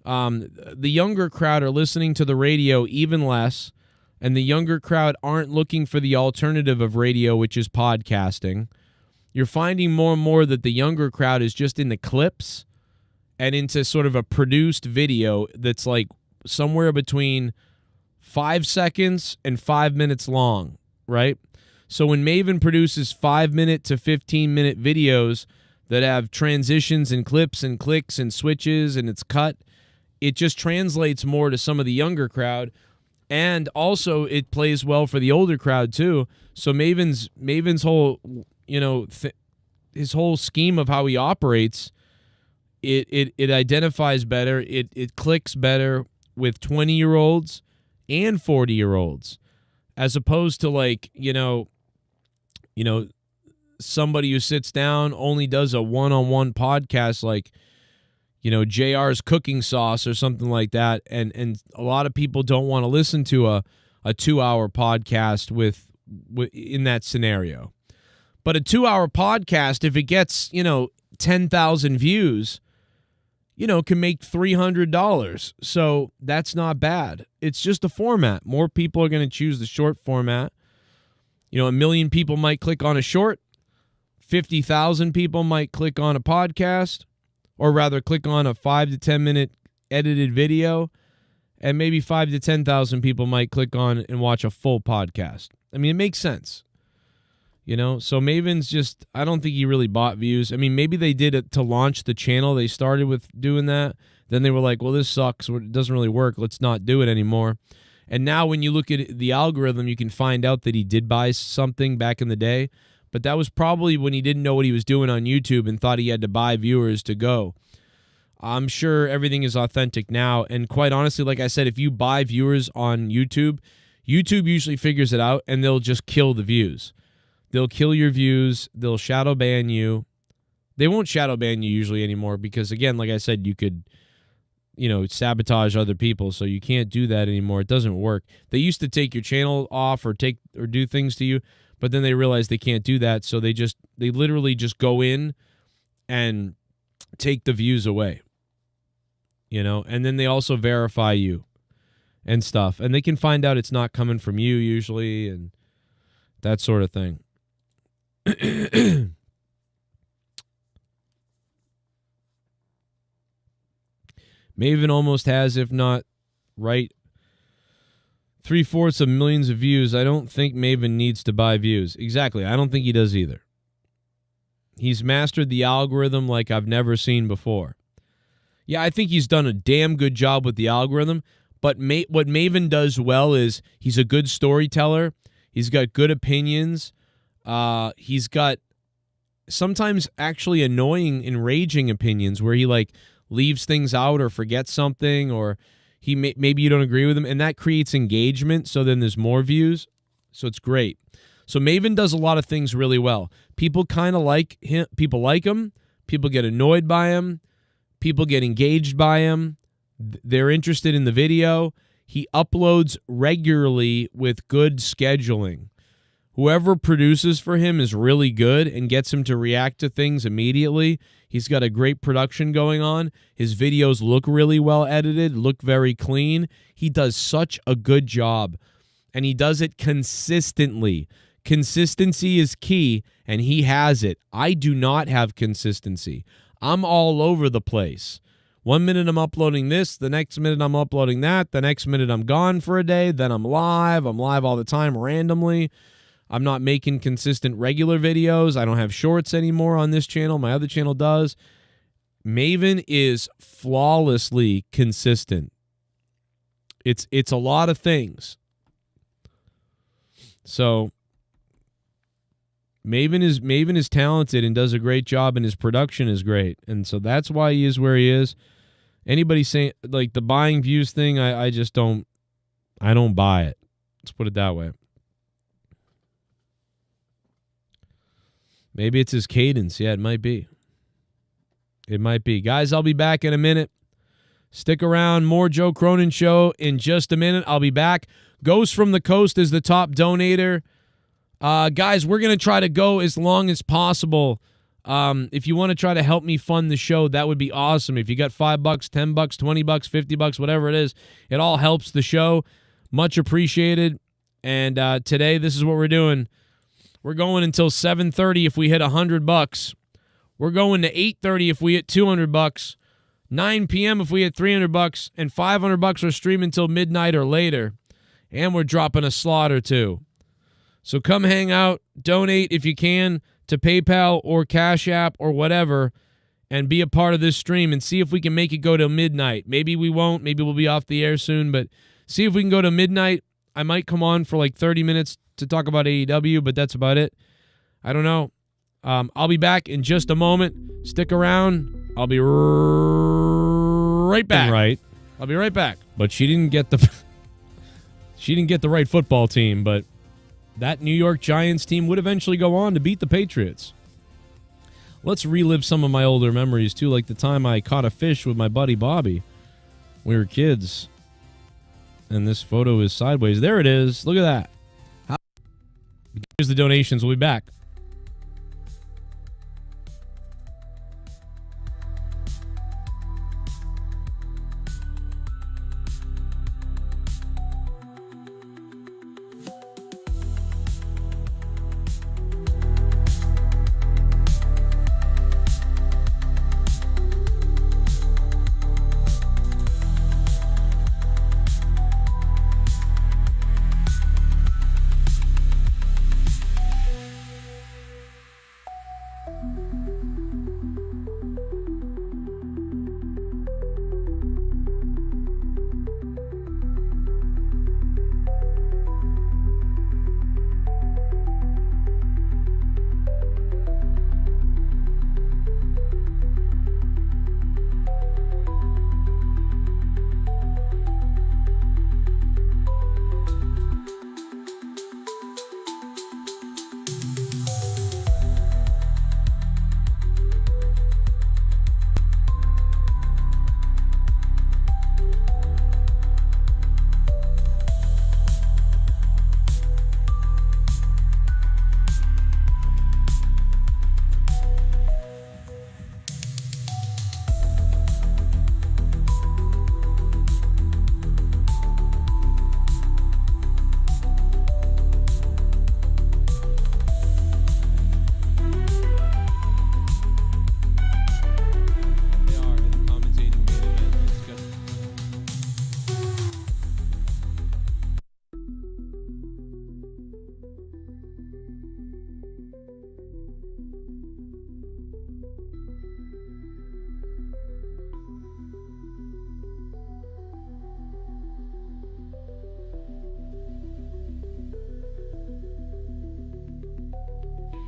are listening to the radio even less, and the younger crowd aren't looking for the alternative of radio, which is podcasting. You're finding more and more that the younger crowd is just into clips and into sort of a produced video that's like somewhere between 5 seconds and 5 minutes long, right? So when Maven produces 5-minute to 15-minute videos that have transitions and clips and clicks and switches and it's cut, it just translates more to some of the younger crowd, and also it plays well for the older crowd too. So Maven's whole, his whole scheme of how he operates, it identifies better, it clicks better with 20-year-olds and 40-year-olds, as opposed to like, somebody who sits down, only does a one-on-one podcast like, JR's Cooking Sauce or something like that. And a lot of people don't want to listen to a 2-hour podcast with in that scenario. But a 2-hour podcast, if it gets, 10,000 views, can make $300. So that's not bad. It's just a format. More people are going to choose the short format. 1 million people might click on a short. 50,000 people might click on a podcast, or rather click on a 5 to 10 minute edited video, and maybe 5 to 10,000 people might click on and watch a full podcast. I mean, it makes sense. So Maven's just, I don't think he really bought views. I mean, maybe they did it to launch the channel. They started with doing that. Then they were like, well, this sucks. It doesn't really work. Let's not do it anymore. And now when you look at the algorithm, you can find out that he did buy something back in the day. But that was probably when he didn't know what he was doing on YouTube and thought he had to buy viewers to go. I'm sure everything is authentic now. And quite honestly, like I said, if you buy viewers on YouTube, YouTube usually figures it out and they'll just kill the views. They'll kill your views. They'll shadow ban you. They won't shadow ban you usually anymore because, again, like I said, you could, sabotage other people. So you can't do that anymore. It doesn't work. They used to take your channel off or do things to you, but then they realized they can't do that. So they literally just go in and take the views away, and then they also verify you and stuff. And they can find out it's not coming from you usually and that sort of thing. Maven almost has, if not right, 3/4 of millions of views. I don't think Maven needs to buy views. Exactly. I don't think he does either. He's mastered the algorithm like I've never seen before. Yeah, I think he's done a damn good job with the algorithm. But what Maven does well is he's a good storyteller. He's got good opinions. He's got sometimes actually annoying, enraging opinions where he like leaves things out or forgets something, or he maybe you don't agree with him, and that creates engagement. So then there's more views. So it's great. So Maven does a lot of things really well. People kind of like him. People like him. People get annoyed by him. People get engaged by him. They're interested in the video. He uploads regularly with good scheduling. Whoever produces for him is really good and gets him to react to things immediately. He's got a great production going on. His videos look really well edited, look very clean. He does such a good job, and he does it consistently. Consistency is key, and he has it. I do not have consistency. I'm all over the place. 1 minute I'm uploading this, the next minute I'm uploading that, the next minute I'm gone for a day, then I'm live all the time randomly. I'm not making consistent regular videos. I don't have shorts anymore on this channel. My other channel does. Maven is flawlessly consistent. It's a lot of things. So Maven is talented and does a great job, and his production is great. And so that's why he is where he is. Anybody saying like the buying views thing, I just don't buy it. Let's put it that way. Maybe it's his cadence. Yeah, it might be. It might be. Guys, I'll be back in a minute. Stick around. More Joe Cronin Show in just a minute. I'll be back. Ghost from the Coast is the top donator. Guys, we're going to try to go as long as possible. If you want to try to help me fund the show, that would be awesome. If you got $5, $10, $20, $50, whatever it is, it all helps the show. Much appreciated. And today, this is what we're doing. We're going until 7:30 if we hit $100. We're going to 8:30 if we hit $200. 9 p.m. if we hit $300, and $500 or stream until midnight or later. And we're dropping a slot or two. So come hang out, donate if you can to PayPal or Cash App or whatever, and be a part of this stream and see if we can make it go to midnight. Maybe we won't. Maybe we'll be off the air soon, but see if we can go to midnight. I might come on for like 30 minutes to talk about AEW, but that's about it. I don't know. I'll be back in just a moment. Stick around. I'll be right back. Right. I'll be right back. But she didn't get the right football team, but that New York Giants team would eventually go on to beat the Patriots. Let's relive some of my older memories, too, like the time I caught a fish with my buddy Bobby. We were kids. And this photo is sideways. There it is. Look at that. Here's the donations. We'll be back.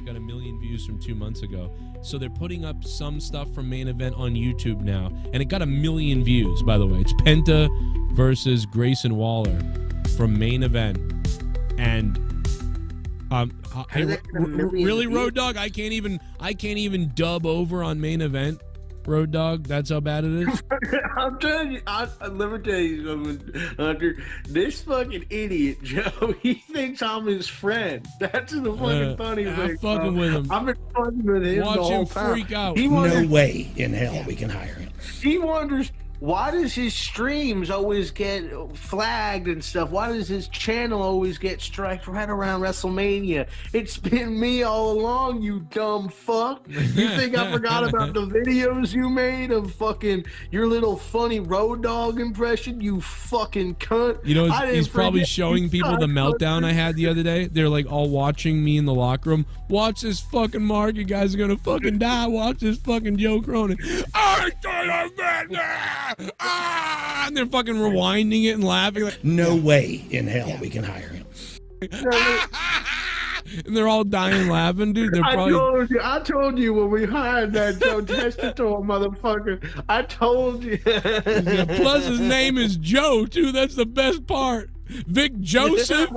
got 1 million views from 2 months ago. So they're putting up some stuff from Main Event on YouTube now, and it got 1 million views, by the way. It's Penta versus Grayson Waller from Main Event. And really, Road Dogg, I can't even dub over on Main Event. Road Dogg, that's how bad it is. I'm telling you, let me tell you something, Hunter. This fucking idiot, Joe, he thinks I'm his friend. That's the fucking funny thing. I'm fucking with him. I've been fucking with him. Watch the whole him time. freak out. No way in hell we can hire him. He wonders, why does his streams always get flagged and stuff? Why does his channel always get striked right around WrestleMania? It's been me all along, you dumb fuck. You think I forgot about the videos you made of fucking your little funny Road Dogg impression, you fucking cunt? You know, I didn't he's probably forget showing you people the cunt. meltdown I had the other day. They're like all watching me in the locker room. Watch this fucking mark. You guys are going to fucking die. Watch this fucking Joe Cronin. I thought I met that. And they're fucking rewinding it and laughing. Like, No way in hell we can hire him. and they're all dying laughing, dude. They're probably. I told you when we hired that Joe Testator motherfucker. I told you. Yeah, plus his name is Joe, too. That's the best part. Vic Joseph,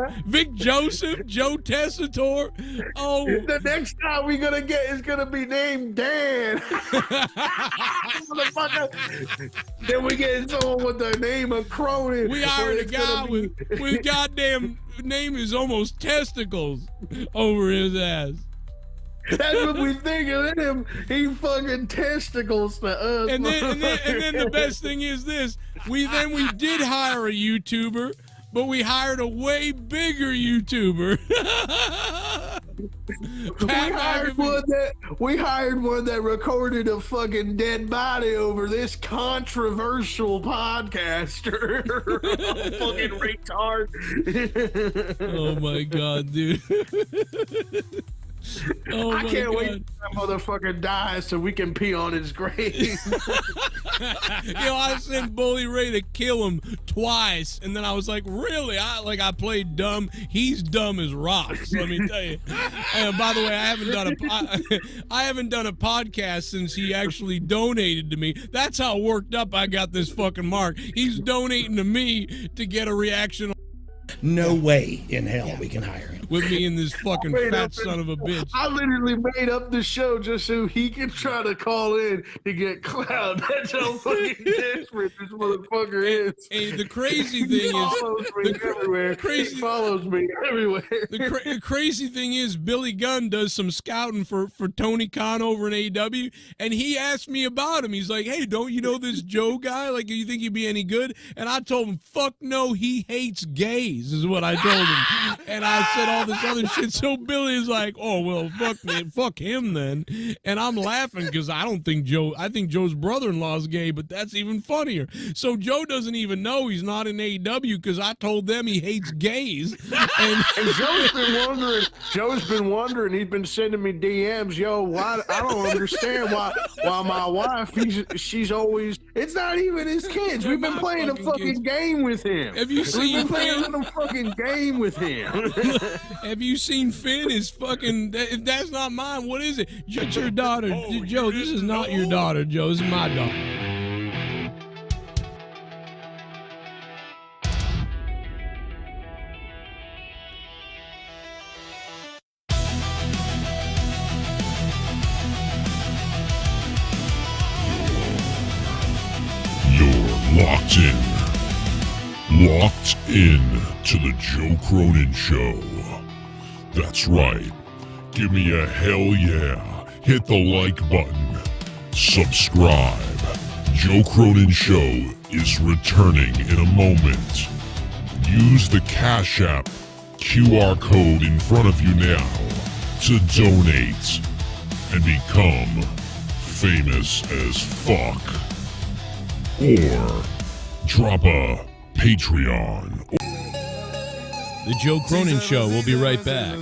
Joe Testator. Oh, the next guy we're gonna get is gonna be named Dan. Then we get someone with the name of Cronin. We hired a guy with goddamn name is almost testicles over his ass. That's what we think of him. He fucking testicles to us. And then the best thing is this: we did hire a YouTuber. But we hired a way bigger YouTuber. we hired one that recorded a fucking dead body over this controversial podcaster. Fucking retard. Oh my god, dude. Oh I my can't wait God. till that motherfucker dies so we can pee on his grave. I sent Bully Ray to kill him twice, and then I was like, really? I played dumb. He's dumb as rocks, let me tell you. And by the way, I haven't done a podcast since he actually donated to me. That's how worked up I got this fucking mark. He's donating to me to get a reaction. No way in hell we can hire him. With me and this fucking fat son of a bitch. I literally made up the show just so he can try to call in to get clout. That's how fucking desperate this motherfucker is. Hey, the crazy thing He follows me everywhere. The crazy thing is, Billy Gunn does some scouting for Tony Khan over in AEW, and he asked me about him. He's like, hey, don't you know this Joe guy? Like, do you think he'd be any good? And I told him, fuck no, he hates gays, is what I told him. And I said all this other shit. So Billy is like, oh, well, fuck him then. And I'm laughing because I think Joe's brother-in-law is gay, but that's even funnier. So Joe doesn't even know he's not in AEW because I told them he hates gays. And Joe's been wondering, he's been sending me DMs, yo, why I don't understand why my wife, she's always, it's not even his kids. We've been playing a fucking game with him. Have you seen We've been playing Finn? a fucking game with him. Have you seen Finn? Is fucking, if that's not mine, what is it? It's your daughter. Joe, this is not your daughter, Joe. This is my daughter. Locked in to the Joe Cronin Show. That's right. Give me a hell yeah. Hit the like button. Subscribe. Joe Cronin Show is returning in a moment. Use the Cash App QR code in front of you now to donate and become famous as fuck. Or drop a Patreon. The Joe Cronin Show. We'll be right back.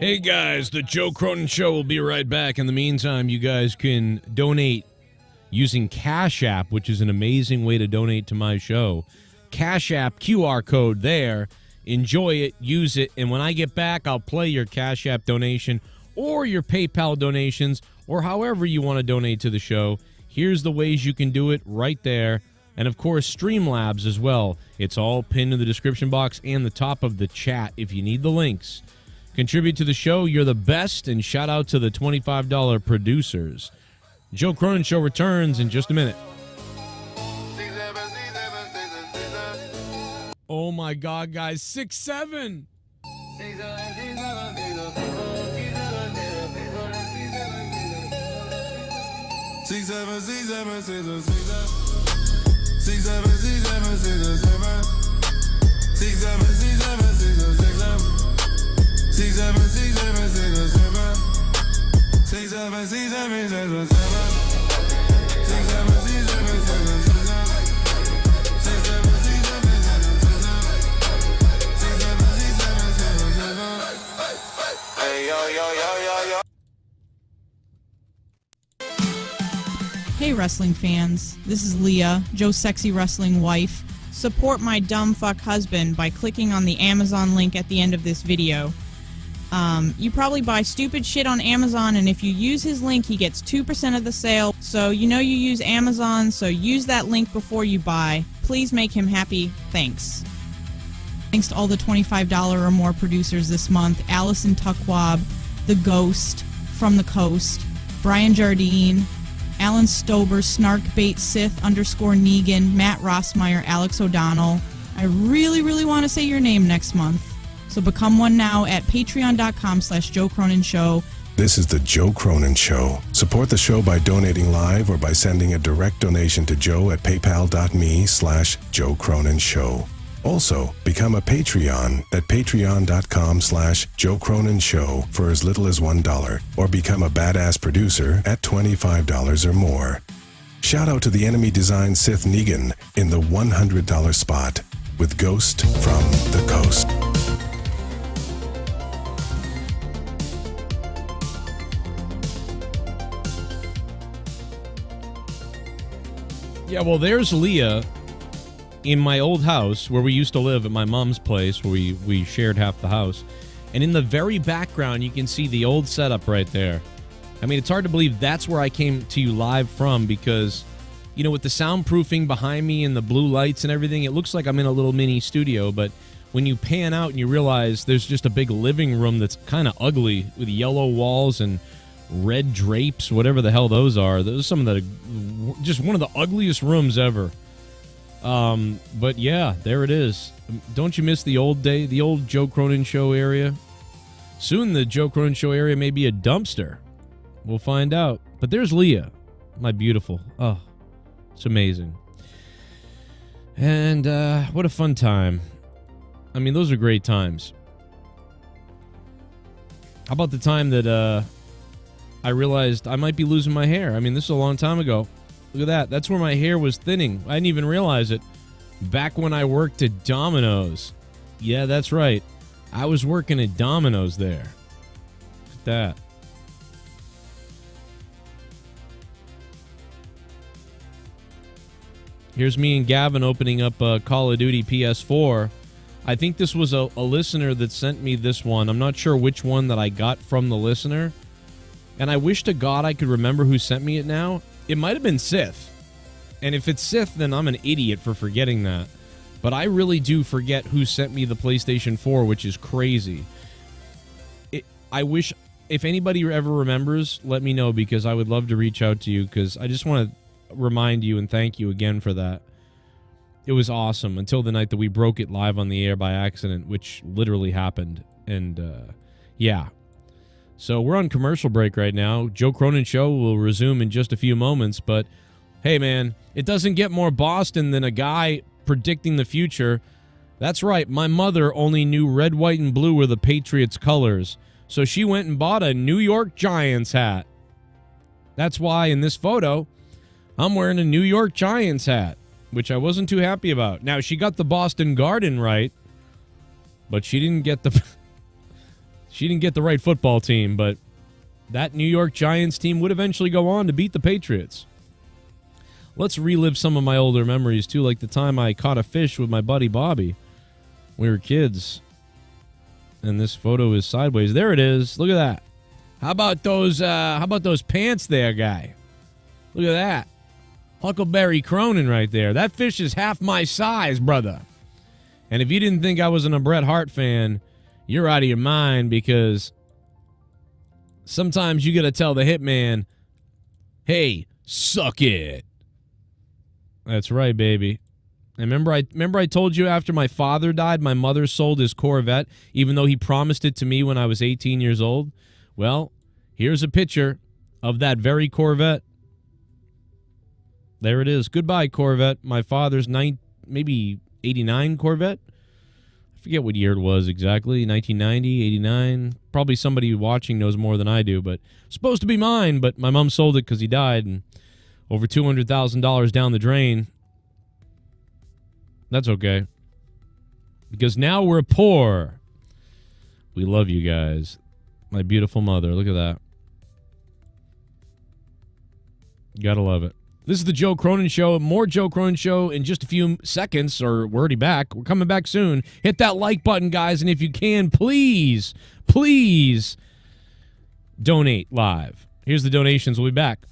Hey guys, the Joe Cronin Show will be right back. In the meantime, you guys can donate using Cash App, which is an amazing way to donate to my show. Cash App, QR code there. Enjoy it, use it, and when I get back, I'll play your Cash App donation or your PayPal donations or however you want to donate to the show. Here's the ways you can do it right there. And, of course, Streamlabs as well. It's all pinned in the description box and the top of the chat if you need the links. Contribute to the show. You're the best. And shout out to the $25 producers. Joe Cronin Show returns in just a minute. Oh, my God, guys. 6'7". Hey wrestling fans, this is Leah, Joe's sexy wrestling wife. Support my dumb fuck husband by clicking on the Amazon link at the end of this video. You probably buy stupid shit on Amazon, and if you use his link, he gets 2% of the sale. So you know you use Amazon, so use that link before you buy. Please make him happy. Thanks. Thanks to all the $25 or more producers this month: Allison Tuckwab, The Ghost, From the Coast, Brian Jardine, Alan Stober, Snarkbait Sith _Negan, Matt Rossmeyer, Alex O'Donnell. I really, really want to say your name next month. So become one now at patreon.com/Joe Cronin Show. This is the Joe Cronin Show. Support the show by donating live or by sending a direct donation to Joe at paypal.me/Joe Cronin Show. Also, become a Patreon at patreon.com/Joe Cronin Show for as little as $1, or become a badass producer at $25 or more. Shout out to the enemy design Sith Negan in the $100 spot with Ghost from the Coast. Yeah, well, there's Leah in my old house where we used to live at my mom's place, where we shared half the house. And in the very background, you can see the old setup right there. I mean, it's hard to believe that's where I came to you live from because, you know, with the soundproofing behind me and the blue lights and everything, it looks like I'm in a little mini studio. But when you pan out and you realize there's just a big living room that's kind of ugly with yellow walls and red drapes, whatever the hell those are. Those are some of the, just one of the ugliest rooms ever. But yeah, there it is. Don't you miss the old day, the old Joe Cronin Show area? Soon the Joe Cronin Show area may be a dumpster. We'll find out. But there's Leah, my beautiful. Oh, it's amazing. And what a fun time. I mean, those are great times. How about the time that I realized I might be losing my hair? I mean, this is a long time ago. Look at that. That's where my hair was thinning. I didn't even realize it. Back when I worked at Domino's. Yeah, that's right. I was working at Domino's there. Look at that. Here's me and Gavin opening up Call of Duty PS4. I think this was a listener that sent me this one. I'm not sure which one that I got from the listener. And I wish to God I could remember who sent me it now. It might have been Sith. And if it's Sith, then I'm an idiot for forgetting that. But I really do forget who sent me the PlayStation 4, which is crazy. I wish, if anybody ever remembers, let me know, because I would love to reach out to you, because I just want to remind you and thank you again for that. It was awesome until the night that we broke it live on the air by accident, which literally happened. And yeah. So we're on commercial break right now. Joe Cronin Show will resume in just a few moments. But hey, man, it doesn't get more Boston than a guy predicting the future. That's right. My mother only knew red, white, and blue were the Patriots' colors. So she went and bought a New York Giants hat. That's why in this photo, I'm wearing a New York Giants hat, which I wasn't too happy about. Now, she got the Boston Garden right, but she didn't get the She didn't get the right football team, but that New York Giants team would eventually go on to beat the Patriots. Let's relive some of my older memories, too, like the time I caught a fish with my buddy Bobby. We were kids. And this photo is sideways. There it is. Look at that. How about those pants there, guy? Look at that. Huckleberry Cronin right there. That fish is half my size, brother. And if you didn't think I wasn't a Bret Hart fan, you're out of your mind, because sometimes you got to tell the hitman, hey, suck it. That's right, baby. And remember I told you after my father died, my mother sold his Corvette, even though he promised it to me when I was 18 years old? Well, here's a picture of that very Corvette. There it is. Goodbye, Corvette. My father's maybe 89 Corvette. I forget what year it was exactly. 1990, 89. Probably somebody watching knows more than I do, but supposed to be mine, but my mom sold it because he died, and over $200,000 down the drain. That's okay. Because now we're poor. We love you guys. My beautiful mother. Look at that. Gotta love it. This is the Joe Cronin Show. More Joe Cronin Show in just a few seconds, or we're already back. We're coming back soon. Hit that like button, guys, and if you can, please, please donate live. Here's the donations. We'll be back.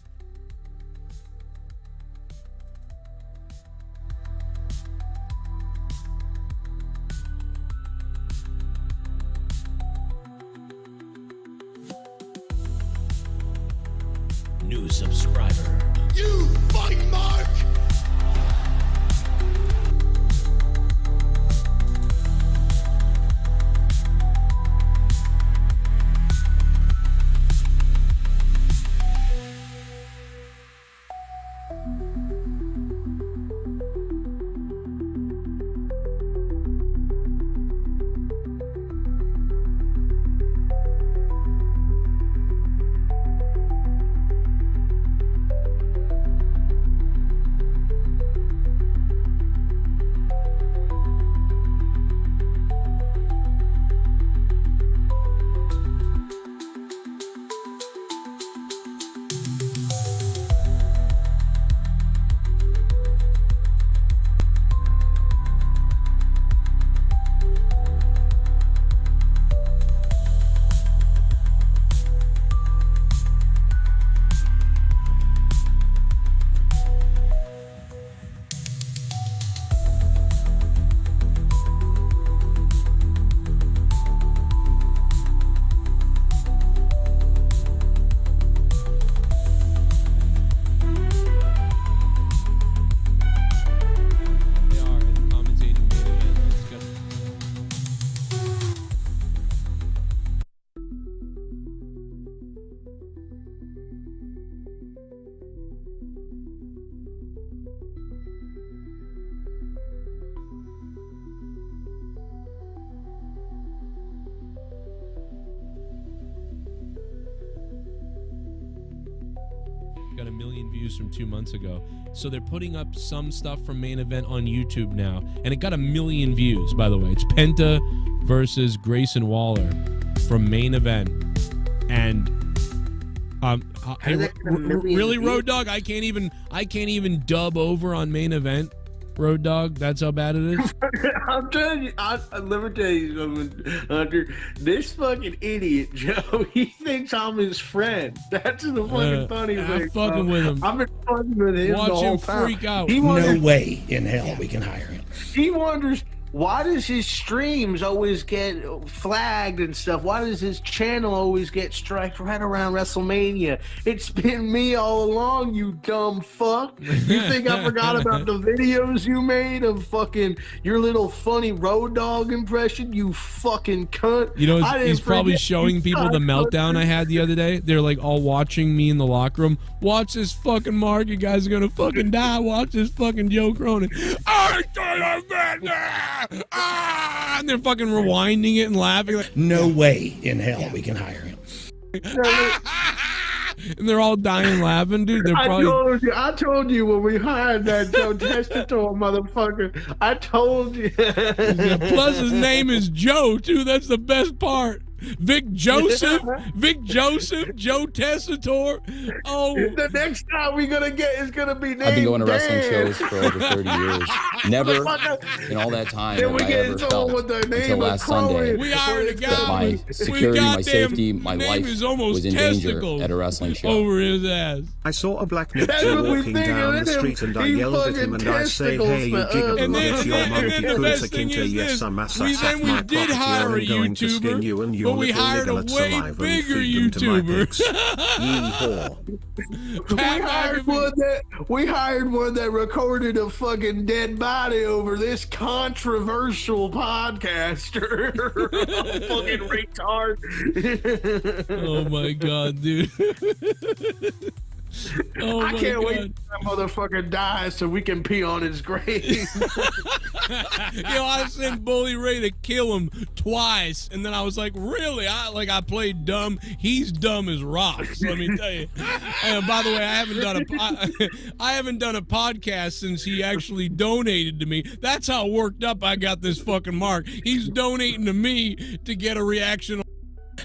New subscriber. You fight Mark! Got 1 million views from 2 months ago. So they're putting up some stuff from Main Event on YouTube now. And it got 1 million views, by the way. It's Penta versus Grayson Waller from Main Event. And really, Road Dogg, I can't even dub over on Main Event. Road Dogg, that's how bad it is. I'm telling you, let me tell you something, Hunter. This fucking idiot, Joe, he thinks I'm his friend. That's the fucking funny thing. I'm fucking with him. I've been fucking with him Watch the whole him time. freak out. No way in hell we can hire him. He wonders, why does his streams always get flagged and stuff? Why does his channel always get striked right around WrestleMania? It's been me all along, you dumb fuck. You think I forgot about the videos you made of fucking your little funny Road Dogg impression, you fucking cunt? You know, I didn't he's probably forget showing you people the cunt. meltdown I had the other day. They're like all watching me in the locker room. Watch this fucking Mark. You guys are gonna fucking die. Watch this fucking Joe Cronin. And they're fucking rewinding it and laughing. Like, No way in hell we can hire him. and they're all dying laughing, dude. They're probably. I told you when we hired that Joe Testator motherfucker. I told you. Plus, his name is Joe too. That's the best part. Vic Joseph, Joe Tessitore. Oh, the next time we're gonna get is gonna be named I've been going to wrestling Dan. shows for over 30 years. Never in all that time Then have we I get ever someone felt with the name until of last Sunday Cronin. we hired a that guy. my security, my safety, my name life is almost was in danger testicles at a wrestling show. over his ass. I saw a black That's ninja what we walking think down of the him. street and I He yelled at him fucking and I say, testicles hey, you for us. jigaboo, And then- get your and monkey then the kunta best thing kinte, is yes, this. I'm a Then we my did property, hire a I'm going to skin you and YouTuber, your but we little hired a nigger way saliva and bigger feed them to my YouTuber. pigs. Ye whore. We hired one that recorded a fucking dead body over this controversial podcaster. Fucking retard. Oh my god, dude. Oh I my can't God. wait till that motherfucker dies so we can pee on his grave. I sent Bully Ray to kill him twice, and then I was like, really? I played dumb. He's dumb as rocks. Let me tell you. And by the way, I haven't done a podcast since he actually donated to me. That's how worked up I got this fucking mark. He's donating to me to get a reaction.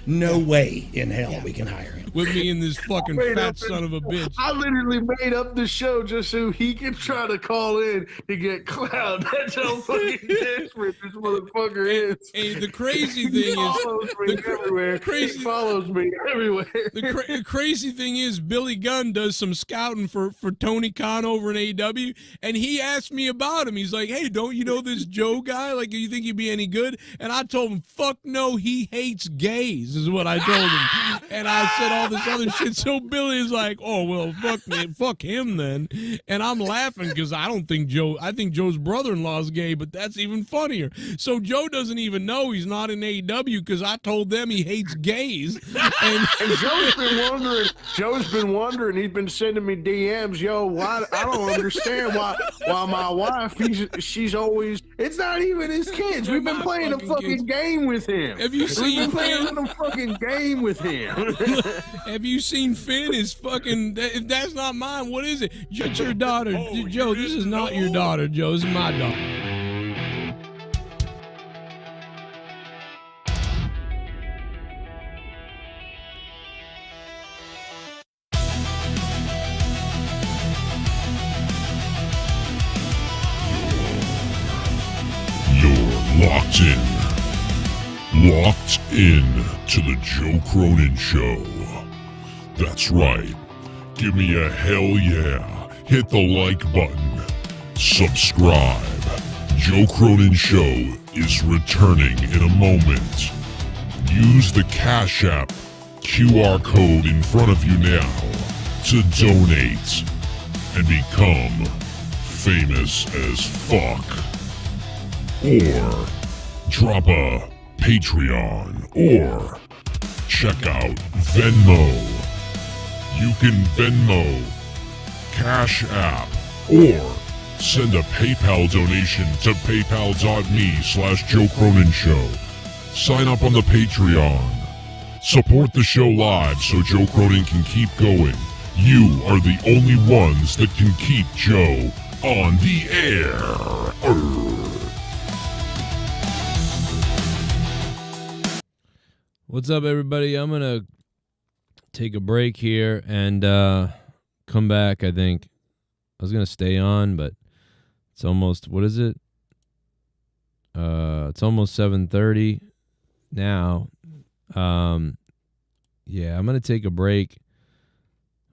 No way in hell we can hire him. With me and this fucking fat son of a bitch. I literally made up the show just so he can try to call in to get clout. That's how fucking desperate this motherfucker is. Hey, the crazy thing He follows me everywhere. He follows me everywhere. The crazy thing is, Billy Gunn does some scouting for Tony Khan over in AEW, and he asked me about him. He's like, hey, don't you know this Joe guy? Like, do you think he'd be any good? And I told him, fuck no, he hates gays, is what I told him. And I said all this other shit. So Billy's like, oh, well, fuck him then. And I'm laughing because I think Joe's brother-in-law's gay, but that's even funnier. So Joe doesn't even know he's not in AEW because I told them he hates gays. And Joe's been wondering. He's been sending me DMs. Yo, why? I don't understand why my wife. She's always. It's not even his kids. We've been playing a fucking game with him. Have you seen We've been playing Finn? a fucking game with him. Have you seen Finn? Is fucking. That's not mine. What is it? It's your daughter, Joe. This is not your daughter, Joe. This is my daughter. Locked in to the Joe Cronin Show. That's right. Give me a hell yeah. Hit the like button. Subscribe. Joe Cronin Show is returning in a moment. Use the Cash App QR code in front of you now to donate and become famous as fuck. Or drop a Patreon, or check out Venmo. You can Venmo, Cash App, or send a PayPal donation to paypal.me/Joe Cronin Show. Sign up on the Patreon. Support the show live so Joe Cronin can keep going. You are the only ones that can keep Joe on the air. What's up, everybody? I'm going to take a break here and come back, I think. I was going to stay on, but it's almost, what is it? It's almost 7:30 now. Yeah, I'm going to take a break.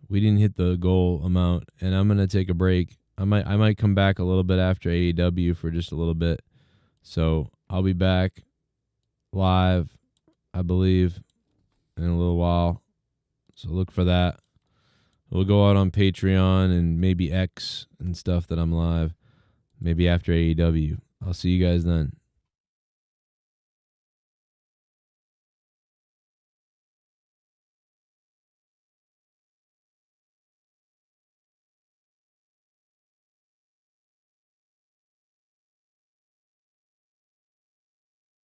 We didn't hit the goal amount, and I'm going to take a break. I might come back a little bit after AEW for just a little bit. So I'll be back live, I believe, in a little while. So look for that. We'll go out on Patreon and maybe X and stuff that I'm live. Maybe after AEW. I'll see you guys then.